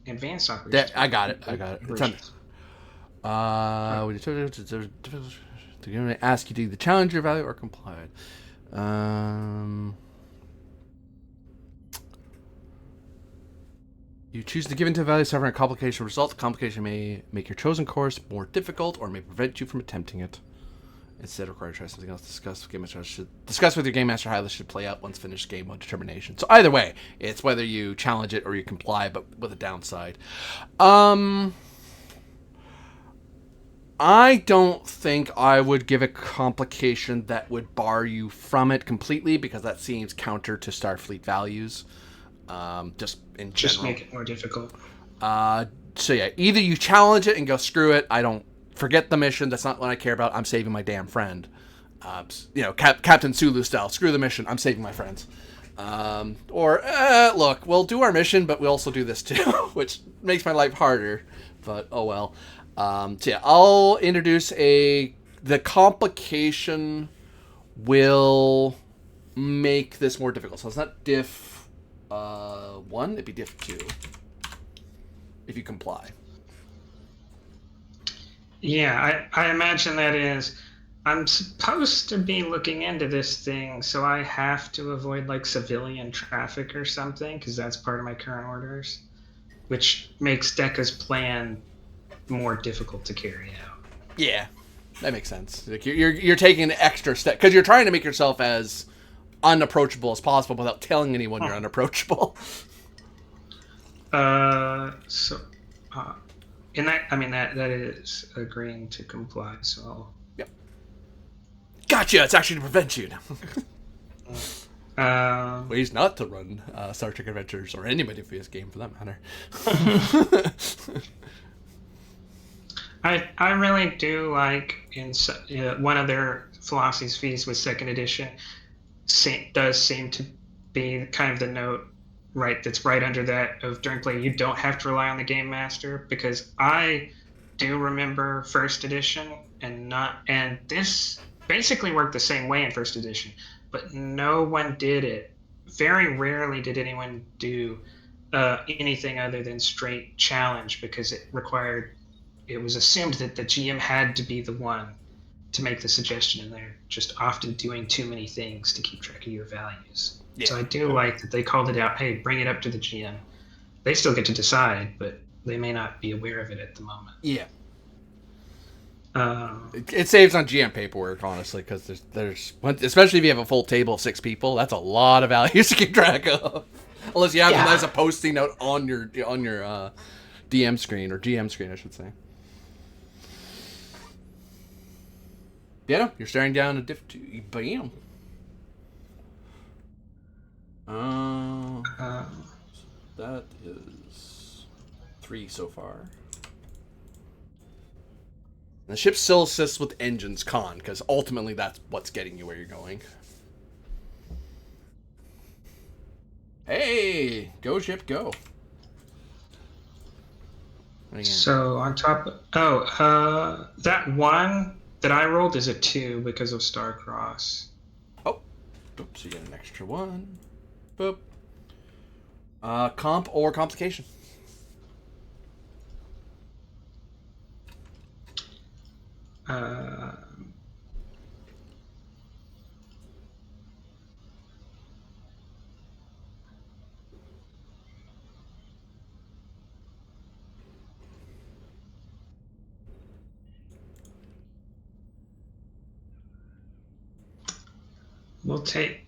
advanced operations. I got it. It's under. They're going to ask you to either challenge your value or comply. You choose to give into a value suffering a complication result. The complication may make your chosen course more difficult or may prevent you from attempting it. Instead, require to try something else. Discuss with your game master how this should play out once finished game 1 determination. So either way, it's whether you challenge it or you comply, but with a downside. I don't think I would give a complication that would bar you from it completely, because that seems counter to Starfleet values. Just in general. Just make it more difficult. So yeah, either you challenge it and go, screw it, I don't forget the mission, that's not what I care about, I'm saving my damn friend. Captain Sulu style, screw the mission, I'm saving my friends. Look, we'll do our mission, but we also do this too, which makes my life harder, but oh well. I'll introduce the complication will make this more difficult. So it's not diff 1, it'd be diff 2 if you comply. Yeah, I imagine that is. I'm supposed to be looking into this thing, so I have to avoid like civilian traffic or something, because that's part of my current orders, which makes Decca's plan more difficult to carry out. Yeah, that makes sense. Like you're taking an extra step because you're trying to make yourself as unapproachable as possible without telling anyone you're unapproachable. In that, I mean that is agreeing to comply. So. Yep. Gotcha. It's actually to prevent you. Ways not to run Star Trek Adventures or any Modiphius game for that matter. I really do like one of their philosophies with second edition does seem to be kind of the note that's right under that of during play you don't have to rely on the game master, because I do remember first edition and this basically worked the same way in first edition, but no one did it. Very rarely did anyone do anything other than straight challenge, because it was assumed that the GM had to be the one to make the suggestion, and they're just often doing too many things to keep track of your values. Yeah. So I do like that they called it out, hey, bring it up to the GM. They still get to decide, but they may not be aware of it at the moment. Yeah. It saves on GM paperwork, honestly, because there's especially if you have a full table of 6 people, that's a lot of values to keep track of. Unless you have Yeah. them as a posting note on your DM screen, or GM screen, I should say. Yeah, no, you're staring down a diff 2. Bam. That is 3 so far. The ship still assists with engines con, because ultimately that's what's getting you where you're going. Hey, go ship, go. So on top that 1 that I rolled is a 2 because of Starcross. Oh, oops, you get an extra 1. Boop. Comp or complication?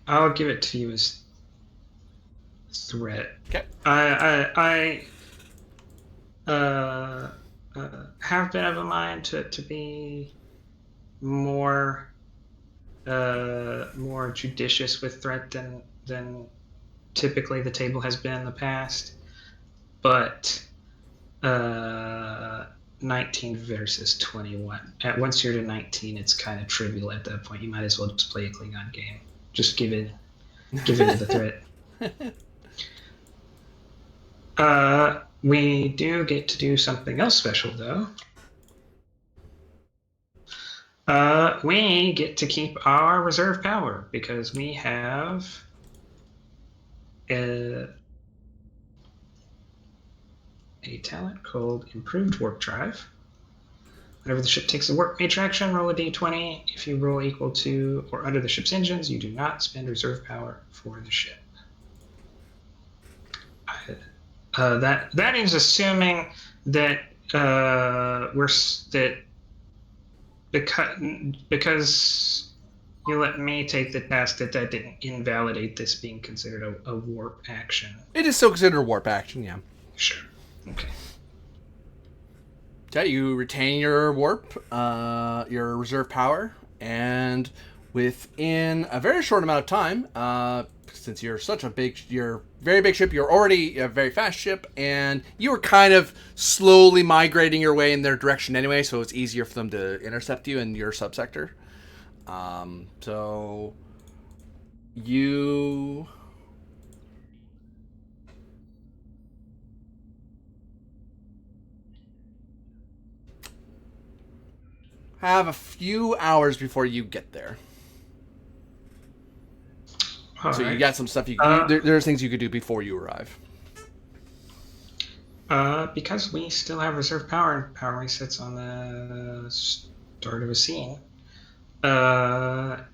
I'll give it to you as threat. Okay. I have been of a mind to be more judicious with threat than typically the table has been in the past, but 19 versus 21. Once you're to 19, it's kind of trivial at that point. You might as well just play a Klingon game. Just give in to the threat. We do get to do something else special, though. We get to keep our reserve power because we have a talent called Improved Warp Drive. Whenever the ship takes a warp major action, roll a d20. If you roll equal to or under the ship's engines, you do not spend reserve power for the ship. That is assuming that because you let me take the task that didn't invalidate this being considered a warp action. It is still considered a warp action, yeah. Sure. Okay. Yeah, you retain your warp, your reserve power, and within a very short amount of time, since you're you're a very big ship, you're already a very fast ship, and you were kind of slowly migrating your way in their direction anyway, so it's easier for them to intercept you in your subsector. So you have a few hours before you get there. All so right. you got some stuff there's things you could do before you arrive. Because we still have reserve power and power resets on the start of a scene, Tom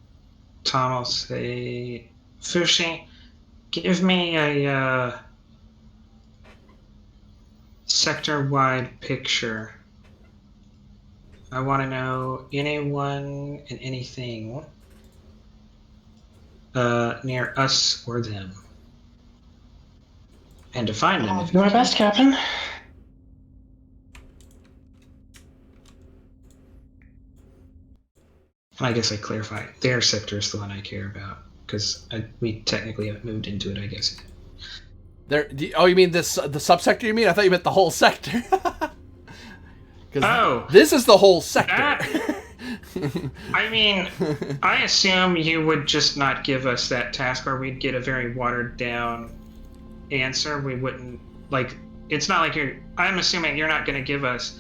will say, Fushi, give me a sector-wide picture. I want to know anyone and anything near us or them. And to find them. I'll do my best, Captain. I guess I clarify. Their sector is the one I care about because we technically haven't moved into it, I guess. Oh, you mean the subsector? You mean? I thought you meant the whole sector. This is the whole sector. I mean, I assume you would just not give us that task, or we'd get a very watered down answer. We wouldn't it's not like I'm assuming you're not going to give us,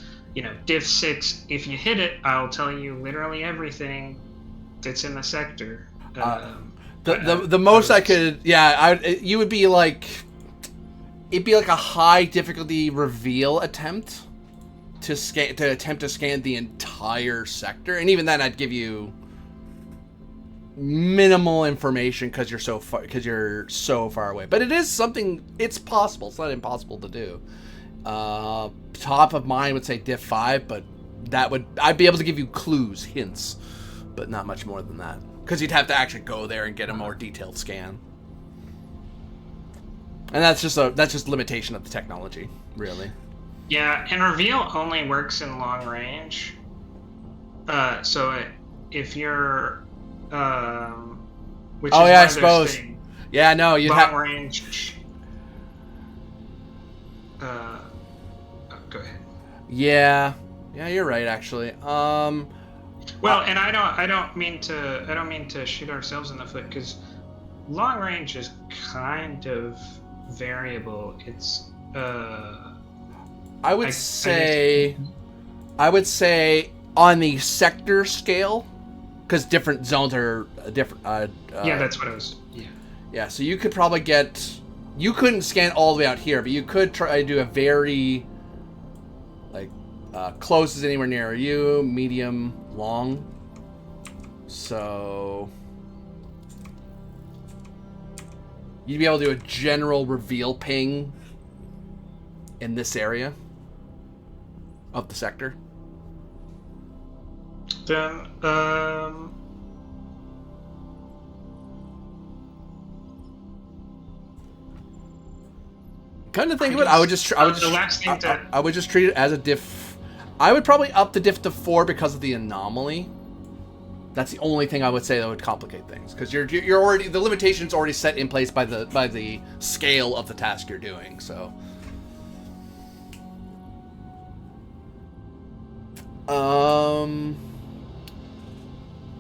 div 6. If you hit it, I'll tell you literally everything that's in the sector. The most I could, you would be it'd be like a high difficulty reveal attempt to attempt to scan the entire sector, and even then I'd give you minimal information because you're so far away. But it is something. It's possible. It's not impossible to do. Top of mind would say diff 5, but I'd be able to give you clues, hints, but not much more than that because you'd have to actually go there and get a more detailed scan. And that's just limitation of the technology, really. Yeah, and reveal only works in long range. If you're, which Oh is yeah, I one of those suppose. things, Yeah, no, you'd long have. range. Go ahead. Yeah, you're right, actually. Well, and I don't mean to shoot ourselves in the foot, because long range is kind of variable. It's I would say on the sector scale, because different zones are different. yeah, that's what I was. Yeah. Yeah, so you could probably you couldn't scan all the way out here, but you could try to do a very, like, close is anywhere near you, medium, long. So you'd be able to do a general reveal ping in this area of the sector. Then Kind of think of it, I would just treat it as a diff. I would probably up the diff to 4 because of the anomaly. That's the only thing I would say that would complicate things, because you're already, the limitation's already set in place by the scale of the task you're doing. So,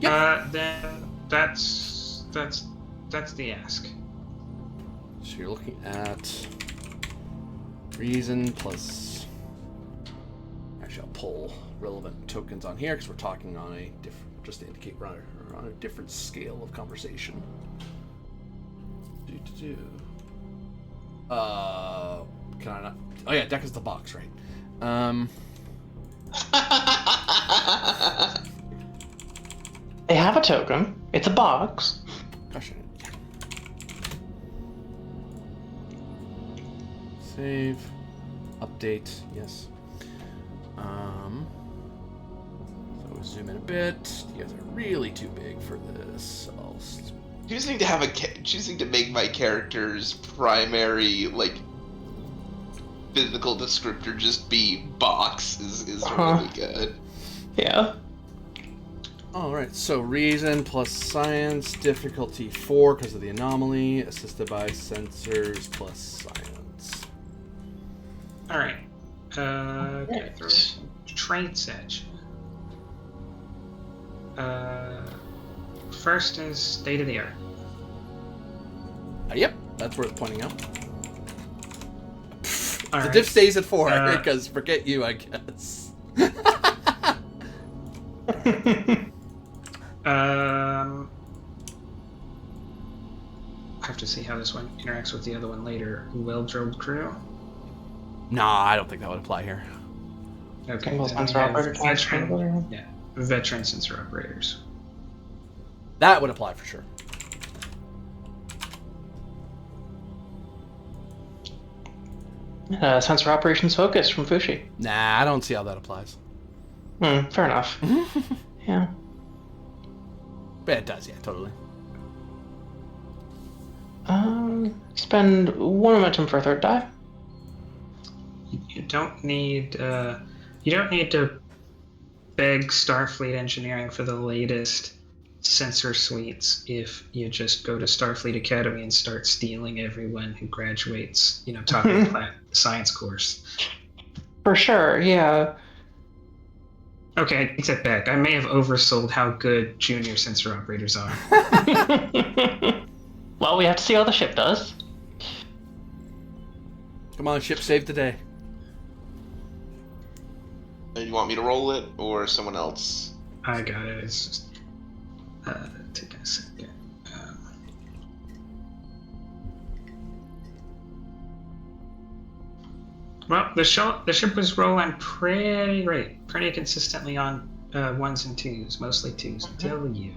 yeah. Then that's the ask. So you're looking at reason plus. Actually, I'll pull relevant tokens on here because we're talking on a different, just to indicate we're on a different scale of conversation. Can I not? Oh yeah, deck is the box, right? They have a token. It's a box. Gosh, yeah. Save, update, yes. So we'll zoom in a bit. You guys are really too big for this. Choosing to make my character's primary, like, physical descriptor just be box is really good. Yeah. Alright, so reason plus science, difficulty 4 because of the anomaly, assisted by sensors plus science. All right. Okay. Traits edge. First is state of the art. Yep, that's worth pointing out. All The right. diff stays at 4 because forget you, I guess. I have to see how this one interacts with the other one later. Well-drilled crew. Nah, I don't think that would apply here. Okay. Single then sensor we have operator transfer. Yeah, veteran sensor operators. That would apply for sure. Sensor operations focus from Fushi. Nah, I don't see how that applies. Fair enough. Yeah. But it does, yeah, totally. Spend 1 momentum for a third dive. You don't need to beg Starfleet Engineering for the latest sensor suites if you just go to Starfleet Academy and start stealing everyone who graduates, top of the science course. For sure, yeah. Okay, I take that back. I may have oversold how good junior sensor operators are. Well, we have to see how the ship does. Come on, ship, save the day. You want me to roll it or someone else? I got it. It's just take a second. Well, the ship was rolling pretty consistently on 1s and 2s, mostly 2s, until you.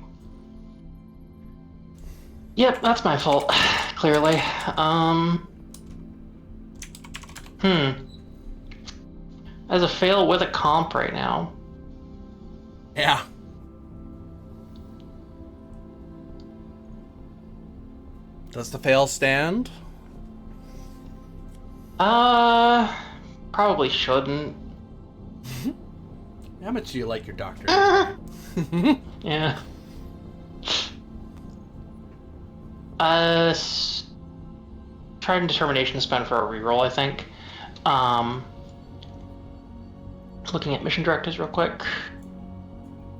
Yep, that's my fault, clearly. As a fail with a comp right now. Yeah. Does the fail stand? Probably shouldn't. How much do you like your doctor? Yeah. Tried and determination spend for a reroll, I think. Looking at mission directives real quick.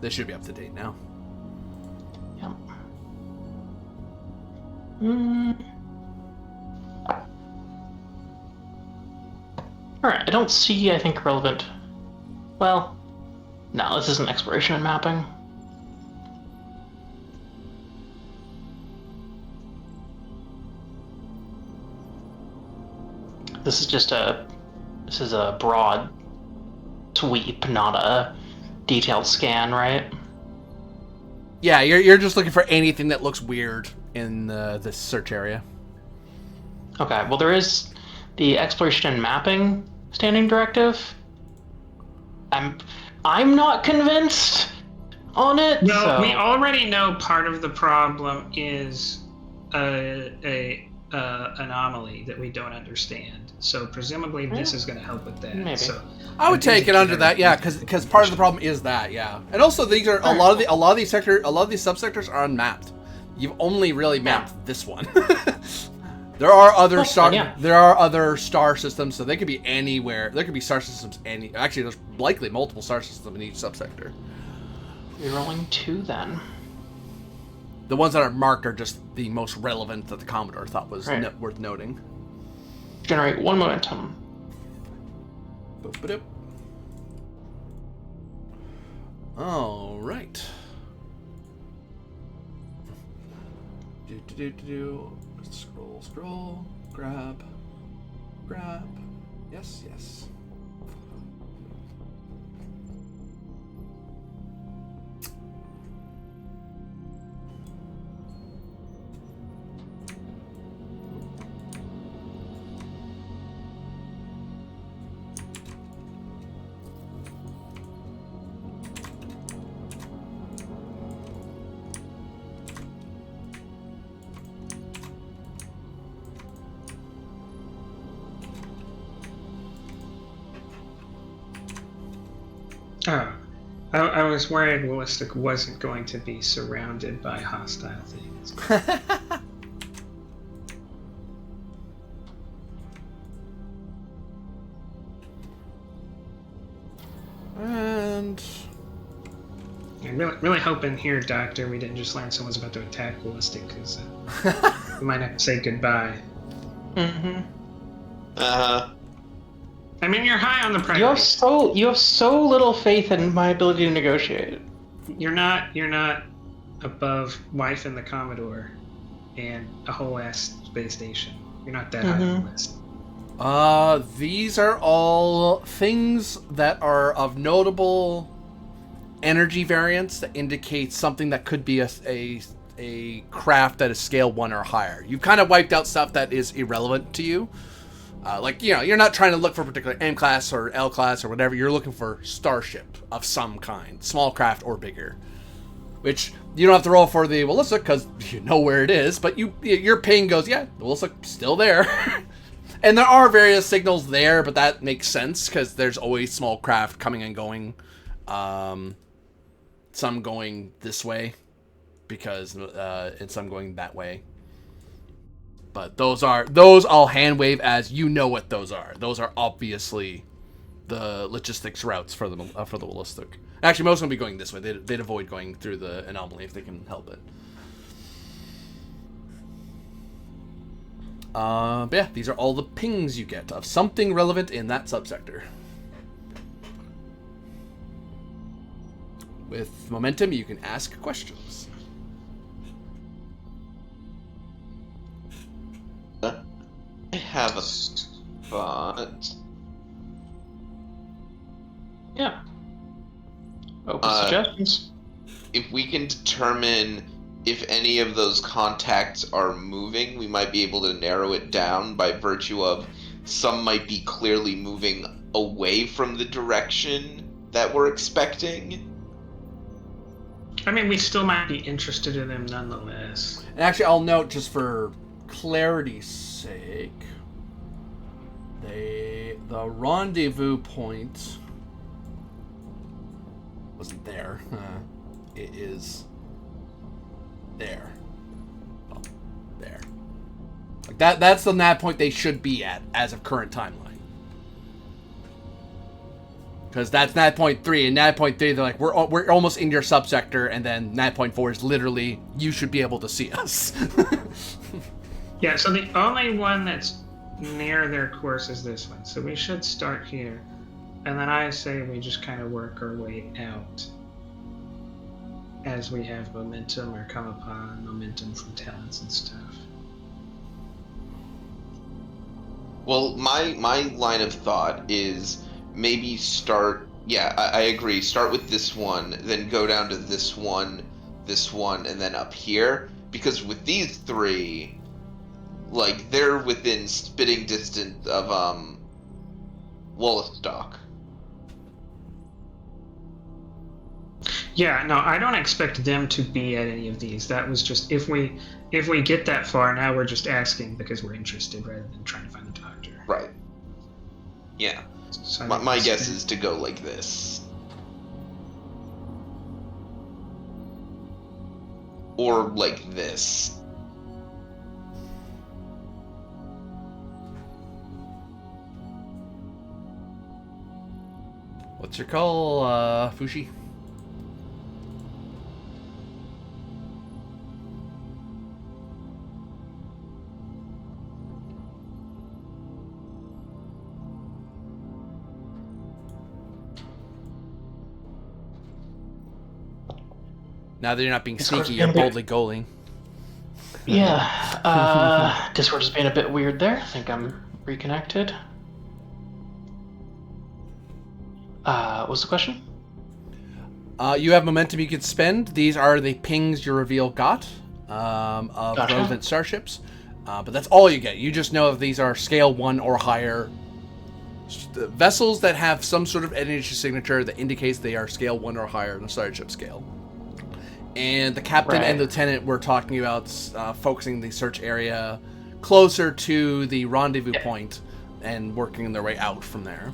They should be up to date now. Yep. Alright, I don't see, I think, relevant. Well, no, this isn't exploration and mapping. This is a broad sweep, not a detailed scan, right? Yeah, you're just looking for anything that looks weird in this search area. Okay, well there is the exploration and mapping standing directive. I'm not convinced on it. Well, so... we already know part of the problem is a anomaly that we don't understand. So presumably this is going to help with that. Maybe. So I would take it under that, yeah, because part of the problem is that, yeah, and also these are a lot of these subsectors are unmapped. You've only really mapped this one. There are other there are other star systems, so they could be anywhere. There could be star systems actually, there's likely multiple star systems in each subsector. We're rolling 2 then. The ones that are marked are just the most relevant that the Commodore thought was worth noting. Generate 1 momentum. Boop-a-doop. All right. Do. Scroll. Grab. Yes. Oh, I was worried Willistic wasn't going to be surrounded by hostile things. And I'm really hoping here, Doctor, we didn't just learn someone's about to attack Willistic, because we might have to say goodbye. Mm-hmm. I mean, you're high on the priority. You have so little faith in my ability to negotiate. You're not above Wife and the Commodore and a whole ass space station. You're not that high on the list. These are all things that are of notable energy variance that indicate something that could be a craft that is scale 1 or higher. You've kind of wiped out stuff that is irrelevant to you. You're not trying to look for a particular M class or L class or whatever. You're looking for starship of some kind, small craft or bigger. Which you don't have to roll for the Willistic because you know where it is, but your ping goes, yeah, the Willistic's still there. And there are various signals there, but that makes sense because there's always small craft coming and going. Some going this way because and some going that way. But those I'll hand wave as you know what those are. Those are obviously the logistics routes for the Willistic. Actually, most of them will be going this way. They'd avoid going through the anomaly if they can help it. But yeah, these are all the pings you get of something relevant in that subsector. With momentum, you can ask questions. I have a thought. Yeah. Open suggestions. If we can determine if any of those contacts are moving, we might be able to narrow it down by virtue of some might be clearly moving away from the direction that we're expecting. I mean, we still might be interested in them nonetheless. And actually, I'll note just for clarity's sake, The rendezvous point wasn't there. It is there. Oh, there. Like that's the nav point they should be at as of current timeline. Because that's nav point 3, and nav point 3 they're like we're almost in your subsector, and then nav point 4 is literally you should be able to see us. Yeah, so the only one that's near their course is this one. So we should start here. And then I say we just kind of work our way out as we have momentum or come upon momentum from talents and stuff. Well, my line of thought is maybe start... Yeah, I agree. Start with this one, then go down to this one, and then up here. Because with these three... Like, they're within spitting distance of, Wolstock. Yeah, no, I don't expect them to be at any of these. That was just, if we get that far, now we're just asking because we're interested rather than trying to find the doctor. Right. Yeah. So My guess is to go like this. Or like this. What's your call, Fushi? Now that you're not being sneaky, you're boldly goaling. Yeah, Discord is being a bit weird there. I think I'm reconnected. What's the question? You have momentum you can spend. These are the pings your reveal got of Gotcha. relevant starships. But that's all you get. You just know if these are scale 1 or higher vessels that have some sort of energy signature that indicates they are scale 1 or higher in the starship scale. And the captain and lieutenant were talking about focusing the search area closer to the rendezvous point and working their way out from there.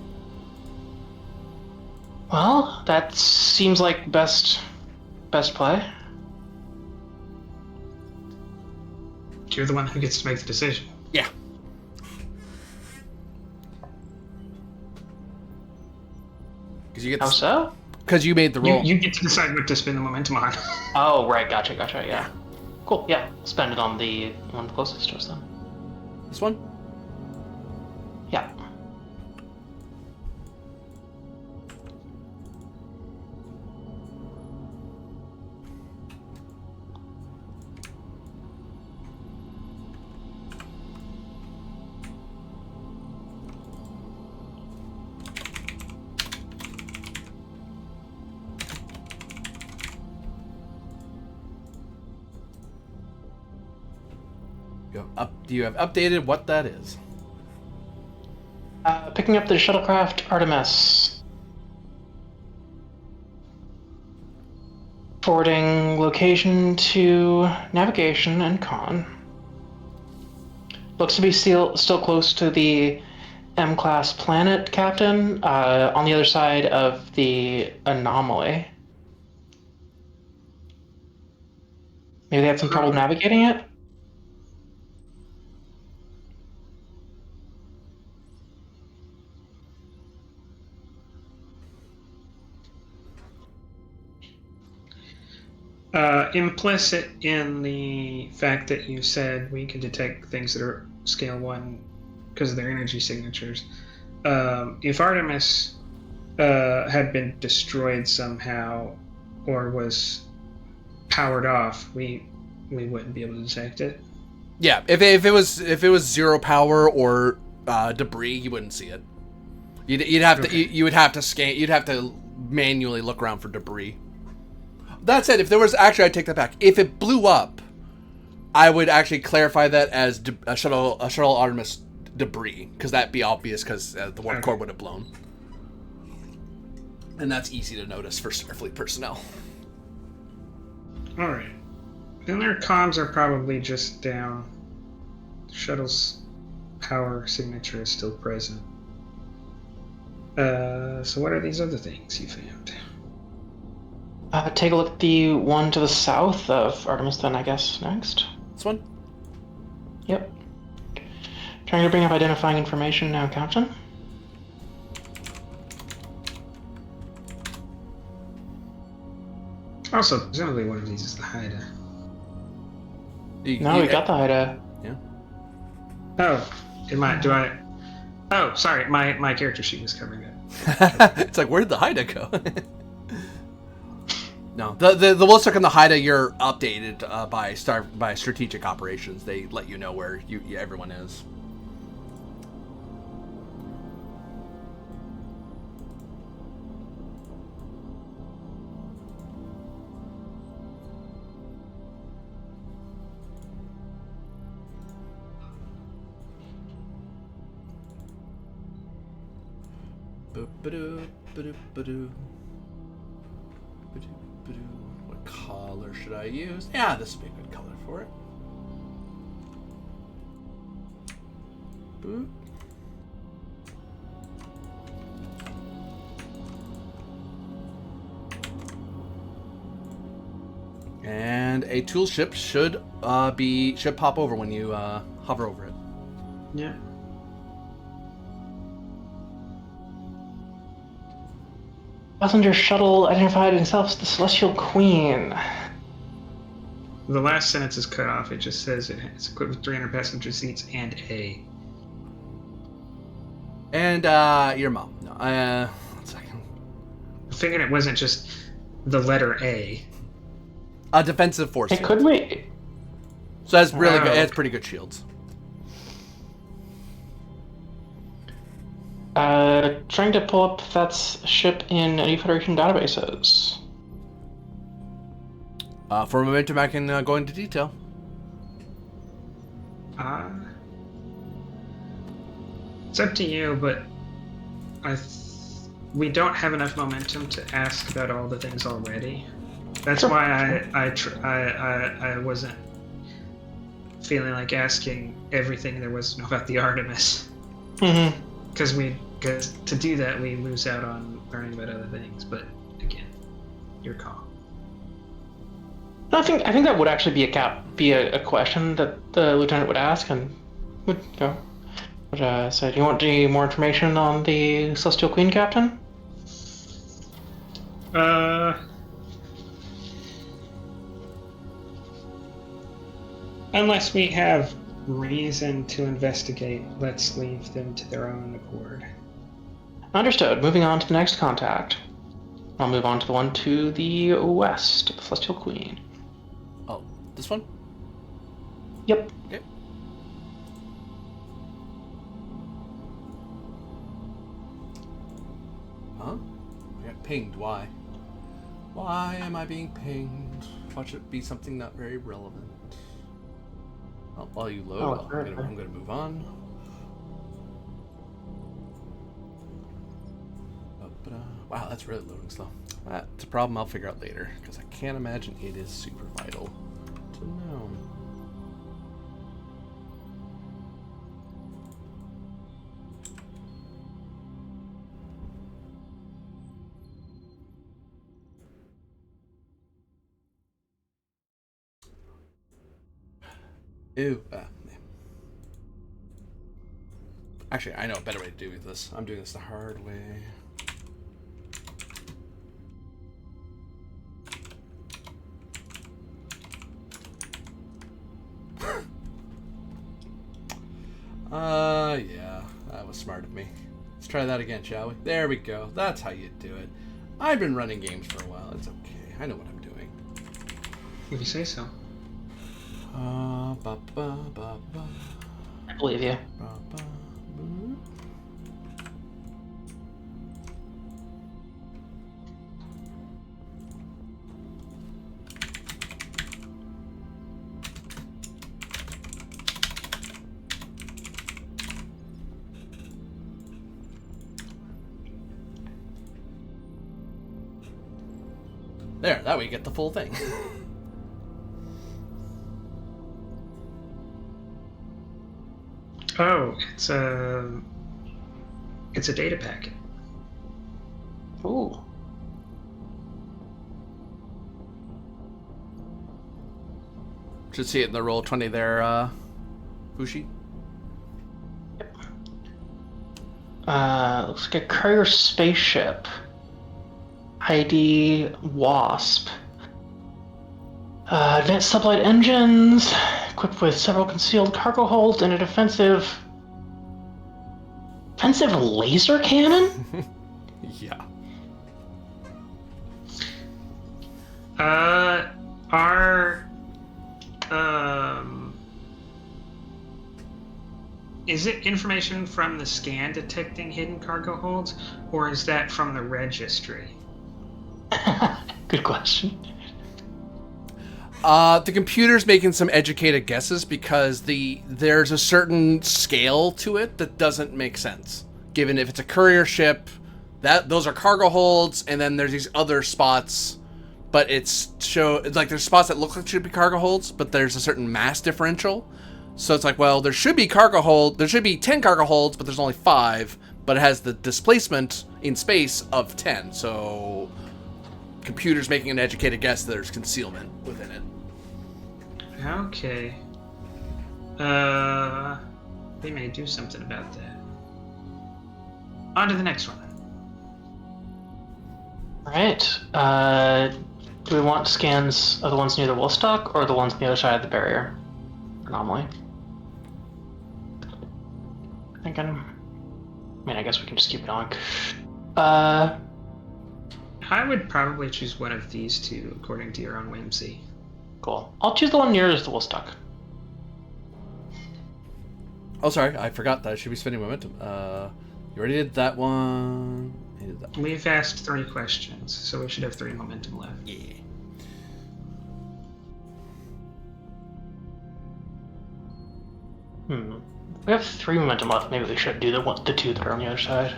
Well, that seems like best play. You're the one who gets to make the decision. Yeah. Because you get How so? Because you made the roll. You get to decide what to spend the momentum on. Oh, right, gotcha, yeah. Cool, yeah. Spend it on the one closest to us then. This one? Yeah. Do you have updated what that is? Picking up the shuttlecraft Artemis. Forwarding location to navigation and con. Looks to be still close to the M-class planet, Captain, on the other side of the anomaly. Maybe they had some trouble navigating it? Implicit in the fact that you said we can detect things that are scale 1 because of their energy signatures. If Artemis had been destroyed somehow or was powered off, we wouldn't be able to detect it. Yeah, if it was zero power or debris, you wouldn't see it. You'd have to you would have to scan. You'd have to manually look around for debris. That said, if there was actually, I take that back. If it blew up, I would actually clarify that as a shuttle Artemis debris, because that'd be obvious, because the warp core would have blown, and that's easy to notice for Starfleet personnel. All right, then their comms are probably just down. The shuttle's power signature is still present. So what are these other things you found? Take a look at the one to the south of Artemis then, I guess, next. This one? Yep. Trying to bring up identifying information now, Captain. Also, presumably one of these is the Haida. You- No, you- we got the Haida. Oh, Oh, sorry, my character sheet was covering it. It's like, where did the Haida go? No, the Wilsuk and the Haida, you're updated by strategic operations. They let you know where everyone is. What color should I use? Yeah, this would be a good color for it. Boop. And a tool ship should pop over when you hover over it. Yeah. Passenger shuttle identified itself as the Celestial Queen. The last sentence is cut off. It just says it's equipped with 300 passenger seats and A. And your mom. No, 1 second. I figured it wasn't just the letter A. A defensive force. Hey, field. could we? So that's really good. Wow. It has pretty good shields. Trying to pull up that's ship in New Federation databases. For momentum, I can go into detail. It's up to you, but we don't have enough momentum to ask about all the things already. That's Sure. why I wasn't feeling like asking everything there was to know about the Artemis. Mm-hmm. Because to do that, we lose out on learning about other things. But again, your call. I think that would actually be a question that the lieutenant would ask and would go. But, so do you want any more information on the Celestial Queen, Captain? Unless we have reason to investigate, let's leave them to their own accord. Understood. Moving on to the next contact. I'll move on to the one to the west, the Celestial Queen. Oh, this one? Yep. Okay. Huh? I got pinged. Why? Why am I being pinged? Watch it be something not very relevant. Oh, while you load, Oh, I'm gonna move on. Wow, that's really loading slow. That's a problem I'll figure out later, because I can't imagine it is super vital to know. Ew. Actually, I know a better way to do this. I'm doing this the hard way. Yeah, that was smart of me. Let's try that again, shall we? There we go. That's how you do it. I've been running games for a while. It's okay. I know what I'm doing. If you say so. I believe you. There, that way you get the full thing. Oh, it's a data packet. Ooh. Should see it in the roll 20 there, Fushi. Looks like a courier spaceship. ID Wasp. Advanced sublight engines, equipped with several concealed cargo holds and a defensive laser cannon? Yeah. Is it information from the scan detecting hidden cargo holds, or is that from the registry? Good question. The computer's making some educated guesses because there's a certain scale to it that doesn't make sense. Given if it's a courier ship, those are cargo holds, and then there's these other spots, but there's spots that look like should be cargo holds, but there's a certain mass differential. So it's like, well, there should be 10 cargo holds, but there's only 5, but it has the displacement in space of 10. So computer's making an educated guess that there's concealment within it. Okay. They may do something about that. On to the next one. Alright. Do we want scans of the ones near the Woolstock or the ones on the other side of the barrier? Anomaly. I guess we can just keep going. I would probably choose one of these two, according to your own whimsy. Cool. I'll choose the one nearest the Woolstock. Oh, sorry, I forgot that I should be spending momentum. You already did that one. I did that one. We've asked 3 questions, so we should have 3 momentum left. Yeah. We have 3 momentum left. Maybe we should do the 2 that are on the other side.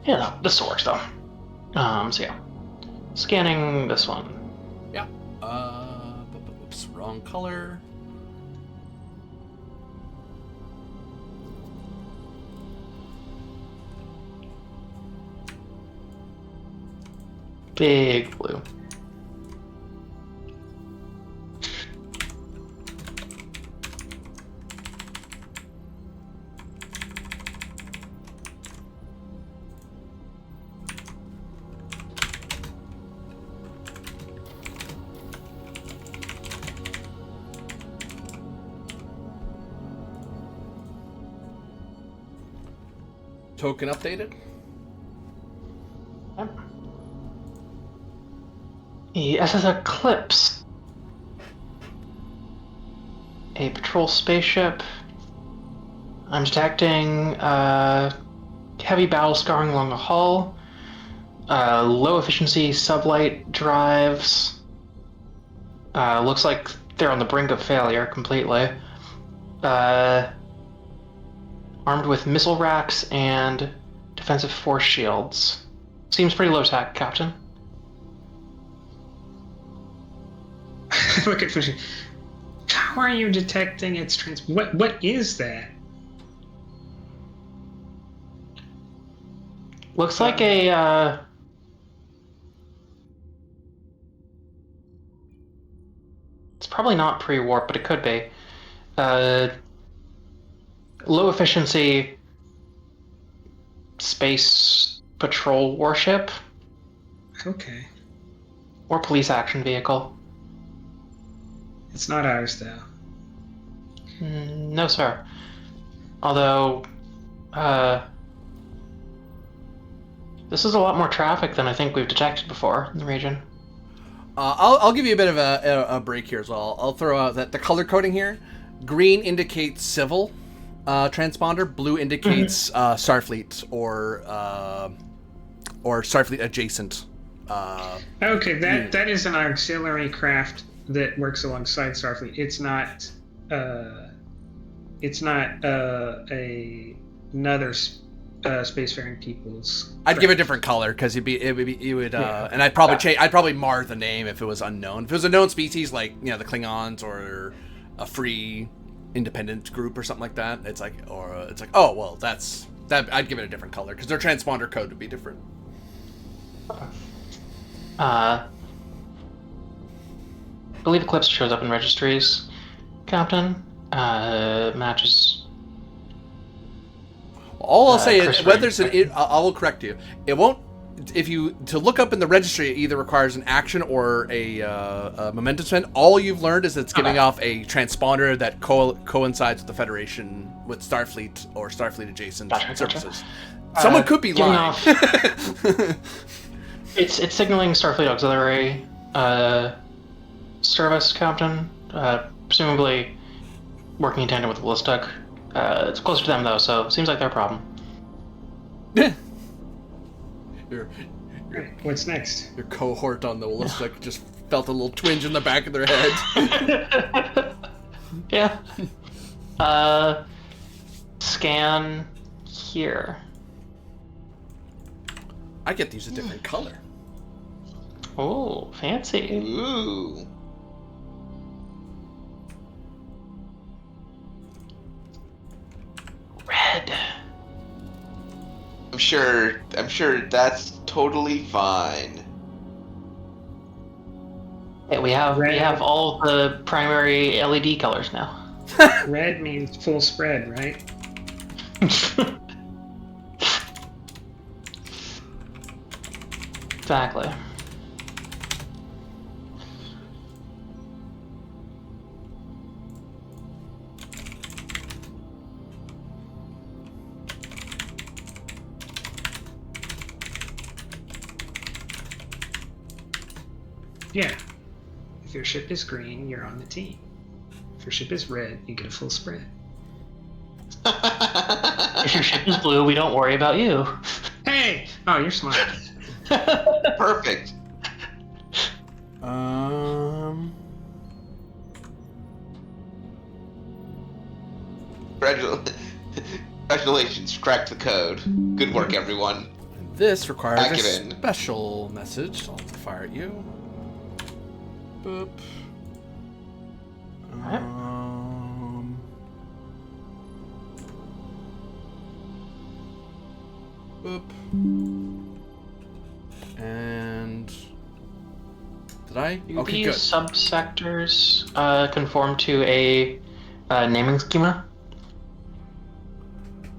Yeah, no, this still works though. So yeah. Scanning this one. Yeah. Oops, wrong color. Big blue. Token updated. Yep. The SS Eclipse. A patrol spaceship. I'm detecting heavy battle scarring along the hull. Low efficiency sublight drives. Looks like they're on the brink of failure completely. Armed with missile racks and defensive force shields. Seems pretty low tech, Captain. Look at Fushi. How are you detecting its What is that? Looks like a it's probably not pre-warp, but it could be. Low efficiency space patrol warship Okay. or police action vehicle. It's not ours, though. No, sir. Although, this is a lot more traffic than I think we've detected before in the region. I'll give you a bit of a break here as well. I'll throw out that the color coding here: green indicates civil transponder, blue indicates Starfleet or Starfleet adjacent. Okay, that is an auxiliary craft that works alongside Starfleet. It's not another spacefaring people's. I'd give a different color because it would and I'd probably mar the name if it was unknown. If it was a known species like the Klingons or a free independent group or something like that. It's like, oh well, that's that. I'd give it a different color because their transponder code would be different. I believe Eclipse shows up in registries, Captain. Matches. All I'll say is Chris whether Ray. it's I will correct you. It won't. If you to look up in the registry, it either requires an action or a momentum spend. All you've learned is it's giving Okay. off a transponder that coincides with the Federation, with Starfleet or Starfleet adjacent Gotcha. services. Someone could be giving lying. off- It's signaling Starfleet Auxiliary service, Captain. Presumably working in tandem with Ballistic. It's closer to them though, so it seems like their problem. your Right, what's next? your cohort on the ballistic just felt a little twinge in the back of their head. Yeah. Scan here. I get these a different color. Oh, fancy. Ooh. Red. I'm sure that's totally fine. Yeah, we have all the primary LED colors now. Red means full spread, right? Exactly. Yeah. If your ship is green, you're on the team. If your ship is red, you get a full spread. If your ship is blue, we don't worry about you. Hey! Oh, you're smart. Perfect. Congratulations, you cracked the code. Good work, everyone. This requires Back a it in. special message. I'll fire at you. Boop. Boop. And did I? Do Okay, these good. subsectors conform to a naming schema?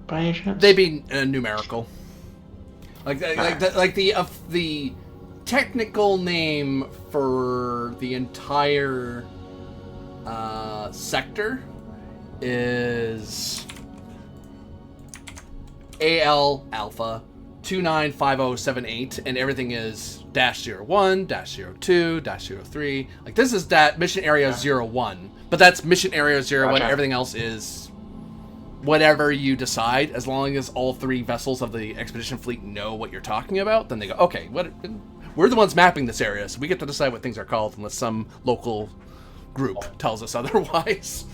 By any chance? They be numerical. Like the technical name for the entire sector is AL Alpha 295078, and everything is -01, -02, -03. Like this is that mission area 01, but that's mission area 01. Gotcha. Everything else is whatever you decide. As long as all three vessels of the expedition fleet know what you're talking about, then they go, okay, we're the ones mapping this area, so we get to decide what things are called unless some local group tells us otherwise.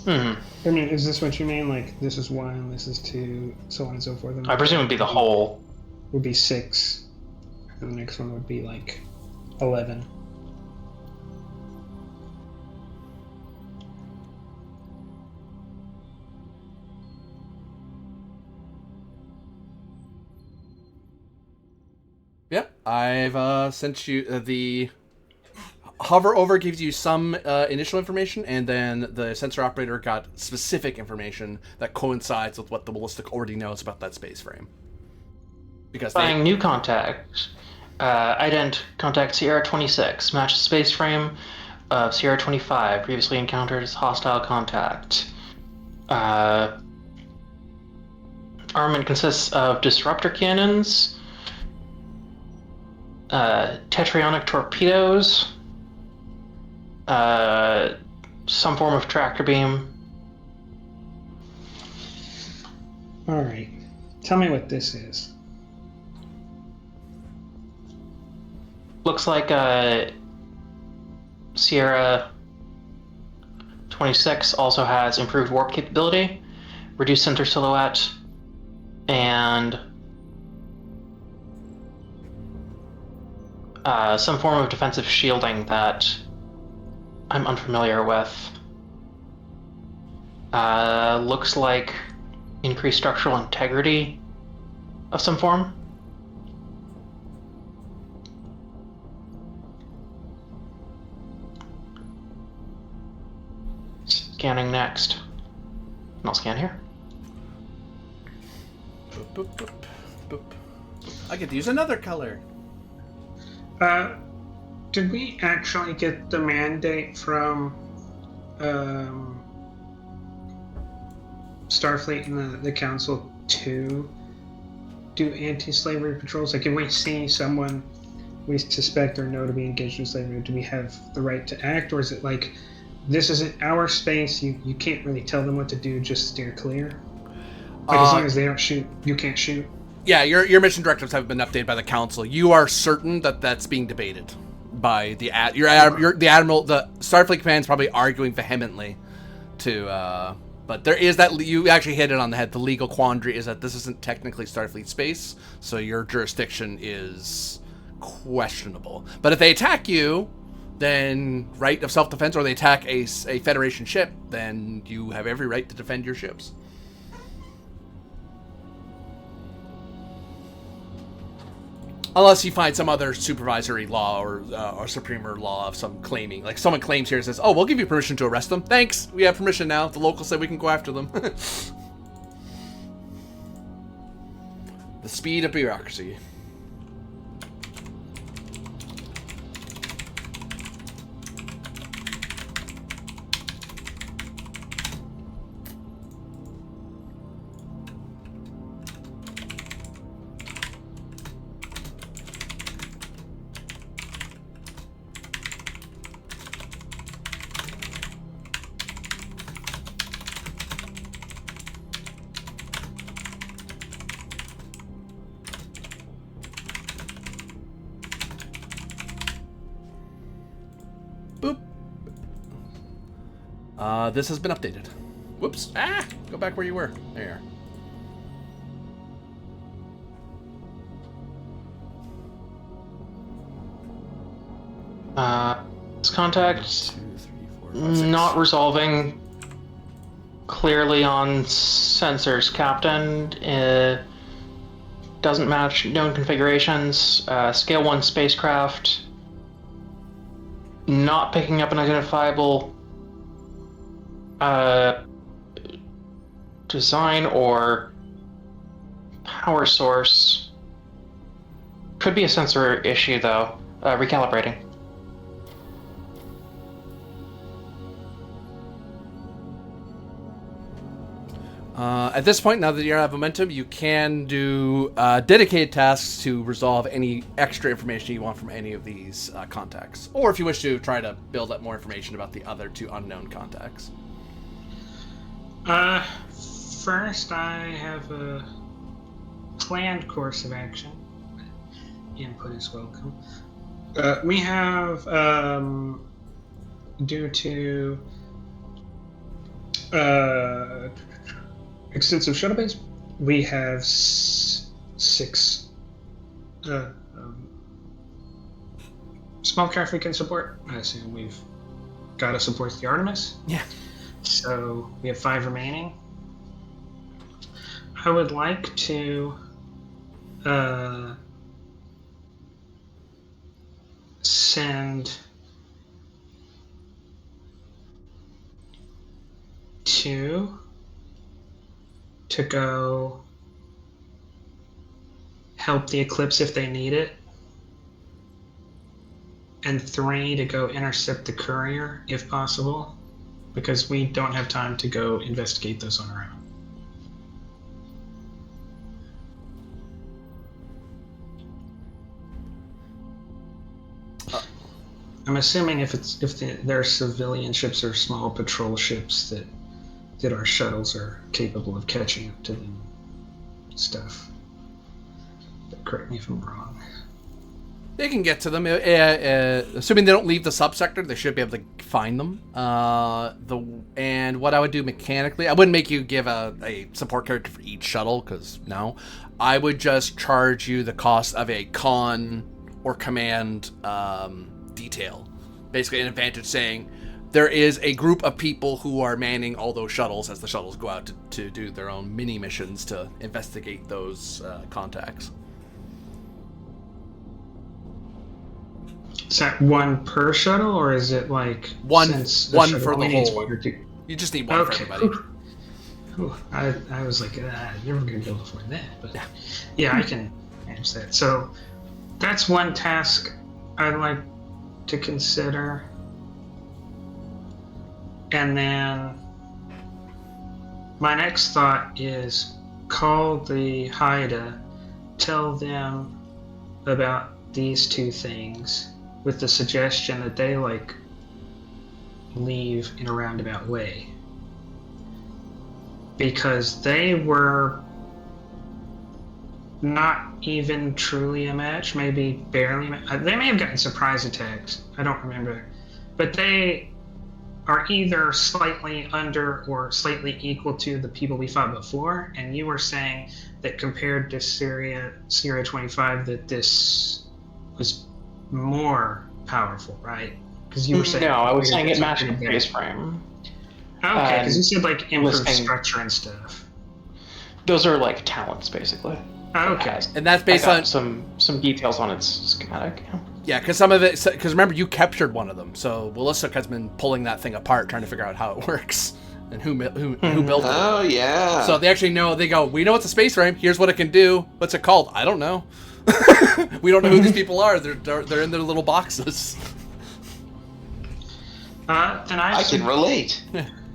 Mhm. I mean, is this what you mean? Like, this is 1, this is 2, so on and so forth? I presume it'd be the whole. Would be 6. And the next one would be, like, 11. Yep, I've sent you the hover over gives you some initial information, and then the sensor operator got specific information that coincides with what the ballistic already knows about that space frame. Because Finding new contact. Ident contact Sierra 26. Matches space frame of Sierra 25. Previously encountered as hostile contact. Armament consists of disruptor cannons, tetraionic torpedoes, some form of tractor beam. Alright. Tell me what this is. Looks like Sierra 26 also has improved warp capability, reduced center silhouette, and some form of defensive shielding that I'm unfamiliar with. Looks like increased structural integrity of some form. Scanning next. And I'll scan here. Boop, boop, boop, boop. I get to use another color. Did we actually get the mandate from Starfleet and the Council to do anti-slavery patrols? Like, if we see someone we suspect or know to be engaged in slavery, do we have the right to act, or is it like, this isn't our space, you can't really tell them what to do, just steer clear? Like, as long as they don't shoot, you can't shoot? Yeah, your mission directives have been updated by the council. You are certain that that's being debated by the admiral. The Starfleet command's probably arguing vehemently to. But there is that, you actually hit it on the head. The legal quandary is that this isn't technically Starfleet space, so your jurisdiction is questionable. But if they attack you, then right of self-defense, or they attack a Federation ship, then you have every right to defend your ships. Unless you find some other supervisory law or supremer law of some claiming. Like, someone claims here and says, oh, we'll give you permission to arrest them. Thanks, we have permission now. The locals said we can go after them. The speed of bureaucracy. Boop. This has been updated. Whoops. Ah! Go back where you were. There. This contact 2, 3, 4, 5, 6. not resolving clearly on sensors, Captain. Doesn't match known configurations. Scale 1 spacecraft. Not picking up an identifiable design or power source. Could be a sensor issue, though. Recalibrating. At this point, now that you have momentum, you can do dedicated tasks to resolve any extra information you want from any of these contacts. Or if you wish to try to build up more information about the other 2 unknown contacts. First, I have a planned course of action. Input is welcome. We have, due to extensive shuttle base, we have 6 small craft we can support. I assume we've got to support the Artemis. Yeah. So we have 5 remaining. I would like to send 2 to go help the Eclipse if they need it, and 3 to go intercept the courier if possible, because we don't have time to go investigate those on our own. I'm assuming if they're civilian ships or small patrol ships that our shuttles are capable of catching up to them stuff. But correct me if I'm wrong. They can get to them. Assuming they don't leave the subsector, they should be able to find them. And what I would do mechanically, I wouldn't make you give a support character for each shuttle, because no. I would just charge you the cost of a con or command detail. Basically an advantage saying, there is a group of people who are manning all those shuttles as the shuttles go out to do their own mini missions to investigate those contacts. Is that one per shuttle, or is it like One shuttle for the only needs whole. one or two? You just need one for everybody. Whew. I was like, never gonna be able to afford that, but yeah, I can manage that. So that's one task I'd like to consider, and then my next thought is call the Haida, tell them about these two things, with the suggestion that they like leave in a roundabout way, because they were not even truly a match, maybe barely. They may have gotten surprise attacks, I don't remember, but they are either slightly under or slightly equal to the people we fought before. And you were saying that compared to Sierra 25, that this was more powerful, right? Because you were saying... No, I was saying it matched the base frame. Okay, because you said like improved listing- structure and stuff. Those are like talents, basically. Okay. And that's based on some details on its schematic. Yeah, because some of it. Because remember, you captured one of them, so Willisuk has been pulling that thing apart, trying to figure out how it works and who built it. Oh yeah. So they actually know. They go, we know it's a space frame. Here's what it can do. What's it called? I don't know. We don't know who these people are. They're in their little boxes. Then I can relate.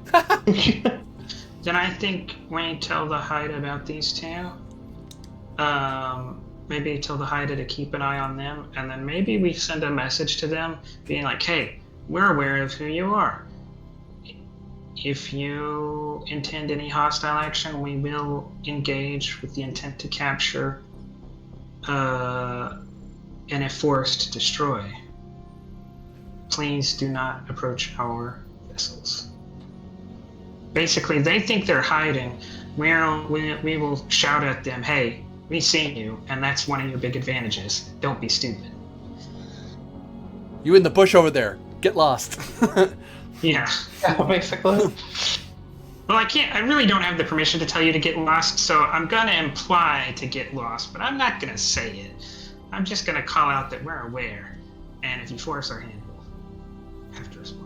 Then I think when you tell the Haida about these two, maybe tell the Haida to keep an eye on them, and then maybe we send a message to them being like, hey, we're aware of who you are. If you intend any hostile action, we will engage with the intent to capture, and if forced, destroy. Please do not approach our vessels. Basically, they think they're hiding. We will shout at them, hey, we see you, and that's one of your big advantages. Don't be stupid. You in the bush over there. Get lost. Yeah. Yeah, basically. Well, I really don't have the permission to tell you to get lost, so I'm gonna imply to get lost, but I'm not gonna say it. I'm just gonna call out that we're aware, and if you force our hand, we'll have to respond.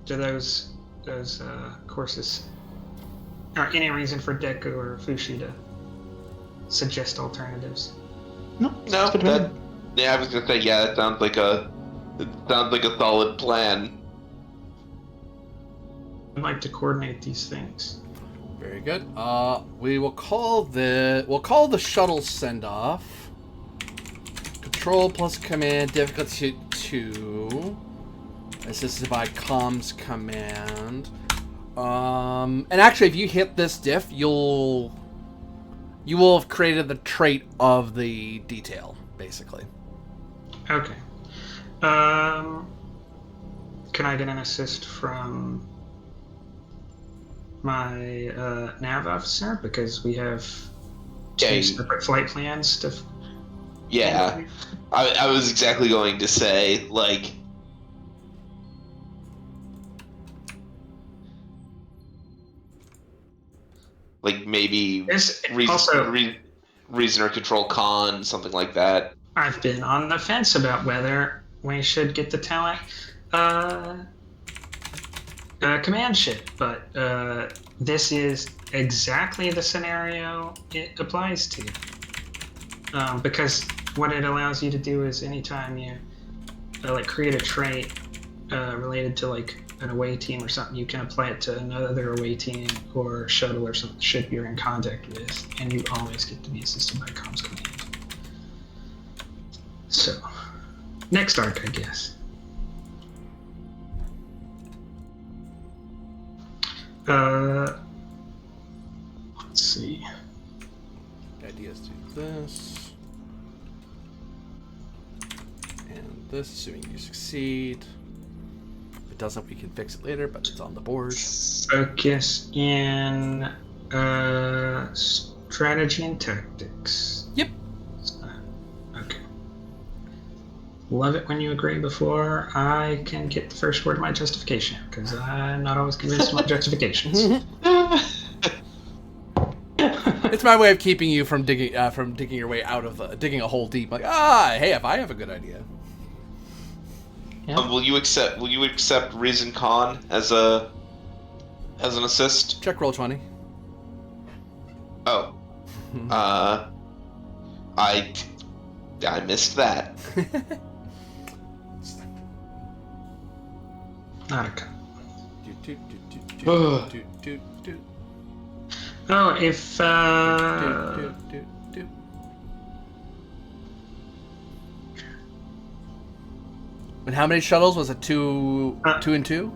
Do those courses, or any reason for Deku or Fushi to suggest alternatives? No, yeah, I was gonna say yeah. It sounds like a solid plan. I'd like to coordinate these things. Very good. We'll call the shuttle send off. Control plus command difficulty 2. Assisted by comms command. And actually, if you hit this diff, you will have created the trait of the detail, basically. Okay. Can I get an assist from my nav officer, because we have two separate flight plans to... Yeah, I was exactly going to say, like, maybe reason or control con, something like that. I've been on the fence about whether we should get the talent command ship, but this is exactly the scenario it applies to. Because what it allows you to do is anytime you create a trait related to like an away team or something, you can apply it to another away team or shuttle or some ship you're in contact with, and you always get to be assisted by comms command. So, next arc, I guess. Let's see. The idea is to do this. And this, assuming you succeed. If it doesn't, we can fix it later, but it's on the board. Focus in strategy and tactics. Yep. love it when you agree before I can get the first word of my justification, because I'm not always convinced of my justifications. It's my way of keeping you from digging your way out of digging a hole deep. Like, hey, if I have a good idea. Yeah. Will you accept Reason Con as an assist? Check roll 20. Oh. I missed that. Not a con. Ugh. Oh, if And how many shuttles was it? Two and two?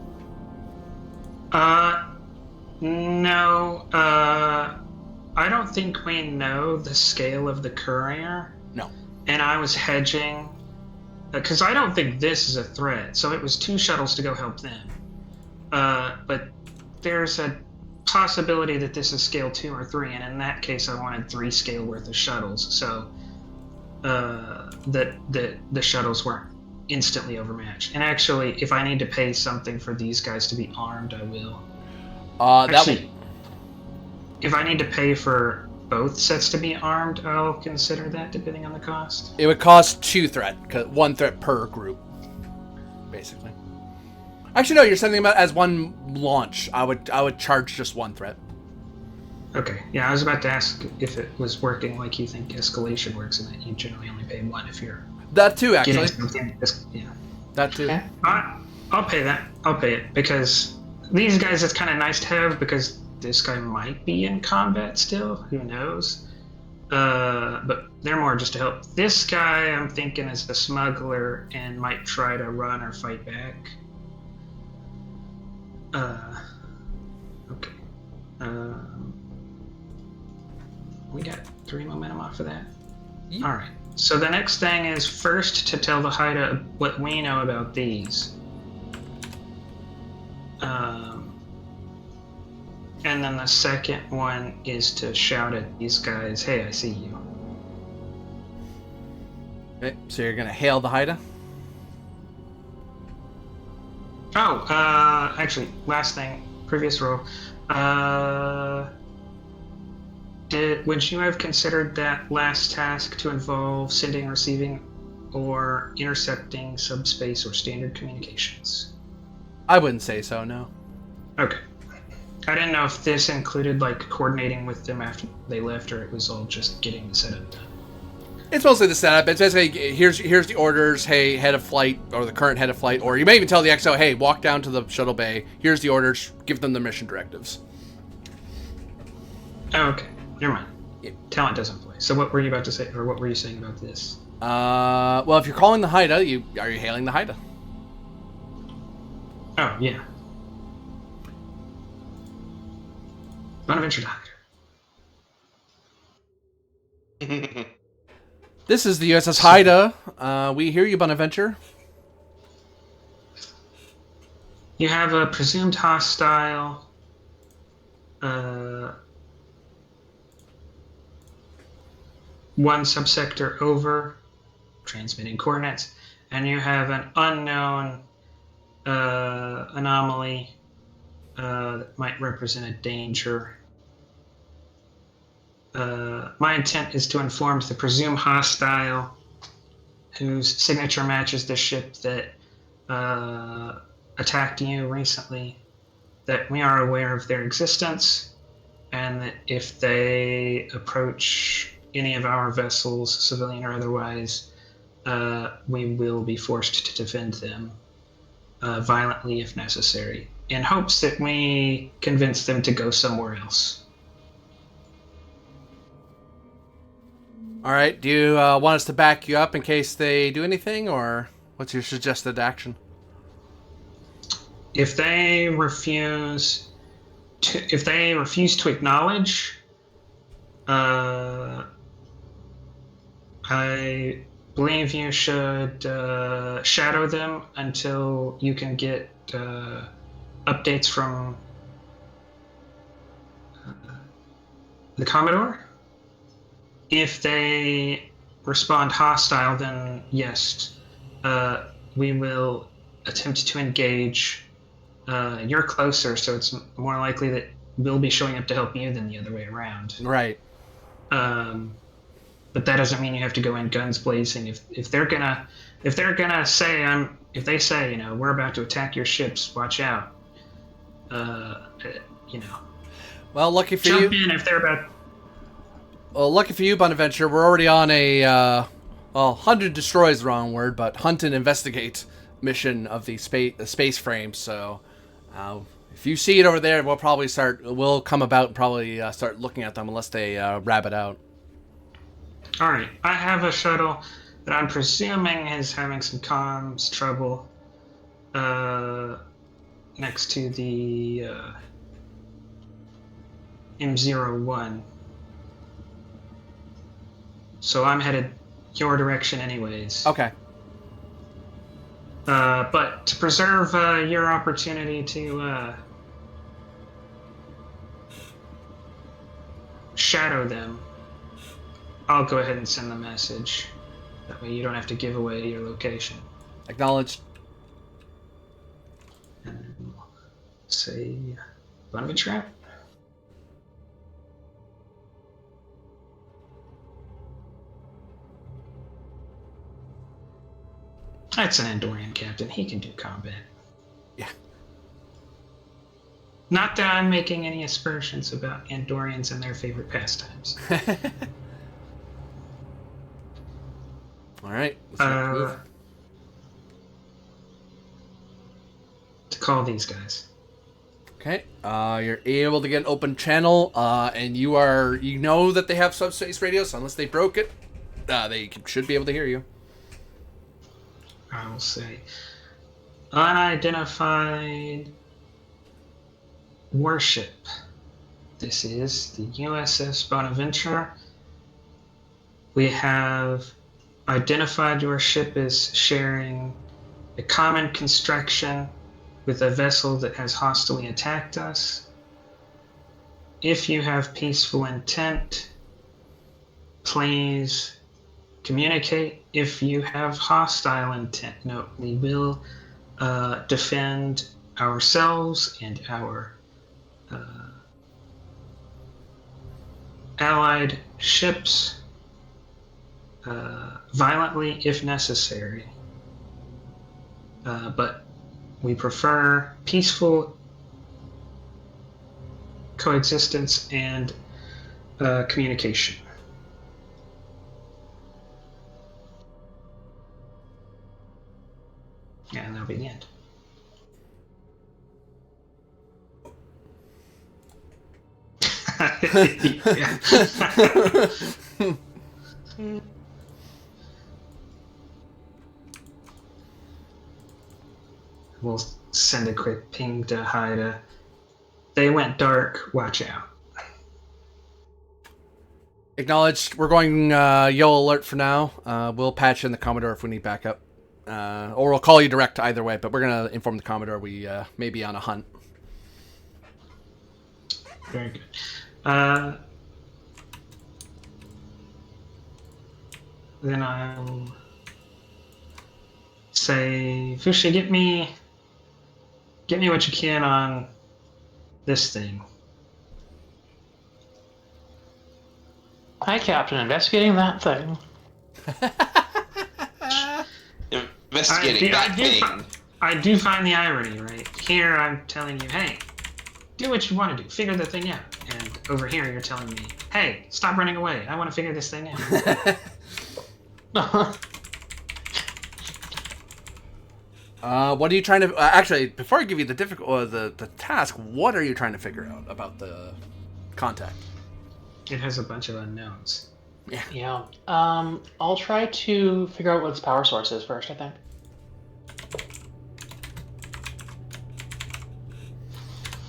No, I don't think we know the scale of the courier. No. And I was hedging, because I don't think this is a threat. So it was 2 shuttles to go help them. But there's a possibility that this is scale 2 or 3, and in that case, I wanted 3 scale worth of shuttles. So that the shuttles weren't instantly overmatched. And actually, if I need to pay something for these guys to be armed, I will. If I need to pay for both sets to be armed, I'll consider that, depending on the cost. It would cost 2 1 threat per group, basically. Actually, no. You're sending them out as one launch. I would charge just 1 threat. Okay. Yeah, I was about to ask if it was working like you think escalation works, and that you generally only pay 1 if you're That too, actually. getting something. Yeah. That too. Okay. I'll pay that. I'll pay it, because these guys, it's kind of nice to have, because this guy might be in combat still. Who knows? But they're more just to help. This guy, I'm thinking, is the smuggler and might try to run or fight back. Okay. We got 3 momentum off of that. Yep. All right. So the next thing is first to tell the Haida what we know about these. And then the second one is to shout at these guys, "Hey, I see you." Okay, so you're gonna hail the Haida? Oh, actually, last thing, previous roll. Would you have considered that last task to involve sending, receiving, or intercepting subspace or standard communications? I wouldn't say so, no. Okay. I didn't know if this included, like, coordinating with them after they left, or it was all just getting the setup done. It's mostly the setup. It says, hey, here's the orders. Hey, head of flight, or the current head of flight, or you may even tell the XO, hey, walk down to the shuttle bay. Here's the orders. Give them the mission directives. Oh, okay. Never mind. Yep. Talent doesn't play. So what were you about to say, or what were you saying about this? Well, if you're calling the Haida, are you hailing the Haida? Oh, yeah. Bonaventure Haida. This is the USS Haida. We hear you, Bonaventure. You have a presumed hostile. One subsector over, transmitting coordinates, and you have an unknown anomaly that might represent a danger. My intent is to inform the presumed hostile, whose signature matches the ship that attacked you recently, that we are aware of their existence, and that if they approach any of our vessels, civilian or otherwise, we will be forced to defend them violently if necessary, in hopes that we convince them to go somewhere else. All right. Do you want us to back you up in case they do anything, or what's your suggested action? If they refuse to acknowledge, I believe you should shadow them until you can get updates from the Commodore. If they respond hostile, then yes, we will attempt to engage. You're closer, so it's more likely that we'll be showing up to help you than the other way around. Right. But that doesn't mean you have to go in guns blazing. If they're gonna say if they say, we're about to attack your ships, watch out. Well, lucky for Jump you. in if they're about. Well, lucky for you, Bonaventure, we're already on a hunt and destroy is the wrong word, but hunt and investigate mission of the space frame. So, if you see it over there, we'll come about and probably start looking at them unless they rabbit out. All right, I have a shuttle that I'm presuming is having some comms trouble. Next to the M01. So I'm headed your direction anyways. Okay. But to preserve your opportunity to shadow them, I'll go ahead and send the message. That way you don't have to give away your location. Acknowledged. And we'll say, Bunny Trap. That's an Andorian captain. He can do combat. Yeah. Not that I'm making any aspersions about Andorians and their favorite pastimes. All right. Let's move. To call these guys. Okay. You're able to get an open channel, and you know that they have subspace radio, so unless they broke it, they should be able to hear you. I will say unidentified warship. This is the USS Bonaventure. We have identified your ship as sharing a common construction with a vessel that has hostily attacked us. If you have peaceful intent, please communicate. If you have hostile intent, note we will defend ourselves and our allied ships violently if necessary. But we prefer peaceful coexistence and communication. Yeah, and that'll be the end. We'll send a quick ping to Haida. They went dark, watch out. Acknowledged. We're going yellow alert for now. We'll patch in the Commodore if we need backup. Or we'll call you direct either way, but we're going to inform the Commodore we may be on a hunt. Very good. Then I'll say, Fushi, get me what you can on this thing. Hi, Captain. Investigating that thing. Investigating that thing. I do find the irony, right? Here I'm telling you, hey, do what you want to do. Figure the thing out. And over here you're telling me, hey, stop running away. I want to figure this thing out. What are you trying to... actually, before I give you the task, what are you trying to figure out about the contact? It has a bunch of unknowns. Yeah. I'll try to figure out what its power source is first, I think.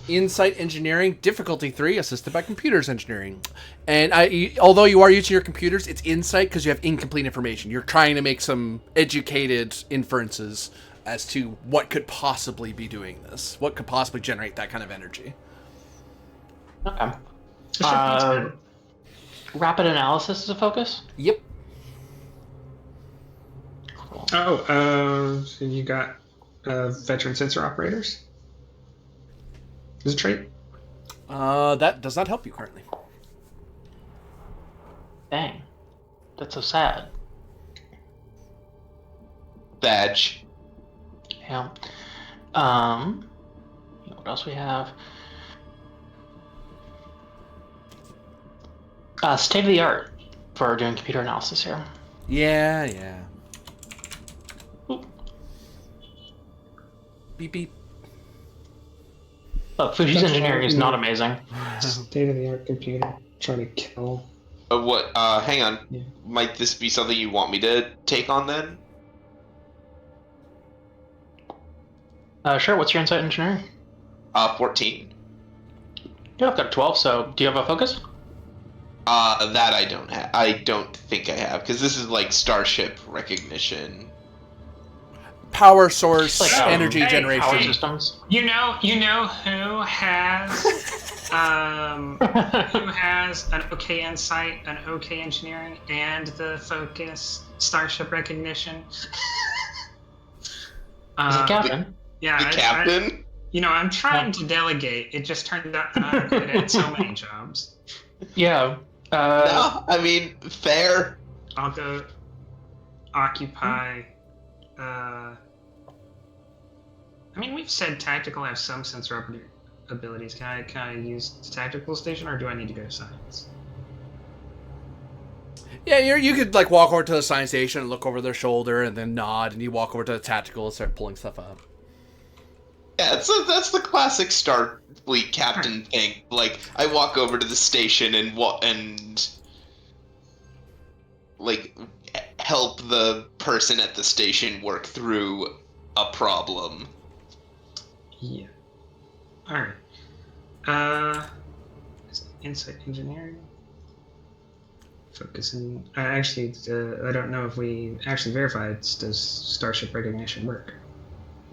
Insight engineering, difficulty 3, assisted by computers engineering. And although you are using your computers, it's insight because you have incomplete information. You're trying to make some educated inferences as to what could possibly be doing this. What could possibly generate that kind of energy. Okay. Rapid analysis is a focus? Yep. Cool. So you got veteran sensor operators. Is a trait? That does not help you currently. Dang. That's so sad. Badge. Yeah. What else we have? State of the art for doing computer analysis here. Yeah. Oop. Beep beep. Look, Fushi's engineering is not amazing. State of the art computer. Trying to kill. What? Hang on. Yeah. Might this be something you want me to take on then? Sure, what's your insight engineering? 14. Yeah, I've got a 12, so do you have a focus? That I don't have. I don't think I have, because this is like Starship recognition. Power source, Like, energy hey, generation. Power systems? You know who has who has an OK insight, an OK engineering, and the focus Starship recognition? Is it Captain? Yeah, The captain? I'm trying to delegate. It just turned out that I'm good at so many jobs. Yeah. No, I mean, fair. I'll go occupy. We've said tactical have some sensor abilities. Can I use the tactical station, or do I need to go to science? Yeah, you could like walk over to the science station and look over their shoulder and then nod, and you walk over to the tactical and start pulling stuff up. Yeah, that's the classic Starfleet captain thing. Like, I walk over to the station and like help the person at the station work through a problem. Yeah. All right. Insight engineering. Focusing. I don't know if we actually verified. Does Starship recognition work?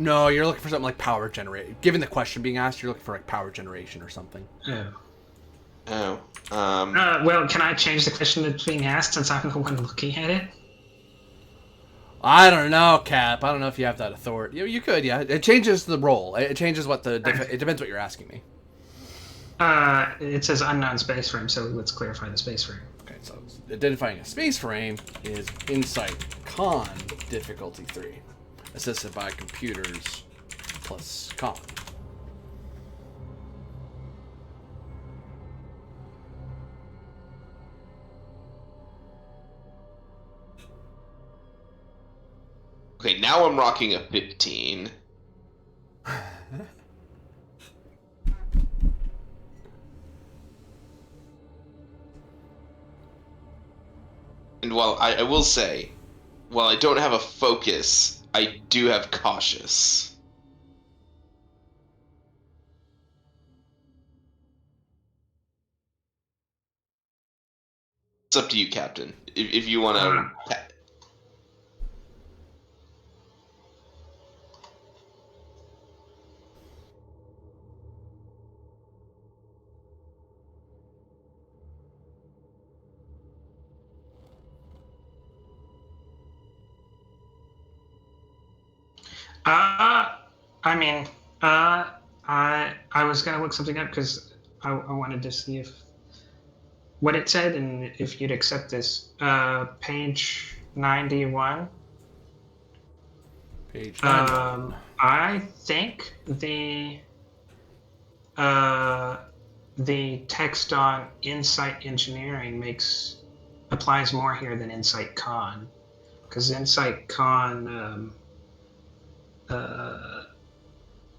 No, you're looking for something like power generation. Given the question being asked, you're looking for like power generation or something. Oh. Oh. Well, can I change the question that's being asked since I'm the one looking at it? I don't know, Cap. I don't know if you have that authority. You could, yeah. It changes the role. It changes what it depends what you're asking me. It says unknown space frame, so let's clarify the space frame. Okay, so identifying a space frame is Insight Con difficulty 3, assisted by computers plus con. Okay, now I'm rocking a 15. And while I will say, while I don't have a focus, I do have cautious. It's up to you, Captain. If you want to... I was gonna look something up because I wanted to see if what it said and if you'd accept this. Page 91. Page 91. I think the text on Insight Engineering applies more here than Insight Con, because Insight Con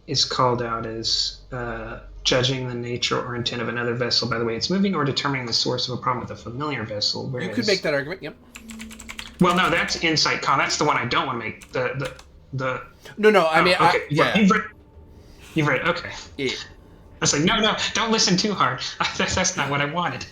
is called out as judging the nature or intent of another vessel by the way it's moving, or determining the source of a problem with a familiar vessel. Whereas, You could make that argument, yep. Well, no, that's Insight Con. That's the one I don't want to make. No, I mean, okay. yeah. You've read. Okay. Yeah. I was like, no, don't listen too hard. That's not what I wanted.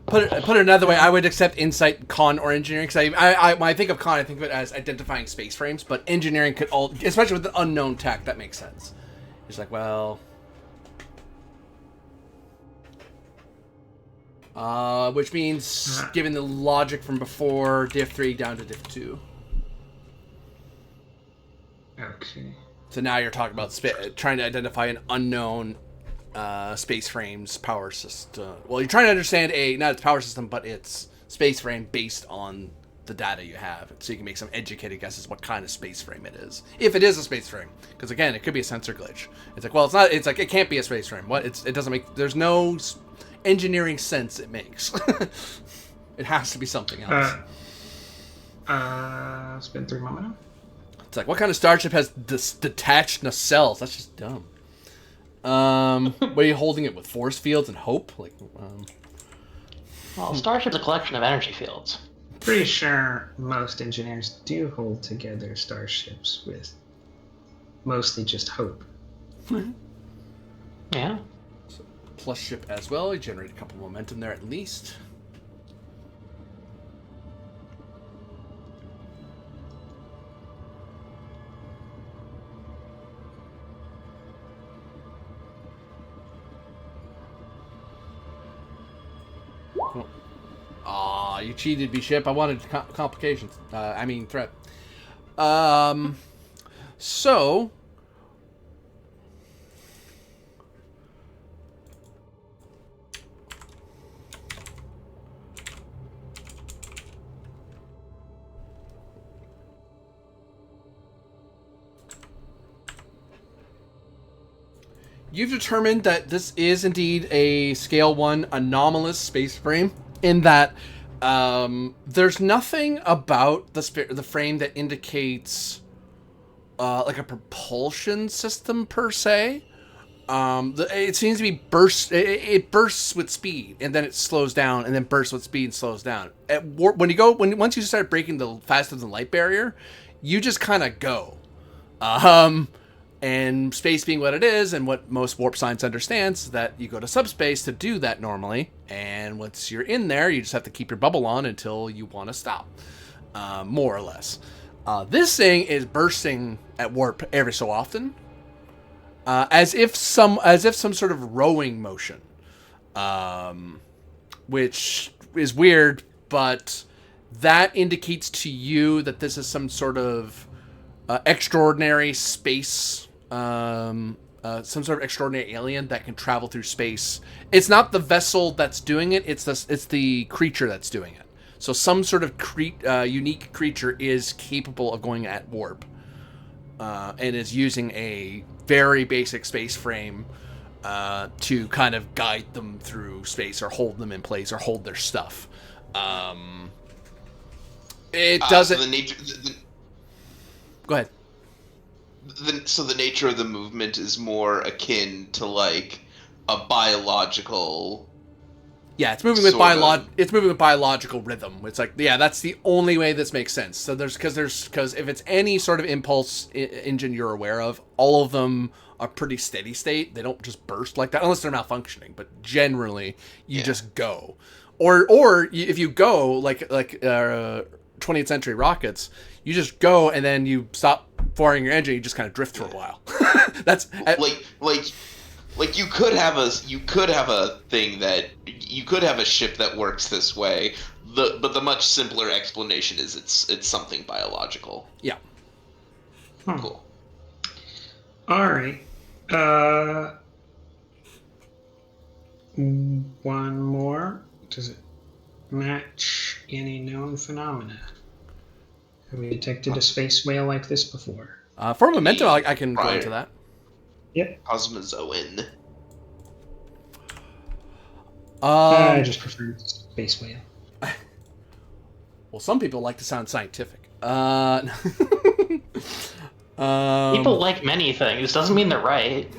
Put it another way, I would accept Insight, Con, or Engineering, because I when I think of Con, I think of it as identifying space frames, but Engineering could especially with the unknown tech, that makes sense. It's like, well... Which means, given the logic from before, diff 3 down to diff 2. Okay. So now you're talking about trying to identify an unknown space frame's power system. Well, you're trying to understand not its power system, but its space frame based on the data you have, so you can make some educated guesses what kind of space frame it is, if it is a space frame. Because again, it could be a sensor glitch. It's like, well, it's not. It's like it can't be a space frame. What? It doesn't make. There's no engineering sense it makes. It has to be something else. Spend 3 momentum. It's like, what kind of starship has detached nacelles? That's just dumb. What are you holding it with? Force fields and hope? Like, Well, Starship's a collection of energy fields. Pretty sure most engineers do hold together starships with mostly just hope. Yeah. plus ship as well. You generate a couple momentum there at least. Aw, you cheated me, ship. I wanted complications. I mean, threat. So... You've determined that this is indeed a Scale 1 anomalous space frame, in that there's nothing about the frame that indicates like a propulsion system per se. It seems to be it bursts with speed, and then it slows down, and then bursts with speed and slows down. Once you start breaking the faster than light barrier, you just kind of go. And space being what it is, and what most warp science understands, that you go to subspace to do that normally, and once you're in there, you just have to keep your bubble on until you want to stop, more or less. This thing is bursting at warp every so often, as if some sort of rowing motion, which is weird, but that indicates to you that this is some sort of extraordinary space, some sort of extraordinary alien that can travel through space. It's not the vessel that's doing it; it's the creature that's doing it. So some sort of unique creature is capable of going at warp, and is using a very basic space frame to kind of guide them through space, or hold them in place, or hold their stuff. It doesn't. So Go ahead. So the nature of the movement is more akin to like a biological. Yeah, it's moving with biological rhythm. It's like, yeah, that's the only way this makes sense. So because if it's any sort of impulse engine you're aware of, all of them are pretty steady state. They don't just burst like that unless they're malfunctioning. But generally, you just go, or if you go like 20th century rockets, you just go and then you stop firing your engine. You just kind of drift for a while. That's like you could have a thing that you could have a ship that works this way. But the much simpler explanation is it's something biological. Yeah. Cool. All right. One more. Does it match any known phenomena? Have we detected a space whale like this before? For momentum, I can go into that. Yep. Cosmozoan. I just prefer space whale. Well, some people like to sound scientific. People like many things. Doesn't mean they're right.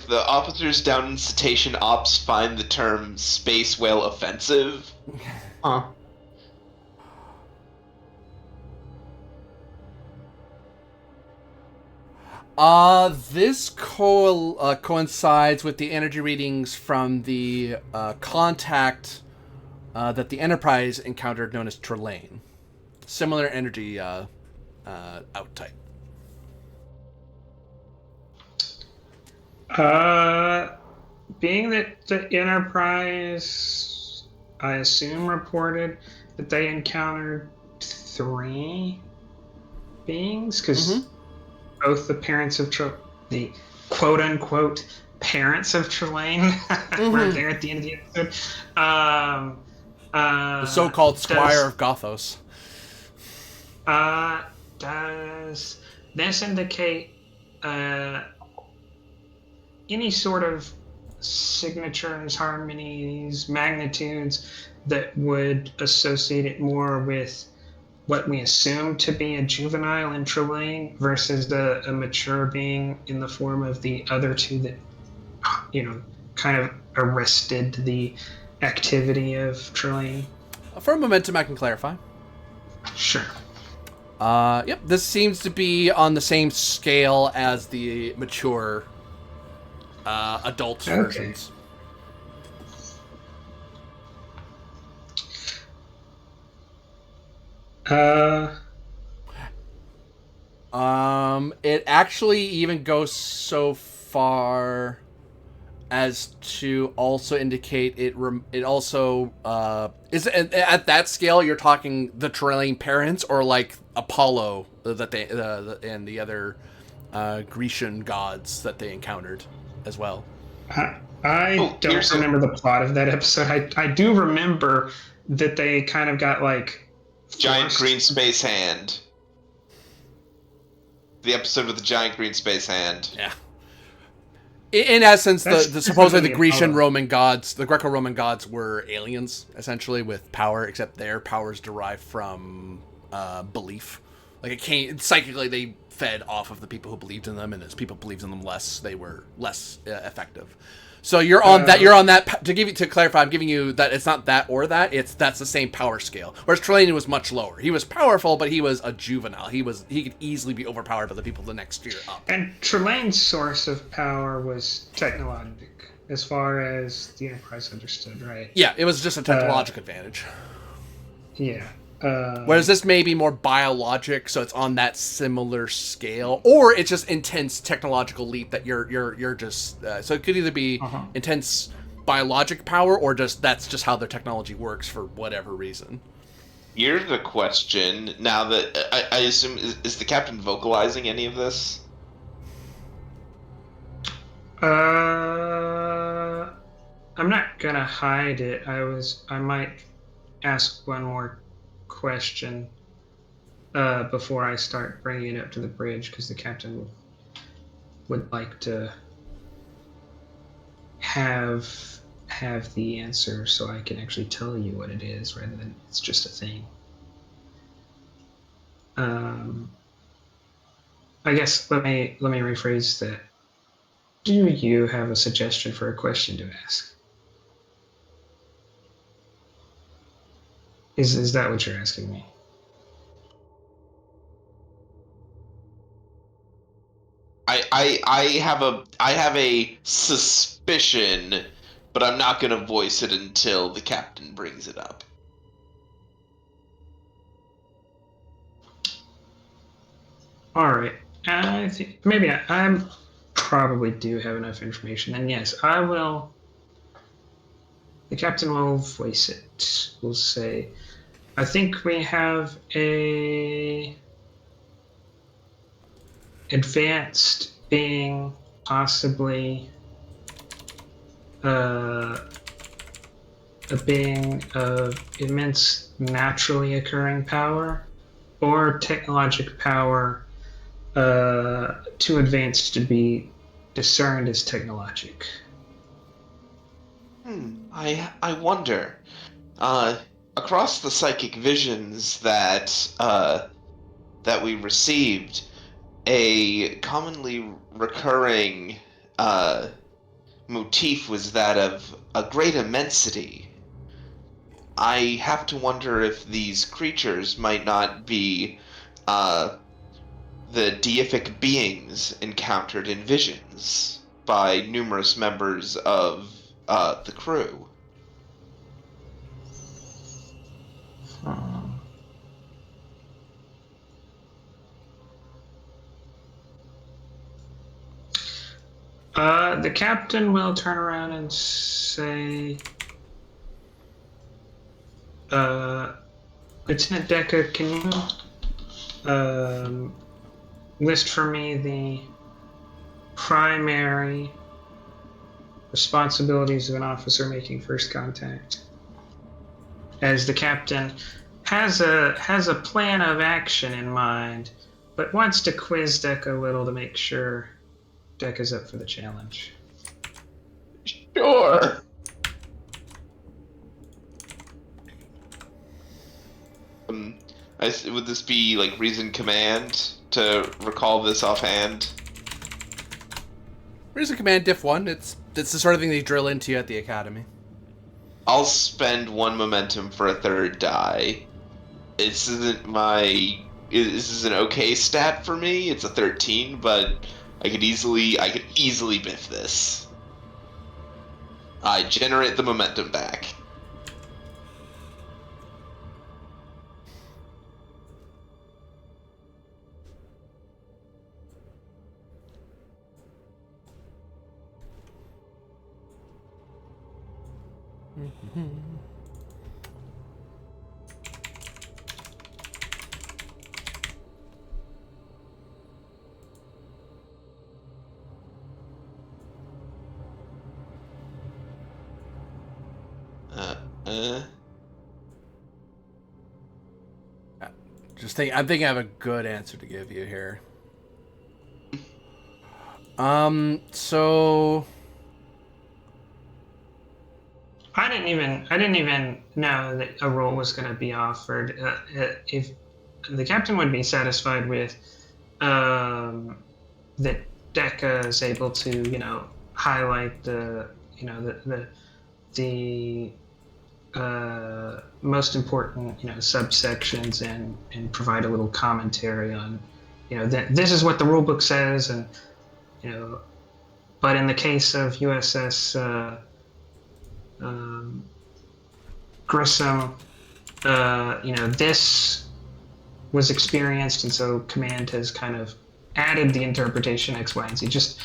The officers down in Cetacean Ops find the term space whale offensive. Huh. This coincides with the energy readings from the contact that the Enterprise encountered, known as Trelane. Similar energy out type. Being that the Enterprise, I assume, reported that they encountered 3 beings, because both the parents of the quote-unquote parents of Trelane were there at the end of the episode. The so-called Squire of Gothos. Does this indicate any sort of signatures, harmonies, magnitudes that would associate it more with what we assume to be a juvenile in Trelane versus a mature being in the form of the other 2 that, kind of arrested the activity of Trelane? For a momentum, I can clarify. Sure. Yep, this seems to be on the same scale as the mature adult versions. It actually even goes so far as to also indicate it also is at that scale. You're talking the Trelane parents, or like Apollo that they and the other Grecian gods that they encountered as well. I don't remember the plot of that episode. I do remember that they kind of got like giant green space hand. The episode with the giant green space hand. Yeah. In essence, the supposedly the Grecian Roman gods, the Greco-Roman gods, were aliens essentially with power, except their powers derived from belief. Like it came psychically, they fed off of the people who believed in them, and as people believed in them less, they were less effective. So you're on that. You're on that. To clarify, I'm giving you that it's not that or that. That's the same power scale. Whereas Trelane was much lower. He was powerful, but he was a juvenile. He could easily be overpowered by the people the next year up. And Trelane's source of power was technological, as far as the Enterprise understood, right? Yeah, it was just a technological advantage. Yeah. Whereas this may be more biologic, so it's on that similar scale, or it's just intense technological leap that you're just. So it could either be intense biologic power, or that's just how their technology works for whatever reason. Here's the question. Now that I assume is the captain vocalizing any of this? I'm not gonna hide it. I might ask one more question before I start bringing it up to the bridge, because the captain would like to have the answer so I can actually tell you what it is rather than it's just a thing. I guess let me rephrase that. Do you have a suggestion for a question to ask? Is that what you're asking me? I have a suspicion, but I'm not going to voice it until the captain brings it up. All right. I think maybe I probably do have enough information. And yes, I will. The captain will voice it. We'll say, I think we have a advanced being, possibly a being of immense naturally occurring power, or technologic power too advanced to be discerned as technologic. I wonder. Across the psychic visions that we received, a commonly recurring motif was that of a great immensity. I have to wonder if these creatures might not be the deific beings encountered in visions by numerous members of the crew. The captain will turn around and say, Lieutenant Decker, can you list for me the primary responsibilities of an officer making first contact? As the captain has a plan of action in mind, but wants to quiz Deck a little to make sure Deck is up for the challenge. Sure. Would this be like reason command to recall this offhand? Reason command diff 1. It's the sort of thing they drill into you at the academy. I'll spend 1 momentum for a 3rd die. This is an okay stat for me. It's a 13, but I could easily biff this. I generate the momentum back. I'm thinking I have a good answer to give you here. So I didn't even know that a role was going to be offered. If the captain would be satisfied with that Deca is able to, highlight the most important, subsections and provide a little commentary on, that this is what the rule book says, and but in the case of USS Grissom, this was experienced, and so command has kind of added the interpretation X, Y, and Z. Just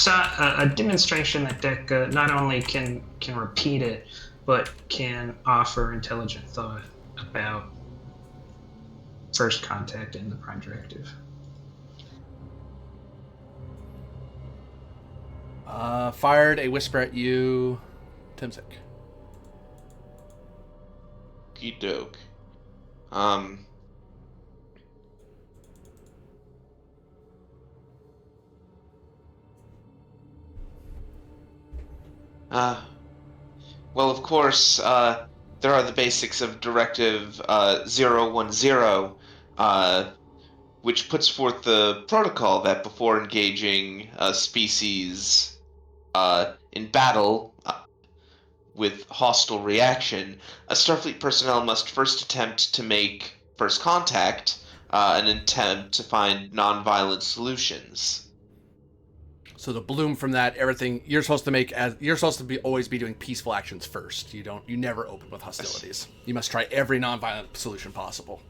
a demonstration that Deca not only can repeat it, but can offer intelligent thought about first contact and the prime directive. Fired a whisper at you, Timsic. Okey-doke. Well, of course, there are the basics of Directive 010, which puts forth the protocol that before engaging a species in battle with hostile reaction, a Starfleet personnel must first attempt to make first contact, an attempt to find non-violent solutions. So to bloom from that, everything you're supposed to always be doing peaceful actions first. You never open with hostilities. You must try every non-violent solution possible,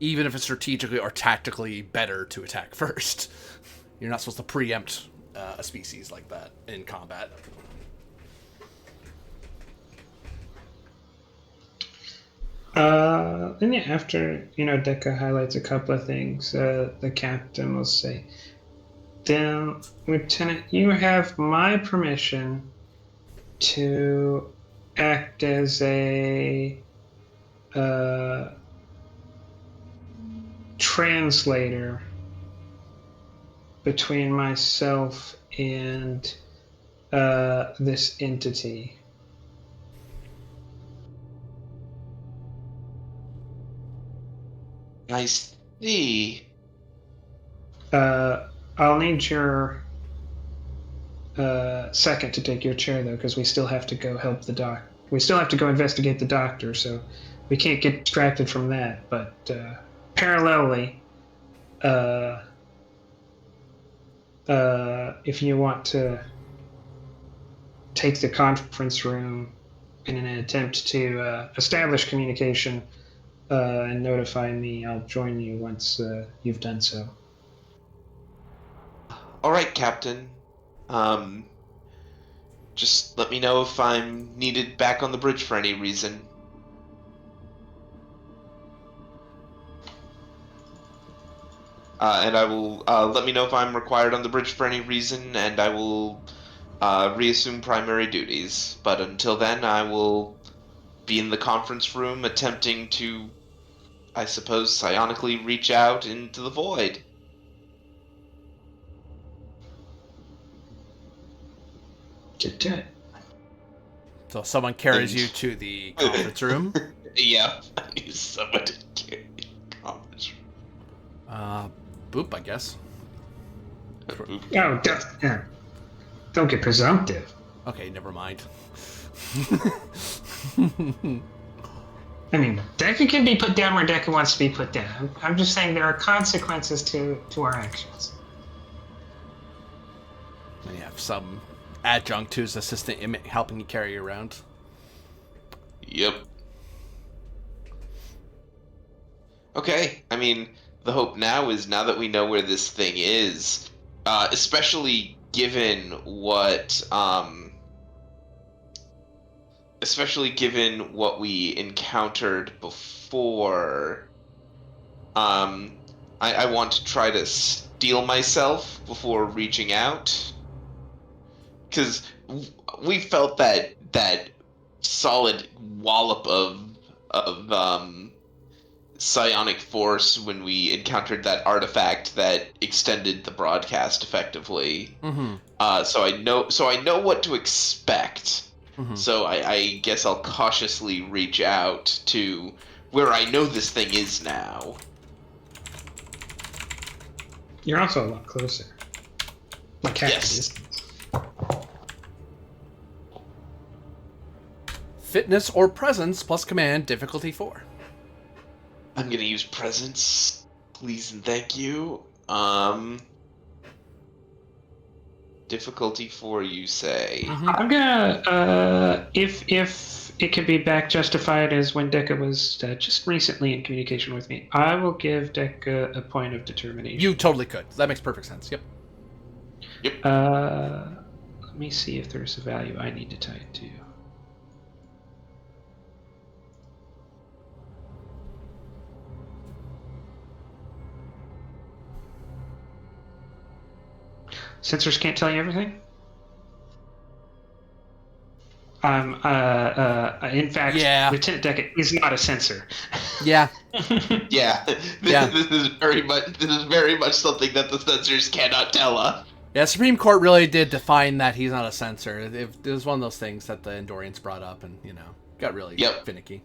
even if it's strategically or tactically better to attack first. You're not supposed to preempt a species like that in combat. Then after, Deca highlights a couple of things, the captain will say, "Then, Lieutenant, you have my permission to act as a translator between myself and this entity." I see. I'll need your second to take your chair, though, because we still have to go help the doc. We still have to go investigate the doctor, so we can't get distracted from that. But parallelly, if you want to take the conference room in an attempt to establish communication and notify me, I'll join you once you've done so. All right, Captain. Just let me know if I'm needed back on the bridge for any reason. And I will let me know if I'm required on the bridge for any reason, and I will reassume primary duties. But until then, I will be in the conference room attempting to, I suppose, psionically reach out into the void. Get to it. So someone carries you to the conference room. Yeah, I need someone to carry the conference room. Boop, I guess. Oh, don't get presumptive. Okay, never mind. I mean, Deca can be put down where Deca wants to be put down. I'm just saying there are consequences to our actions. And you have some adjunct who's assistant helping you carry you around. Yep. Okay, I mean, the hope now is, now that we know where this thing is, especially given what we encountered before, I want to try to steel myself before reaching out, because we felt that solid wallop of psionic force when we encountered that artifact that extended the broadcast effectively. Mm-hmm. So I know what to expect. Mm-hmm. So I guess I'll cautiously reach out to where I know this thing is now. You're also a lot closer. Like half Yes. the distance. Fitness or presence plus command, difficulty 4. I'm gonna use presence, please and thank you. Difficulty 4, you say? Mm-hmm. I'm gonna, if it can be back justified as when Deca was just recently in communication with me, I will give Deca a point of determination. You totally could. That makes perfect sense. Yep. Let me see if there's a value I need to tie it to. Sensors can't tell you everything? In fact, Yeah. Lieutenant Deca is not a sensor. Yeah. Yeah. Yeah. This is very much something that the sensors cannot tell us. Yeah, Supreme Court really did define that he's not a censor. It was one of those things that the Endorians brought up and, got really finicky.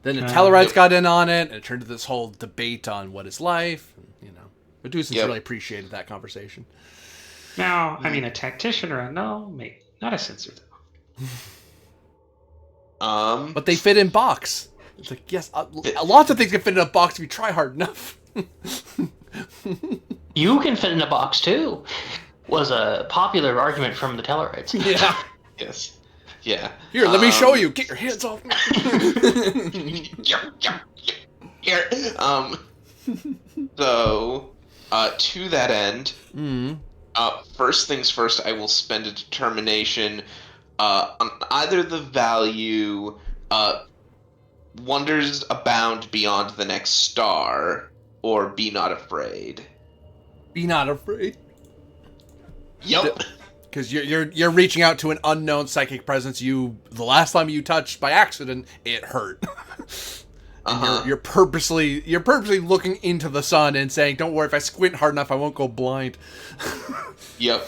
Then the Tellarites got in on it, and it turned to this whole debate on what is life. And, Medusans really appreciated that conversation. Now, I mean, a tactician or maybe not a sensor, though. But they fit in box. It's like, yes, lots of things can fit in a box if you try hard enough. You can fit in a box too, was a popular argument from the Tellarites. Yeah. Yes. Yeah. Here, let me show you. Get your hands off me. Here. So, to that end, first things first, I will spend a determination on either the value wonders abound beyond the next star, or be not afraid. Be not afraid. Yep. Because you're reaching out to an unknown psychic presence. The last time you touched by accident, it hurt. And you're purposely looking into the sun and saying, "Don't worry, if I squint hard enough, I won't go blind." Yep.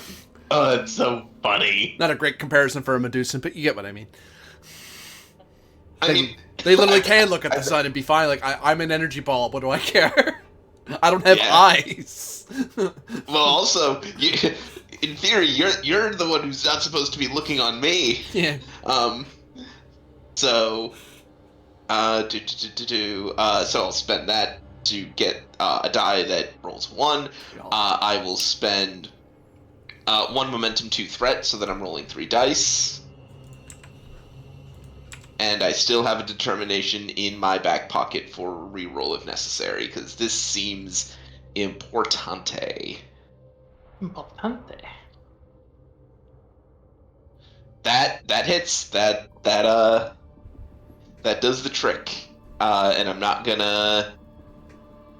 Oh, that's so funny. Not a great comparison for a Medusan, but you get what I mean. They literally can look at the sun and be fine. Like, I'm an energy ball. What do I care? I don't have eyes. Well, also, in theory, you're the one who's not supposed to be looking on me. Yeah. So, So I'll spend that to get a die that rolls 1. I will spend 1 momentum, 2 threat, so that I'm rolling 3 dice. And I still have a determination in my back pocket for reroll if necessary, because this seems importante. Importante. That hits. That does the trick. And I'm not gonna.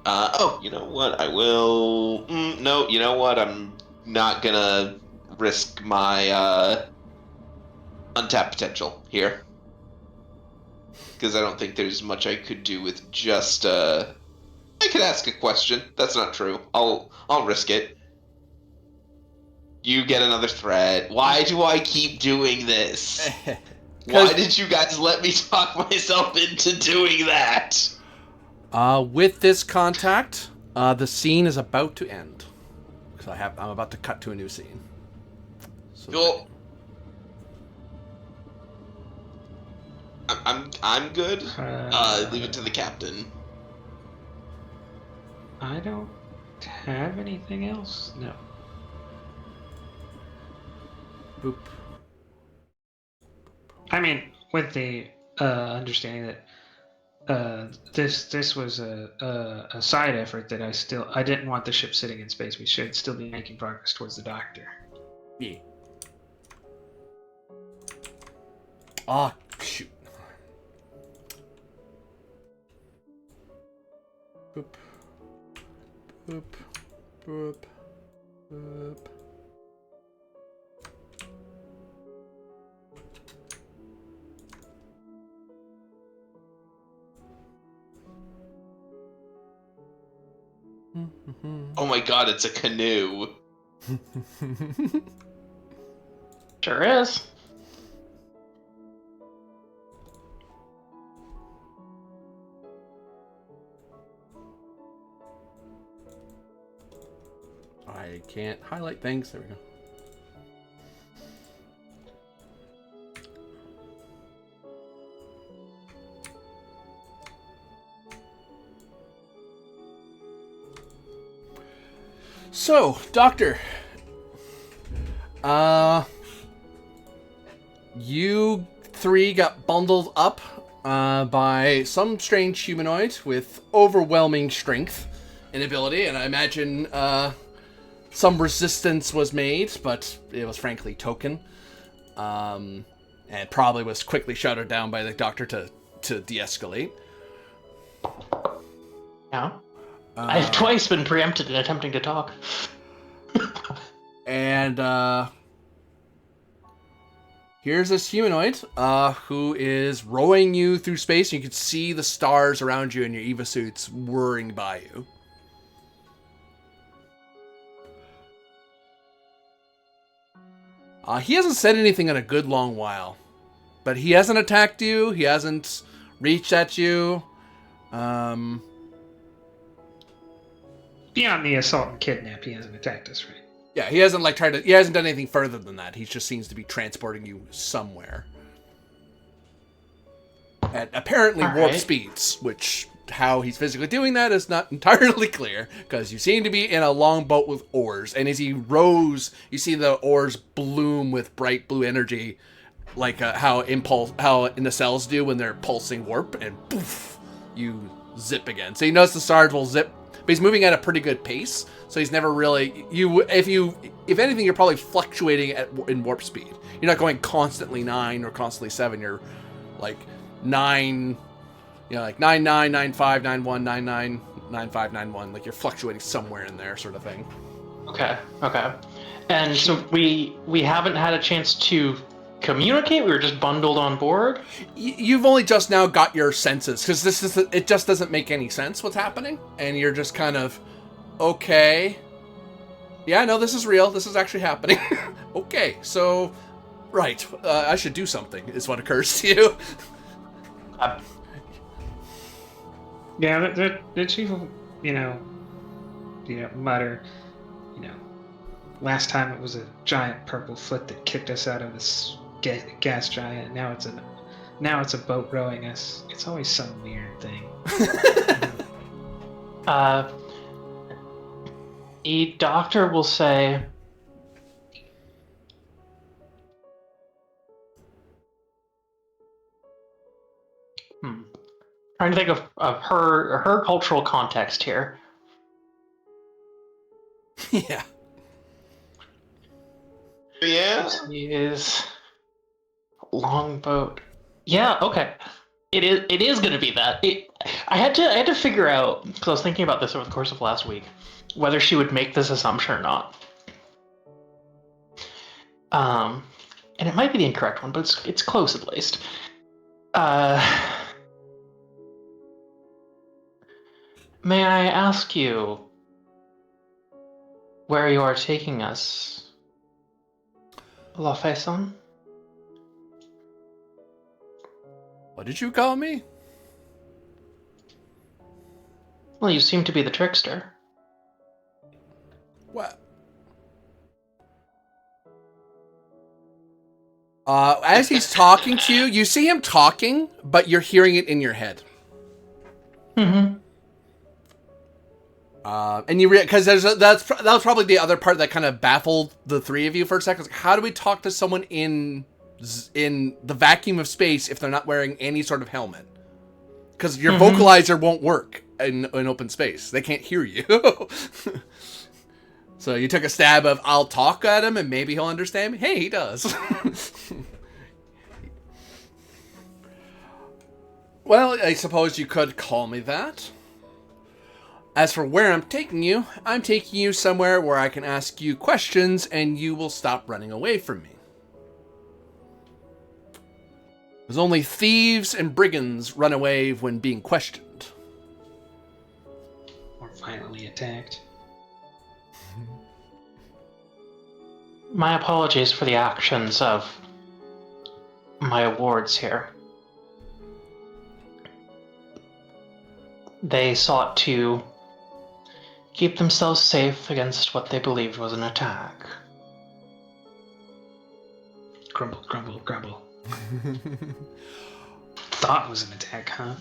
Oh, you know what? I will. No, you know what? I'm not gonna risk my untapped potential here, because I don't think there's much I could do with just. I could ask a question. That's not true. I'll risk it. You get another threat. Why do I keep doing this? Why did you guys let me talk myself into doing that? With this contact, the scene is about to end. So I'm about to cut to a new scene. So Cool. I'm good. Leave it to the captain. I don't have anything else. No. Boop. I mean, with the understanding that this was a side effort that I didn't want the ship sitting in space. We should still be making progress towards the Doctor. Yeah. Ah, shoot. Boop. Boop. Boop. Boop. Oh my god, it's a canoe. Sure is. I can't highlight things. There we go. So, Doctor, you 3 got bundled up by some strange humanoid with overwhelming strength and ability, and I imagine some resistance was made, but it was frankly token, and probably was quickly shouted down by the Doctor to de-escalate. Yeah. I've twice been preempted in attempting to talk. And here's this humanoid who is rowing you through space. You can see the stars around you in your EVA suits whirring by you. He hasn't said anything in a good long while, but he hasn't attacked you. He hasn't reached at you. Beyond the assault and kidnap, he hasn't attacked us, right? Yeah, he hasn't he hasn't done anything further than that. He just seems to be transporting you somewhere. At apparently warp speeds, which how he's physically doing that is not entirely clear, because you seem to be in a long boat with oars, and as he rows, you see the oars bloom with bright blue energy, like how in the cells do when they're pulsing warp, and poof, you zip again. So you notice the stars will zip. But he's moving at a pretty good pace, so he's never really if anything, you're probably fluctuating in warp speed. You're not going constantly 9 or constantly 7. You're like 9, like 99, 95, 91, 99, 95, 91. Like you're fluctuating somewhere in there, sort of thing. Okay. And so we haven't had a chance to communicate. We were just bundled on board. You've only just now got your senses, because it just doesn't make any sense what's happening, and you're just kind of okay. Yeah, no, this is real. This is actually happening. Okay, so right, I should do something. Is what occurs to you. Yeah, the chief will, mutter, last time it was a giant purple foot that kicked us out of this gas giant. Now it's Now it's a boat rowing us. It's always some weird thing. The doctor will say, trying to think of her cultural context here. Yeah. Yeah. She is longboat. Yeah, okay. It is going to be that. I had to figure out, because I was thinking about this over the course of last week, whether she would make this assumption or not. And it might be the incorrect one, but it's close at least. May I ask you where you are taking us, La Faison? What did you call me? Well, you seem to be the trickster. What? As he's talking to you, you see him talking, but you're hearing it in your head. Mm-hmm. And you because that was probably the other part that kind of baffled the three of you for a second. Like, how do we talk to someone in the vacuum of space if they're not wearing any sort of helmet? Because your vocalizer won't work in open space. They can't hear you. So you took a stab of, I'll talk at him and maybe he'll understand me. Hey, he does. Well, I suppose you could call me that. As for where I'm taking you somewhere where I can ask you questions and you will stop running away from me. Because only thieves and brigands run away when being questioned. Or violently attacked. My apologies for the actions of my awards here. They sought to keep themselves safe against what they believed was an attack. Grumble, grumble, grumble. Thought it was an attack, huh?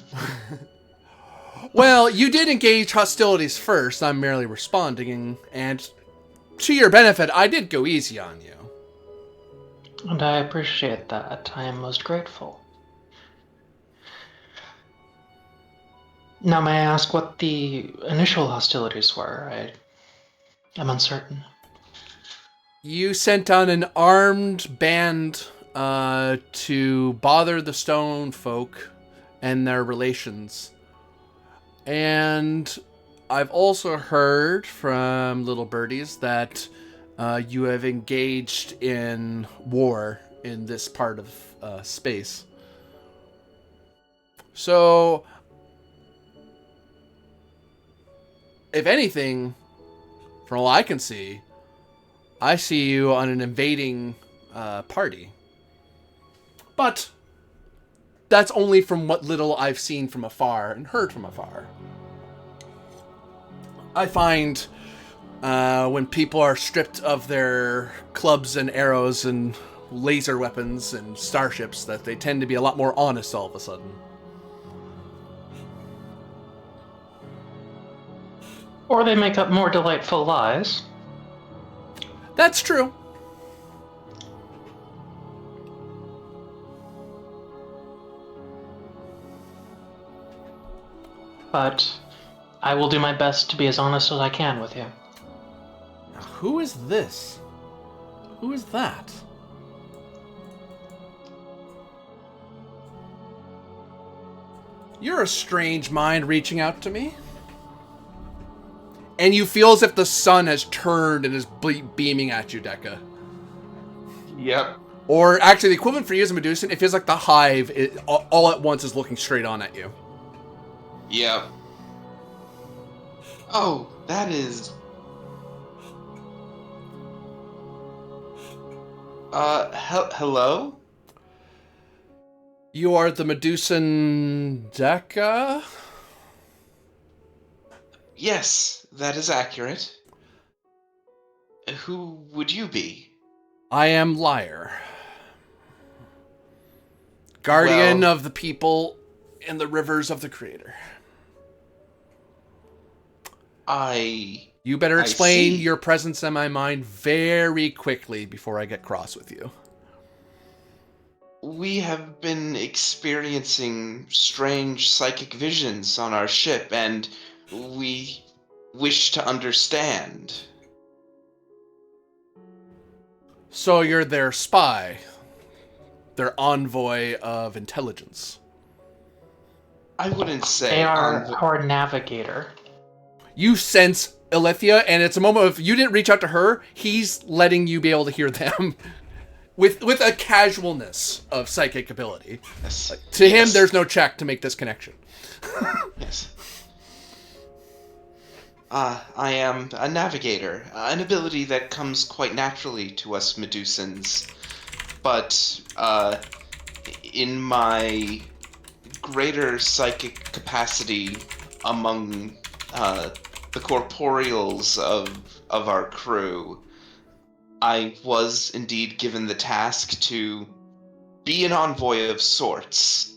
Well, you did engage hostilities first. I'm merely responding, and to your benefit, I did go easy on you. And I appreciate that. I am most grateful. Now, may I ask what the initial hostilities were? I am uncertain. You sent on an armed band to bother the stone folk and their relations. And I've also heard from little birdies that you have engaged in war in this part of space. So, if anything, from all I can see, I see you on an invading party. But that's only from what little I've seen from afar and heard from afar. I find when people are stripped of their clubs and arrows and laser weapons and starships that they tend to be a lot more honest all of a sudden. Or they make up more delightful lies. That's true. But I will do my best to be as honest as I can with you. Now, who is this? Who is that? You're a strange mind reaching out to me. And you feel as if the sun has turned and is beaming at you, Dekka. Yep. Or actually, the equivalent for you as a Medusan, it feels like the hive all at once is looking straight on at you. Yep. Oh, that is... hello? You are the Medusan Dekka? Yes, that is accurate. Who would you be? I am Liar. Guardian Well- of the people and the rivers of the Creator. You better I explain see. your presence in my mind very quickly before I get cross with you. We have been experiencing strange psychic visions on our ship, and we wish to understand. So you're their spy, their envoy of intelligence. I wouldn't say They are envoy- our navigator. You sense Alethea, and it's a moment of you didn't reach out to her. He's letting you be able to hear them with a casualness of psychic ability. Yes. To him, Yes. there's no check to make this connection. Yes. I am a navigator, an ability that comes quite naturally to us Medusans. But, in my greater psychic capacity among, the corporeals of our crew, I was indeed given the task to be an envoy of sorts.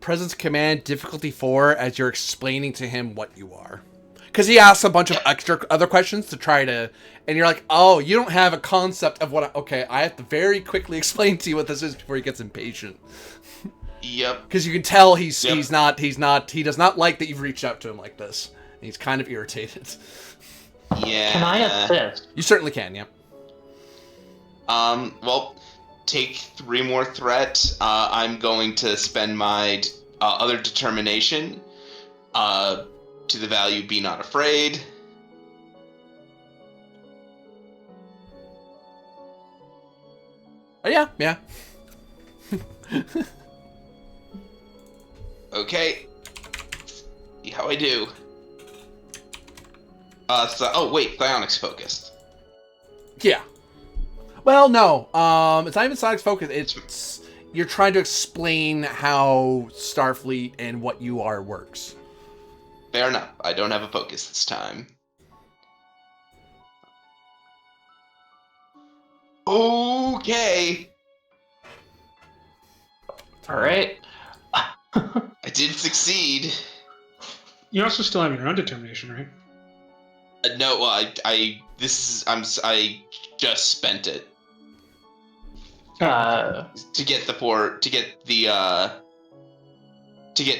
Presence command difficulty 4 as you're explaining to him what you are. Because he asks a bunch of extra other questions to try to, and you're like, oh, you don't have a concept of what. Okay, I have to very quickly explain to you what this is before he gets impatient. Yep. Because you can tell he does not like that you've reached out to him like this. And he's kind of irritated. Yeah. Can I assist? You certainly can, yeah. Well, take 3 more threat. I'm going to spend my other determination to the value be not afraid. Oh, yeah. Okay. See how I do. Wait, psionics focused. Yeah. Well, no. It's not even Sonic's focus. It's you're trying to explain how Starfleet and what you are works. Fair enough. I don't have a focus this time. Okay. All right. I did succeed. You also still have your own determination, right? No, I just spent it to get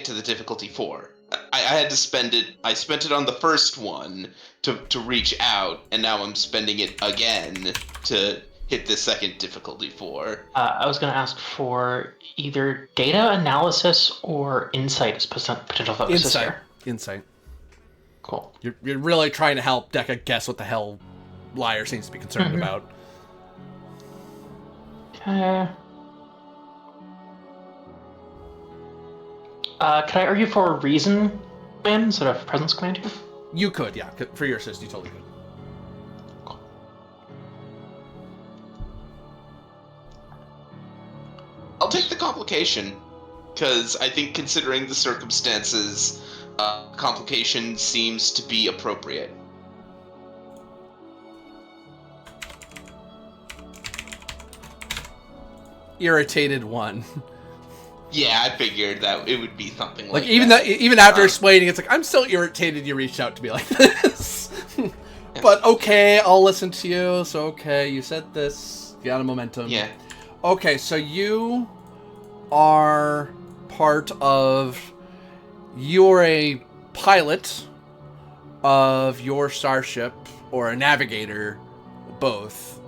to the difficulty 4. I had to spend it. I spent it on the first one to reach out, and now I'm spending it again to hit the second difficulty 4. I was going to ask for either data analysis or insight as potential focuses Insight. here. Insight. Cool. You're really trying to help Dekka guess what the hell Liar seems to be concerned about. Okay. Can I argue for a reason command instead of presence command here? You could, yeah. For your assist, you totally could. I'll take the complication, because I think considering the circumstances, complication seems to be appropriate. Irritated 1. Yeah, I figured that it would be something like Even that. even after explaining, it's like, I'm still irritated you reached out to me like this. But okay, I'll listen to you. So okay, you said this. Got a momentum. Yeah. Okay, so you are part of... You're a pilot of your starship, or a navigator, both.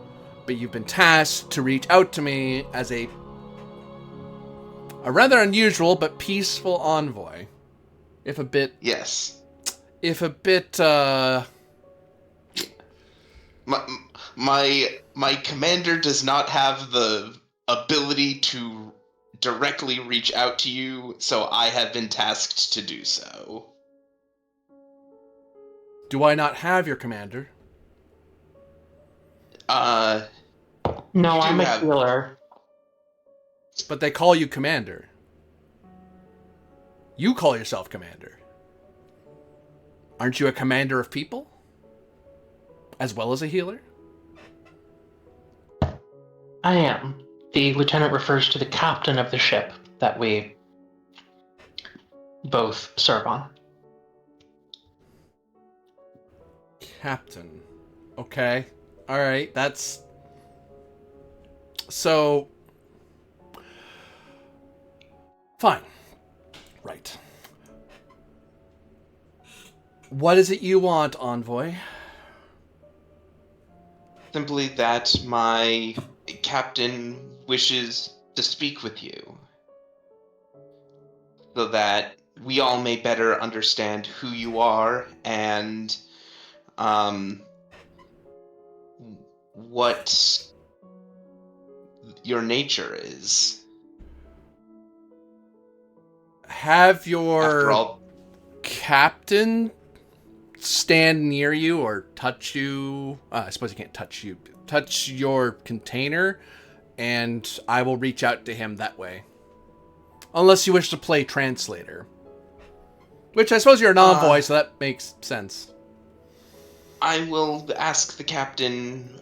But you've been tasked to reach out to me as a rather unusual but peaceful envoy. If a bit... Yes. My commander does not have the ability to directly reach out to you, so I have been tasked to do so. Do I not have your commander? No, You I'm a have- healer. But they call you commander. You call yourself commander. Aren't you a commander of people? As well as a healer? I am. The lieutenant refers to the captain of the ship. that we both serve on. Captain. Okay. All right. That's so fine. Right. What is it you want, Envoy? Simply that my captain wishes to speak with you, so that we all may better understand who you are and what your nature is. Have After your all, captain stand near you or touch you. I suppose he can't touch you. Touch your container, and I will reach out to him that way. Unless you wish to play translator. Which I suppose you're an envoy, so that makes sense. I will ask the captain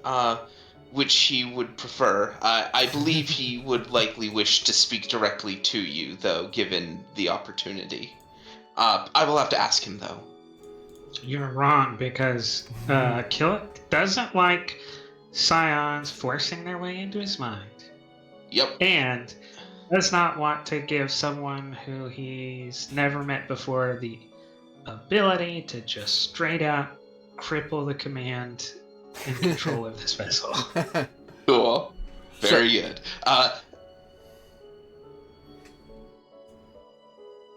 which he would prefer. I believe he would likely wish to speak directly to you, though, given the opportunity. I will have to ask him, though. You're wrong, because Killick doesn't like scions forcing their way into his mind. Yep. And does not want to give someone who he's never met before the ability to just straight out cripple the command and control of this vessel. Cool. Very good.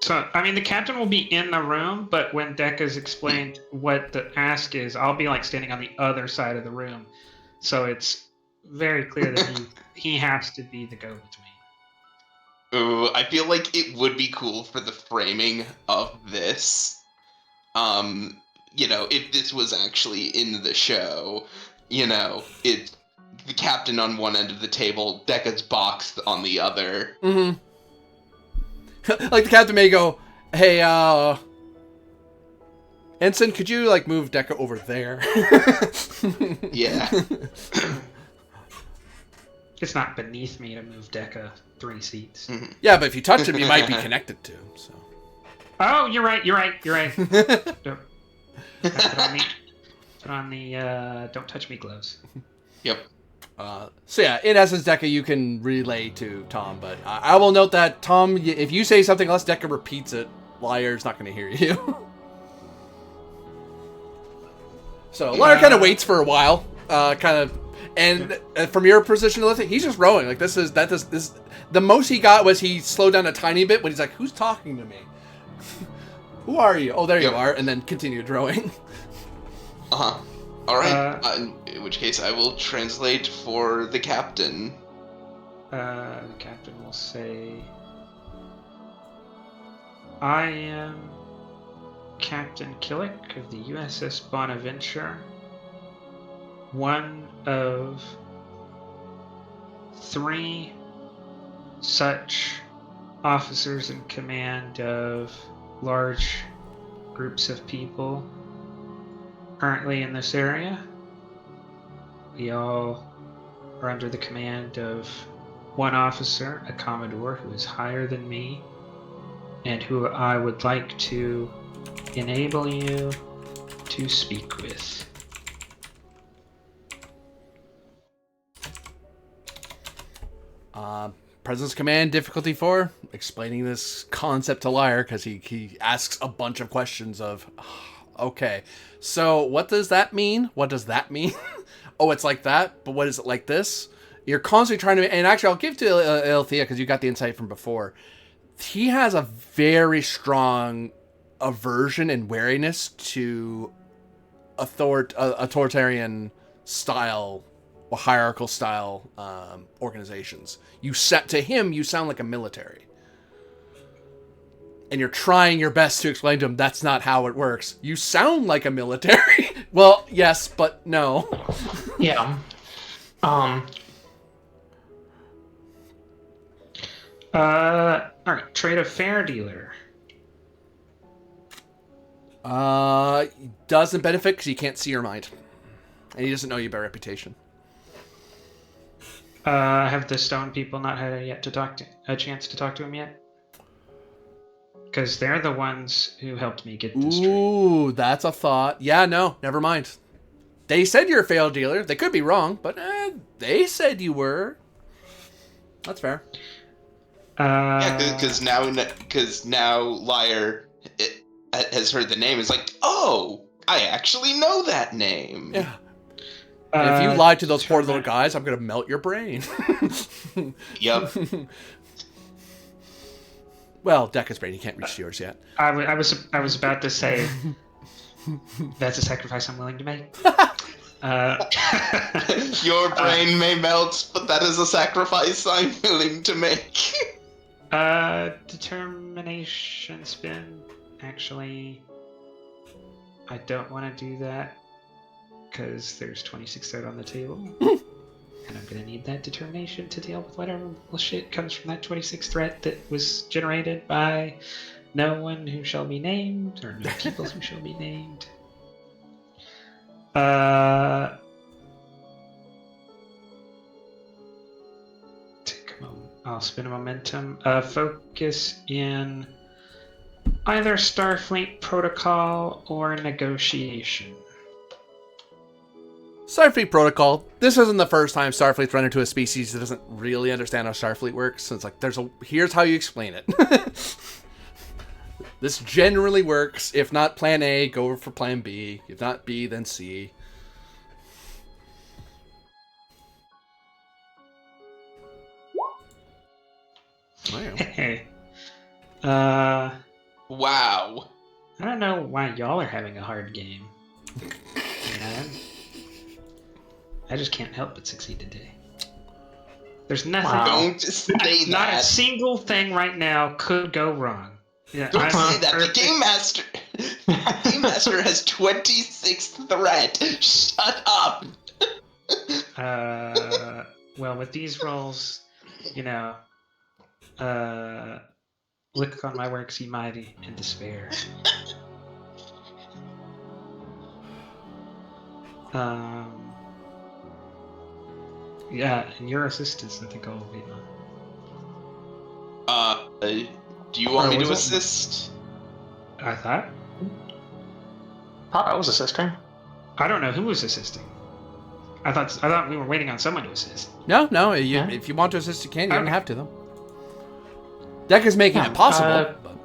So, I mean, the captain will be in the room, but when Dekka's explained what the ask is, I'll be like standing on the other side of the room. So it's very clear that he has to be the go-between. Ooh, I feel like it would be cool for the framing of this. If this was actually in the show, it's the captain on one end of the table, Dekka's box on the other. Mm-hmm. Like the captain may go, hey, Ensign, could you, move Dekka over there? Yeah. It's not beneath me to move Dekka 3 seats. Mm-hmm. Yeah, but if you touch him, you might be connected to him, so. Oh, you're right. Don't, put on the don't touch me gloves. Yep. So yeah, in essence, Dekka, you can relay to Tom, but I will note that, Tom, if you say something unless Dekka repeats it, Liar's not going to hear you. So Liar kind of waits for a while, and from your position, he's just rowing. Like this. The most he got was he slowed down a tiny bit, but he's like, "Who's talking to me? Who are you? Oh, there you are," and then continued rowing. Uh-huh. All right. In which case, I will translate for the captain. The captain will say, "I am Captain Killick of the USS Bonaventure, one of 3 such officers in command of large groups of people currently in this area. We all are under the command of one officer, a Commodore, who is higher than me, and who I would like to enable you to speak with." Presence command, difficulty 4, explaining this concept to Liar, because he asks a bunch of questions of, okay, so what does that mean? What does that mean? Oh, it's like that, but what is it like this? You're constantly trying to, and actually I'll give to Althea, because you got the insight from before. He has a very strong aversion and wariness to authoritarian style or hierarchical style organizations. You sound like a military, and you're trying your best to explain to him that's not how it works. You sound like a military. Well, yes, but no. Yeah. All right, trade a fair dealer. Doesn't benefit because he can't see your mind, and he doesn't know you by reputation. Have the stone people not had a chance to talk to him yet? Because they're the ones who helped me get this tree. Ooh, that's a thought. Yeah, no, never mind. They said you're a failed dealer. They could be wrong, but they said you were. That's fair. Yeah, because now Liar has heard the name. Is like, oh, I actually know that name. Yeah. And if you lied to those poor little guys, I'm gonna melt your brain. Yep. Well, Deca's brain, he can't reach yours yet. I was about to say that's a sacrifice I'm willing to make. Your brain may melt, but that is a sacrifice I'm willing to make. Determination spin. Actually, I don't want to do that because there's 26 out on the table, and I'm gonna need that determination to deal with whatever bullshit comes from that 26 threat that was generated by no one who shall be named or no people who shall be named. I'll spin a momentum. Focus in either Starfleet protocol or negotiation. Starfleet protocol. This isn't the first time Starfleet's run into a species that doesn't really understand how Starfleet works. So it's like, here's how you explain it. This generally works. If not plan A, go for plan B. If not B, then C. Wow. Hey. Wow. I don't know why y'all are having a hard game. Man. I just can't help but succeed today. There's nothing. Wow. Don't say that. Not a single thing right now could go wrong. Yeah, Don't say that. perfect. The Game Master has 26th threat. Shut up. Well, with these rolls, look on my work, see mighty and despair. Yeah, and your assistance, I think I'll be on. Do you want me was to it? assist? I thought. Thought I was assisting. I don't know who was assisting. I thought we were waiting on someone to assist. No, Yeah. if you want to assist, you can. You don't Okay. have to, though. Deca's making it possible. But...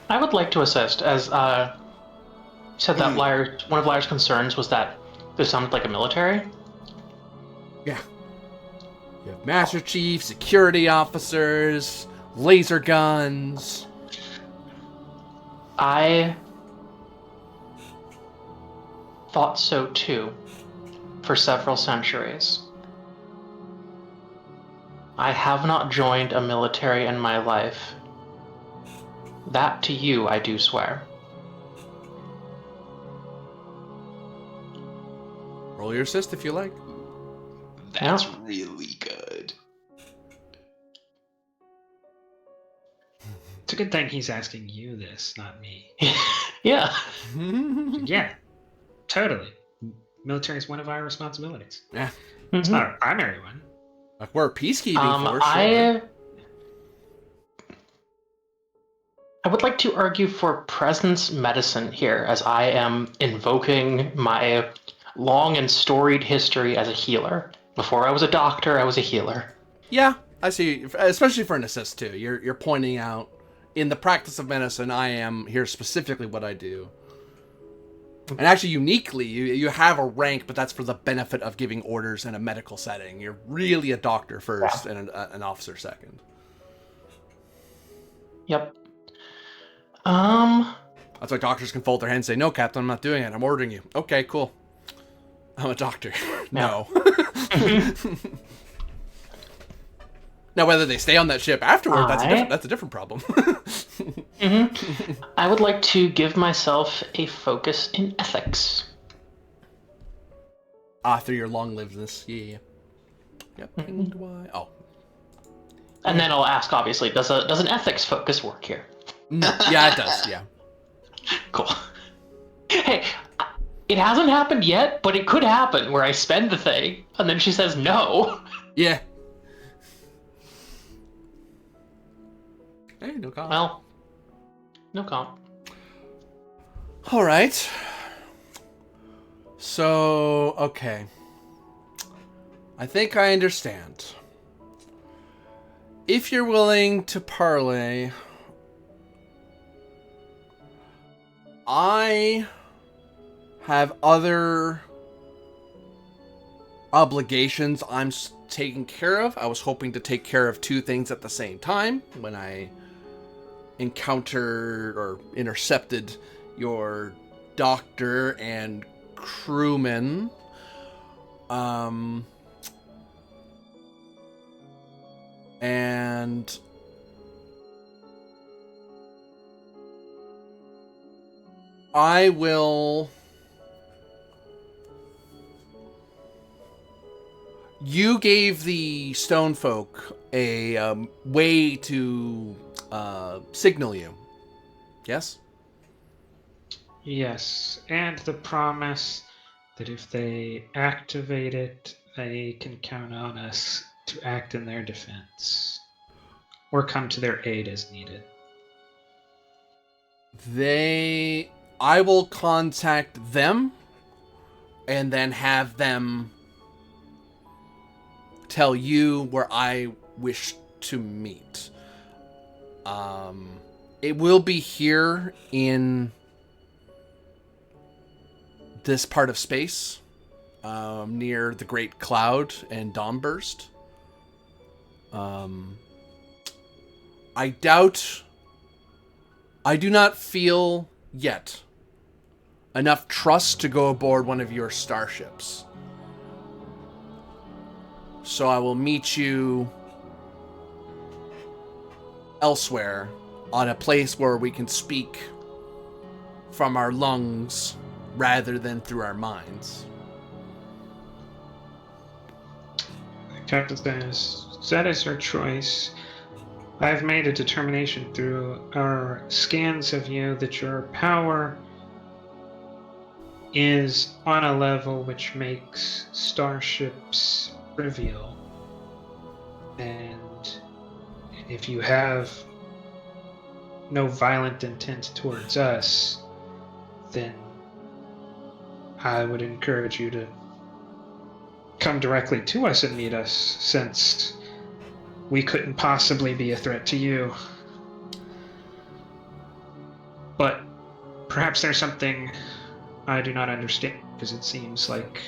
I would like to assist, as said that one of Liar's concerns was that this sounded like a military. Yeah. You have Master Chief, security officers, laser guns. I thought so too, for several centuries. I have not joined a military in my life. That to you I do swear. Roll your assist if you like. That's Yeah. really good. It's a good thing he's asking you this, not me. Yeah. Yeah, totally. Military is one of our responsibilities. Yeah. It's not our primary one. Like, we're a peacekeeping force. Sure. I would like to argue for presence medicine here, as I am invoking my long and storied history as a healer. Before I was a doctor, I was a healer. Yeah, I see. Especially for an assist, too. You're pointing out, in the practice of medicine, I am here specifically what I do. And actually, uniquely, you have a rank, but that's for the benefit of giving orders in a medical setting. You're really a doctor first and an officer second. Yep. That's why doctors can fold their hands and say, "No, Captain, I'm not doing it. I'm ordering you." Okay, cool. I'm a doctor. No. Now, whether they stay on that ship afterward, that's a different problem. I would like to give myself a focus in ethics. Through your long-livedness. Yeah. Yep. And why? Oh. And then I'll ask, obviously, does an ethics focus work here? No. Yeah, it does. Yeah. Cool. Hey, it hasn't happened yet, but it could happen where I spend the thing, and then she says no. Yeah. Hey, no comment. Well, no comp. All right. So, okay. I think I understand. If you're willing to parlay, I have other obligations I'm taking care of. I was hoping to take care of two things at the same time when I encountered or intercepted your doctor and crewman. And I will... You gave the stone folk a way to signal you. Yes? Yes, and the promise that if they activate it, they can count on us to act in their defense or come to their aid as needed. I will contact them and then have them tell you where I wish to meet. It will be here in this part of space, near the Great Cloud and Dawnburst. I do not feel yet enough trust to go aboard one of your starships. So I will meet you elsewhere on a place where we can speak from our lungs rather than through our minds. Captain says, that is your choice. I've made a determination through our scans of you that your power is on a level which makes starships trivial. And if you have no violent intent towards us, then I would encourage you to come directly to us and meet us, since we couldn't possibly be a threat to you. But perhaps there's something I do not understand, because it seems like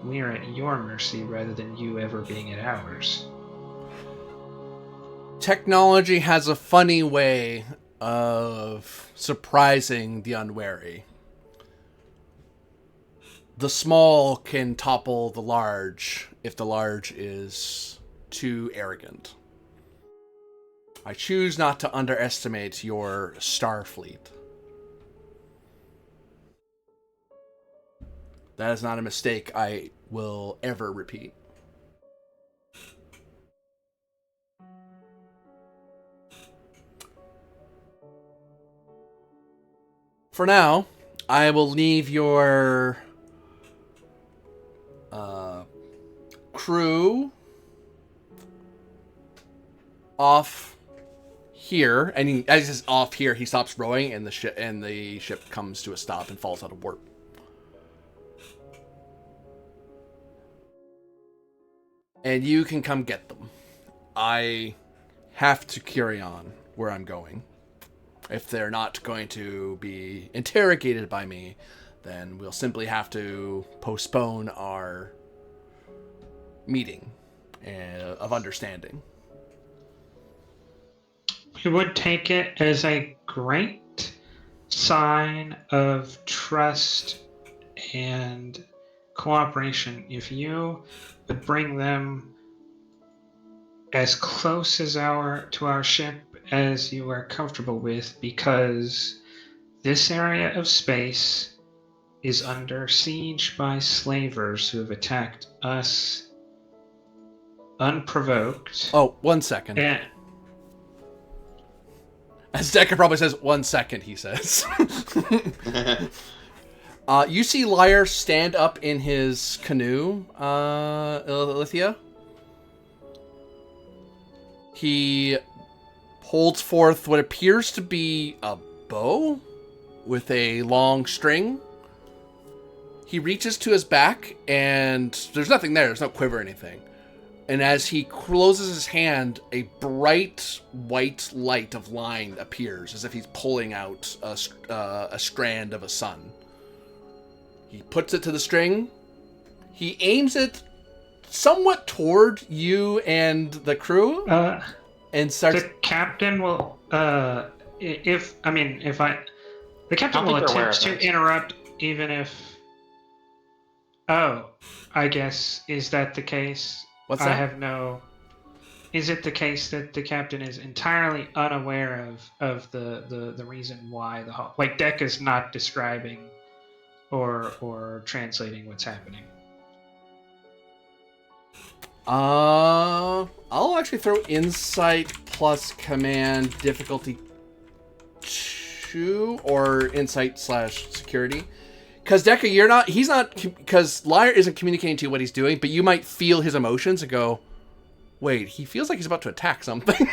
we're at your mercy rather than you ever being at ours. Technology has a funny way of surprising the unwary. The small can topple the large if the large is too arrogant. I choose not to underestimate your Starfleet. That is not a mistake I will ever repeat. For now, I will leave your crew off here, and as he's off here, he stops rowing, and the ship comes to a stop and falls out of warp. And you can come get them. I have to carry on where I'm going. If they're not going to be interrogated by me, then we'll simply have to postpone our meeting of understanding. We would take it as a great sign of trust and cooperation if you would bring them as close as to our ship as you are comfortable with, because this area of space is under siege by slavers who have attacked us unprovoked. Oh, 1 second. As Decker probably says, 1 second, he says. You see Lyre stand up in his canoe, Ilithia. He holds forth what appears to be a bow with a long string. He reaches to his back, and there's nothing there. There's no quiver or anything. And as he closes his hand, a bright white light of line appears, as if he's pulling out a strand of a sun. He puts it to the string. He aims it somewhat toward you and the crew, and starts. The captain will, the captain will attempt to interrupt, even if. Oh, I guess, is that the case? What's that? I have no. Is it the case that the captain is entirely unaware of the reason why like Decca's not describing or translating what's happening? I'll actually throw insight plus command difficulty 2 or insight / security. Because Decca, because Lyre isn't communicating to you what he's doing, but you might feel his emotions and go, wait, he feels like he's about to attack something.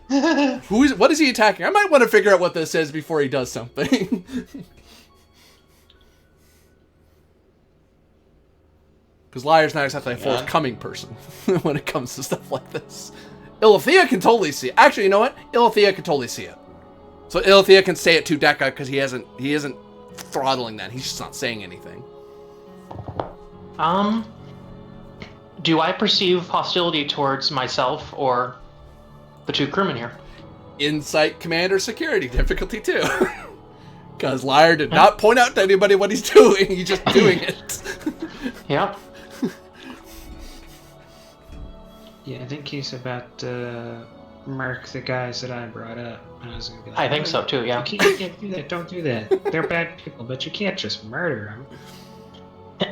What is he attacking? I might want to figure out what this is before he does something. Because Lyre's not exactly a forthcoming person when it comes to stuff like this. Ilithia can totally see it. Actually, you know what? Ilithia can totally see it. So Ilithia can say it to Decca because he isn't throttling that. He's just not saying anything. Do I perceive hostility towards myself or the two crewmen here? Insight, command, or security difficulty 2. Because Lyre did not point out to anybody what he's doing. He's just doing it. Yep. Yeah, I think he's about to murk the guys that I brought up. I was gonna be like, I think so too, yeah. You can't do that. Don't do that. They're bad people, but you can't just murder them.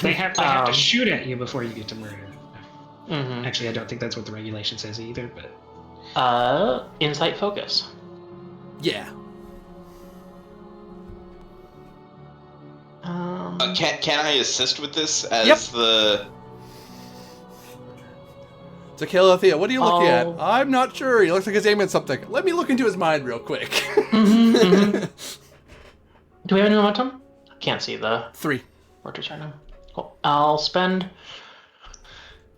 They have to shoot at you before you get to murder them. Mm-hmm. Actually, I don't think that's what the regulation says either, but... Insight focus. Yeah. Can I assist with this as Yep. the... So, Ilithia, what are you looking at? I'm not sure. He looks like he's aiming at something. Let me look into his mind real quick. Mm-hmm. Do we have any momentum? I can't see the 3. vortex right now. Cool. I'll spend...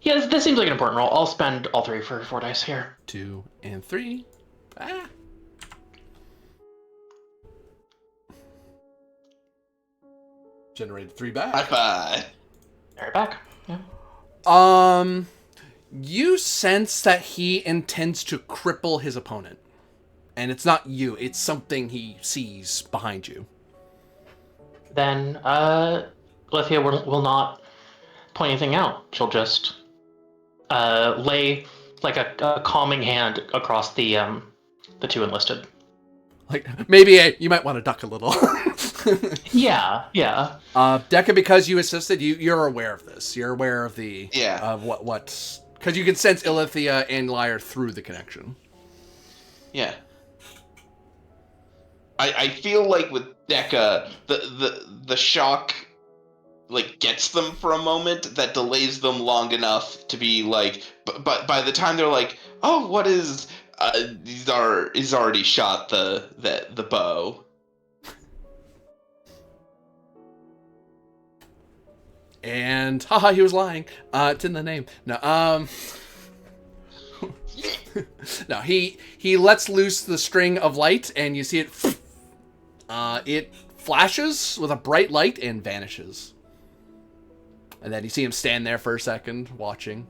Yeah, this seems like an important roll. I'll spend all 3 for 4 dice here. 2 and 3. Generated 3 back. High five. Right back. Yeah. You sense that he intends to cripple his opponent. And it's not you, it's something he sees behind you. Then, Lethia will not point anything out. She'll just lay like a calming hand across the two enlisted. Like, maybe you might want to duck a little. Yeah. Decca, because you assisted, you're aware of this. You're aware of the... Yeah. Of what's... Because you can sense Ilithia and Lyre through the connection. Yeah. I feel like with Decca, the shock like gets them for a moment, that delays them long enough to be like, but by the time they're like, oh, what is he's already shot the bow. And haha, he was lying. It's in the name. No, no, he lets loose the string of light, and you see it. It flashes with a bright light and vanishes. And then you see him stand there for a second, watching.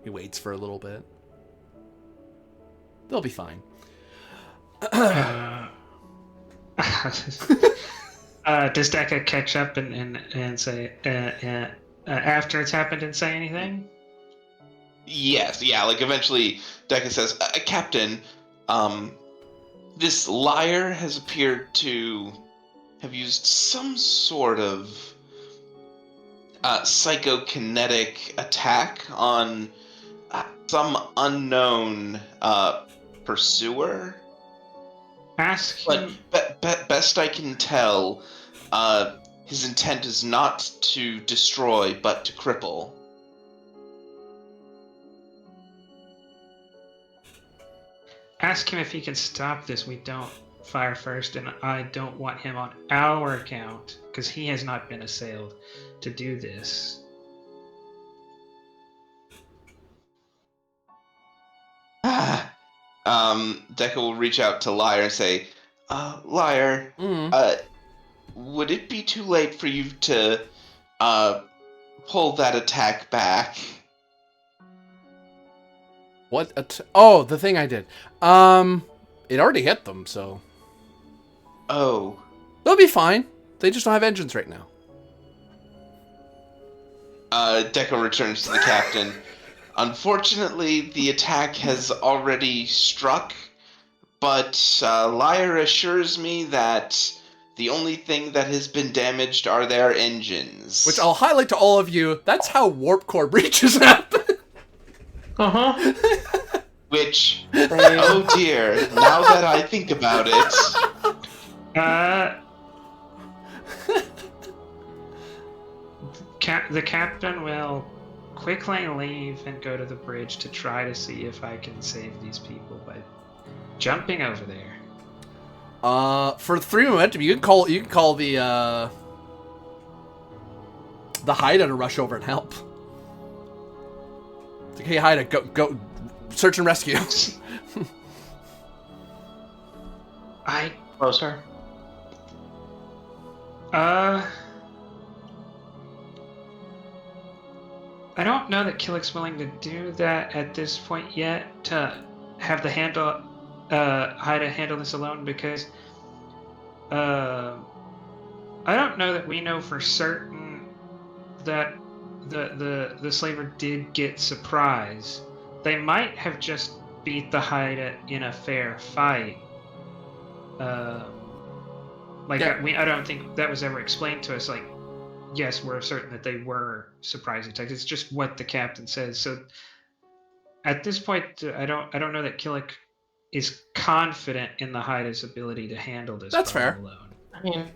He waits for a little bit. They'll be fine. Does Decca catch up and say after it's happened and say anything? Yes, yeah. Like eventually, Decca says, "Captain, this Lyre has appeared to have used some sort of psychokinetic attack on some unknown pursuer. Ask But him. best I can tell, his intent is not to destroy, but to cripple. Ask him if he can stop this. We don't fire first, and I don't want him on our account, because he has not been assailed, to do this. Deca will reach out to Lyre and say, Lyre, would it be too late for you to pull that attack back? What? Oh, the thing I did. It already hit them, so Oh. they'll be fine. They just don't have engines right now. Deco returns to the captain. Unfortunately, the attack has already struck, but Lyre assures me that the only thing that has been damaged are their engines. Which I'll highlight to all of you. That's how warp core breaches happen. Which, oh dear, now that I think about it. The captain will quickly leave and go to the bridge to try to see if I can save these people by jumping over there. For 3 momentum, you can call the Haida to rush over and help. It's like, hey Haida, go search and rescue. Closer. I don't know that Killick's willing to do that at this point yet, to have the Haida handle this alone, because I don't know that we know for certain that the slaver did get surprised. They might have just beat the Haida in a fair fight. I don't think that was ever explained to us. Like, yes, we're certain that they were surprise attacks. It's just what the captain says. So at this point, I don't know that Killick is confident in the Haida's ability to handle this. That's fair. Alone. I mean,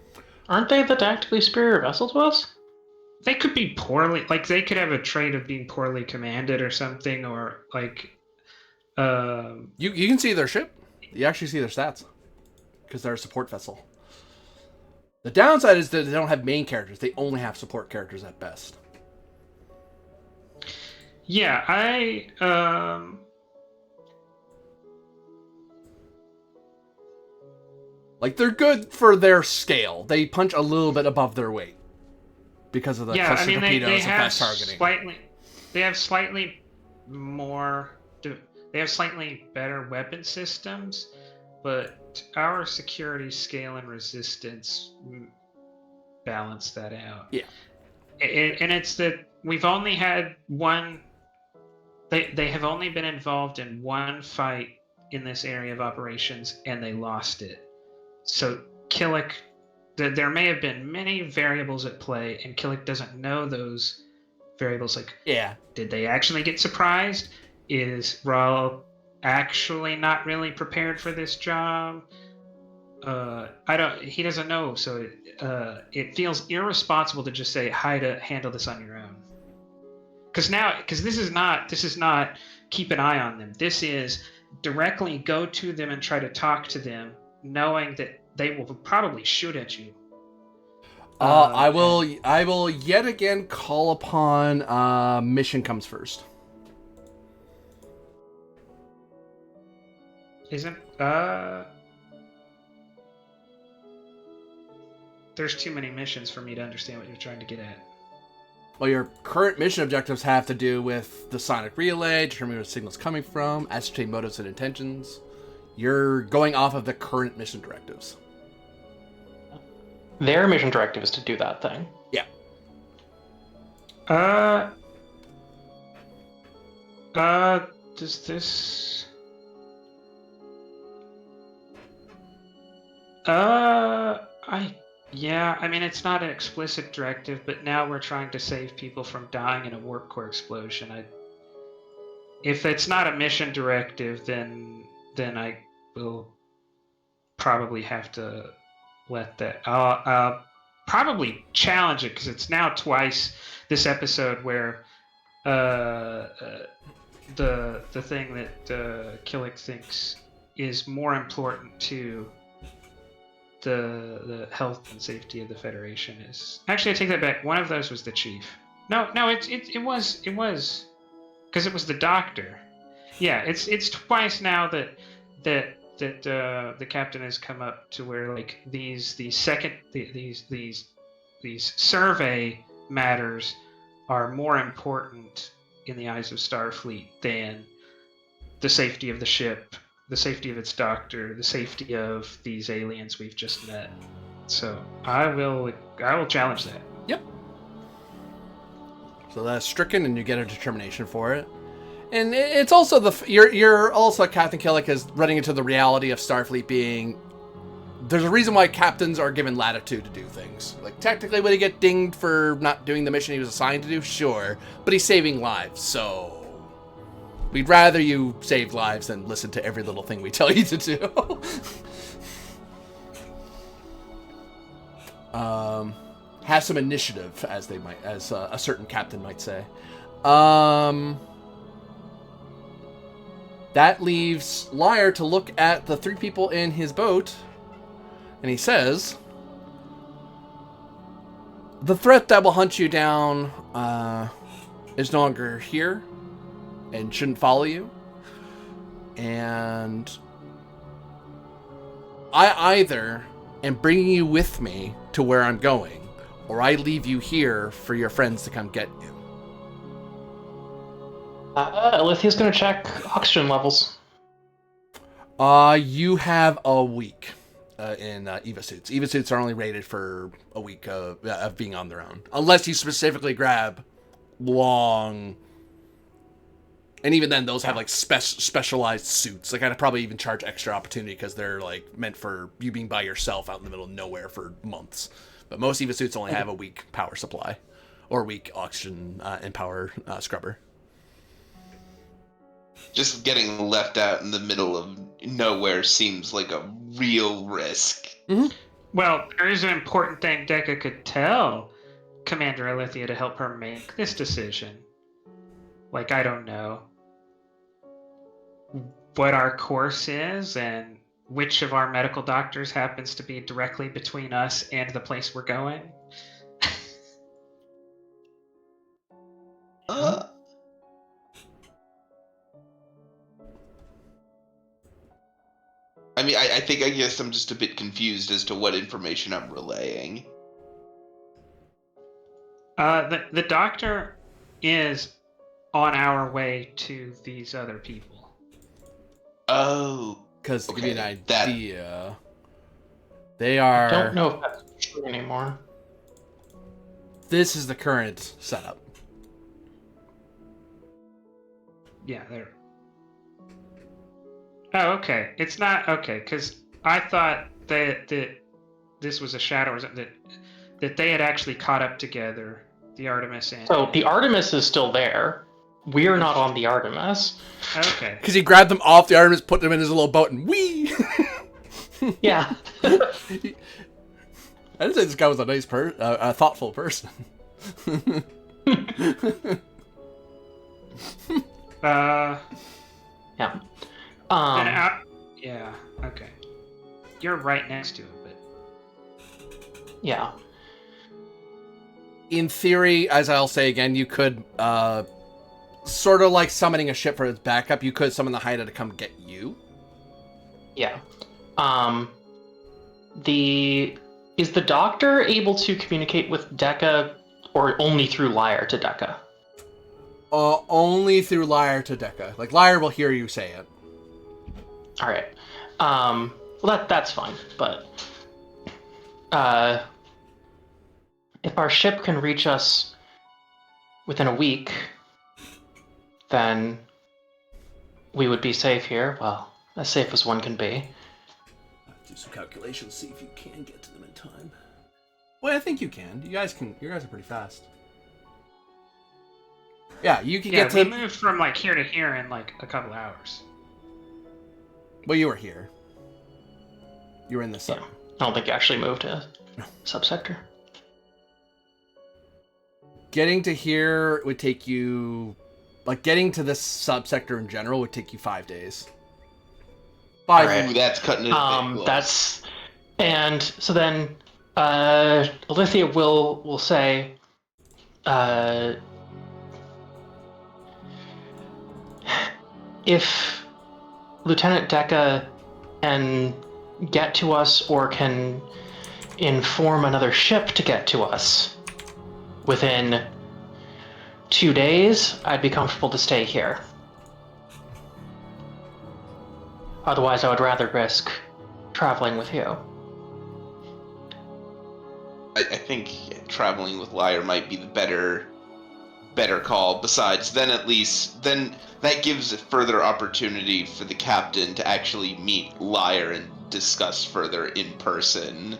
aren't they the tactically superior vessel to us? They could be poorly, like they could have a trait of being poorly commanded or something, or like. You can see their ship. You actually see their stats because they're a support vessel. The downside is that they don't have main characters. They only have support characters at best. Yeah, Like, they're good for their scale. They punch a little bit above their weight because of the cluster torpedoes and fast targeting. They have slightly more. They have slightly better weapon systems, but our security scale and resistance balance that out. Yeah. And it's that we've only had one. They have only been involved in one fight in this area of operations, and they lost it. So Killick, there may have been many variables at play, and Killick doesn't know those variables. Like, Yeah. did they actually get surprised? Is Raul actually not really prepared for this job? He doesn't know, so it feels irresponsible to just say, Haida, handle this on your own. Because this is not keep an eye on them. This is directly go to them and try to talk to them, knowing that they will probably shoot at you. I will yet again call upon mission comes first. Isn't there's too many missions for me to understand what you're trying to get at. Well, your current mission objectives have to do with the sonic relay, determine where the signal's coming from, ascertain motives and intentions. You're going off of the current mission directives. Their mission directive is to do that thing. Yeah. Does this... I mean, it's not an explicit directive, but now we're trying to save people from dying in a warp core explosion. If it's not a mission directive, then I will probably have to let that. probably challenge it because it's now twice this episode where the thing that Killick thinks is more important to the health and safety of the Federation is actually, I take that back. One of those was the chief. No, it was because it was the doctor. Yeah, it's twice now that the captain has come up to where like these survey matters are more important in the eyes of Starfleet than the safety of the ship, the safety of its doctor, the safety of these aliens we've just met. So I will challenge that. Yep. So that's stricken, and you get a determination for it. And it's also you're also, Captain Killick is running into the reality of Starfleet being, there's a reason why captains are given latitude to do things. Like, technically, would he get dinged for not doing the mission he was assigned to do? Sure. But he's saving lives, so we'd rather you save lives than listen to every little thing we tell you to do. Have some initiative, as a certain captain might say. That leaves Liar to look at the 3 people in his boat, and he says, the threat that will hunt you down is no longer here and shouldn't follow you. And I either am bringing you with me to where I'm going, or I leave you here for your friends to come get you. Alithia's gonna check oxygen levels. You have a week in EVA suits. EVA suits are only rated for a week of being on their own, unless you specifically grab long. And even then, those have like specialized suits. Like, I'd probably even charge extra opportunity because they're like meant for you being by yourself out in the middle of nowhere for months. But most EVA suits only have a week power supply, or week oxygen and power scrubber. Just getting left out in the middle of nowhere seems like a real risk. Mm-hmm. Well, there is an important thing Deca could tell Commander Alithia to help her make this decision. Like, I don't know what our course is and which of our medical doctors happens to be directly between us and the place we're going. I mean, I guess I'm just a bit confused as to what information I'm relaying. The doctor is on our way to these other people. Oh. Because to give you an Okay, idea, they are... I don't know if that's true anymore. This is the current setup. Yeah, there. Oh, okay. It's not okay because I thought that this was a shadow or something, that they had actually caught up together, the Artemis and. So the Artemis is still there. We're not on the Artemis. Okay. Because he grabbed them off the Artemis, put them in his little boat, and whee! Yeah. I didn't say this guy was a nice a thoughtful person. Yeah. Yeah. Okay. You're right next to it, but. Yeah. In theory, as I'll say again, you could, sort of like summoning a ship for its backup, you could summon the Haida to come get you. Yeah. Is the doctor able to communicate with Deca, or only through Liar to Deca? Only through Liar to Deca. Like, Liar will hear you say it. All right. Well, that's fine. But if our ship can reach us within a week, then we would be safe here. Well, as safe as one can be. Do some calculations, see if you can get to them in time. Well, I think you can. You guys are pretty fast. Yeah, you can get to. We moved from like here to here in like a couple hours. Well, you were here. You were in the sub. Yeah. I don't think you actually moved to subsector. getting to here would take you, like, getting to this subsector in general would take you 5 days. 5 Alright, that's cutting it a bit close. And so then Alithia will say, if Lieutenant Deca can get to us or can inform another ship to get to us within 2 days, I'd be comfortable to stay here. Otherwise, I would rather risk traveling with you. I think traveling with Lyre might be the better call. Besides, then that gives a further opportunity for the captain to actually meet Lyre and discuss further in person.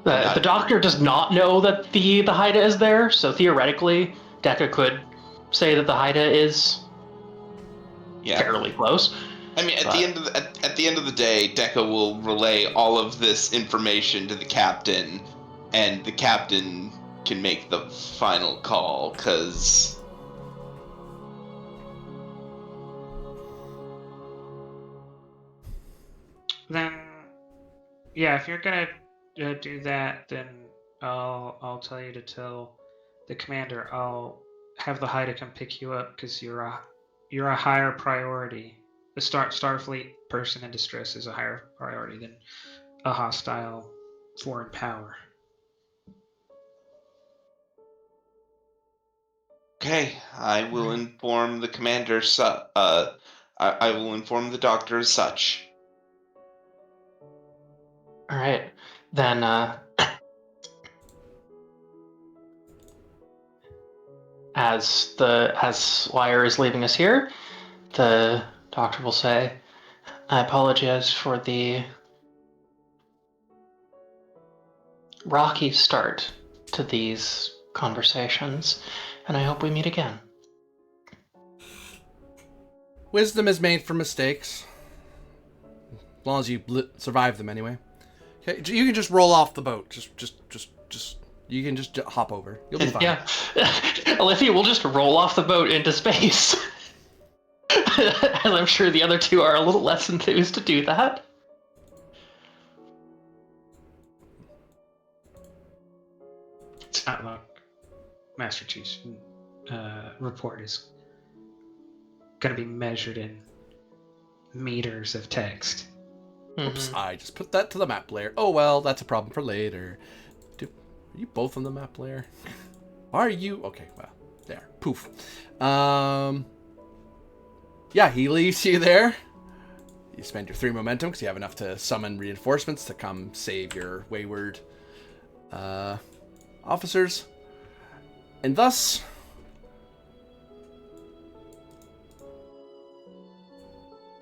The doctor does not know that the Haida is there, so theoretically, Deca could say that the Haida is fairly close. I mean, at the end of the day, Deca will relay all of this information to the captain, and the captain can make the final call. Because Then, yeah, if you're gonna do that, then I'll tell you to tell the commander. I'll have the Haida come pick you up because you're a higher priority. The Starfleet person in distress is a higher priority than a hostile foreign power. okay, I will inform the commander. I will inform the doctor as such. All right, then. As Lyre is leaving us here, the doctor will say, "I apologize for the rocky start to these conversations, and I hope we meet again." Wisdom is made from mistakes. As long as you survive them anyway. Okay, you can just roll off the boat. Just you can just hop over. You'll be fine. Yeah. Alithia will just roll off the boat into space. And I'm sure the other two are a little less enthused to do that. It's not like Master Chief's report is going to be measured in meters of text. Oops, I just put that to the map layer. Oh well, that's a problem for later. Are you both on the map layer? Why are you? Okay, well, there. Poof. Yeah, he leaves you there. You spend your 3 momentum because you have enough to summon reinforcements to come save your wayward officers. And thus,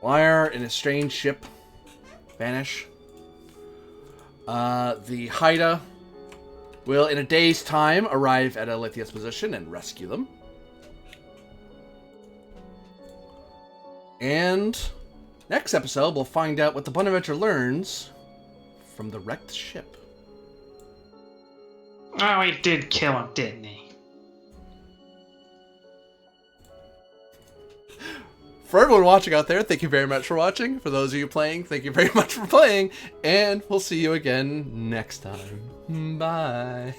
Lyre in a strange ship vanish. The Haida will, in a day's time, arrive at Alithia's position and rescue them. And next episode, we'll find out what the Bonaventure learns from the wrecked ship. Oh, he did kill him, didn't he? For everyone watching out there, thank you very much for watching. For those of you playing, thank you very much for playing. And we'll see you again next time. Bye.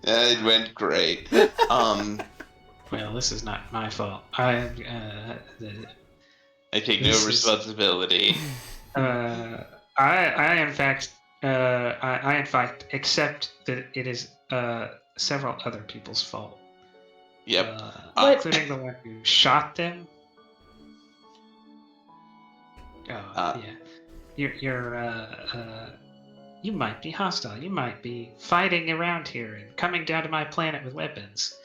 It went great. Well, this is not my fault. I take no responsibility. I in fact accept that it is several other people's fault. Yep. Including the one who shot them. Yeah. You might be hostile. You might be fighting around here and coming down to my planet with weapons.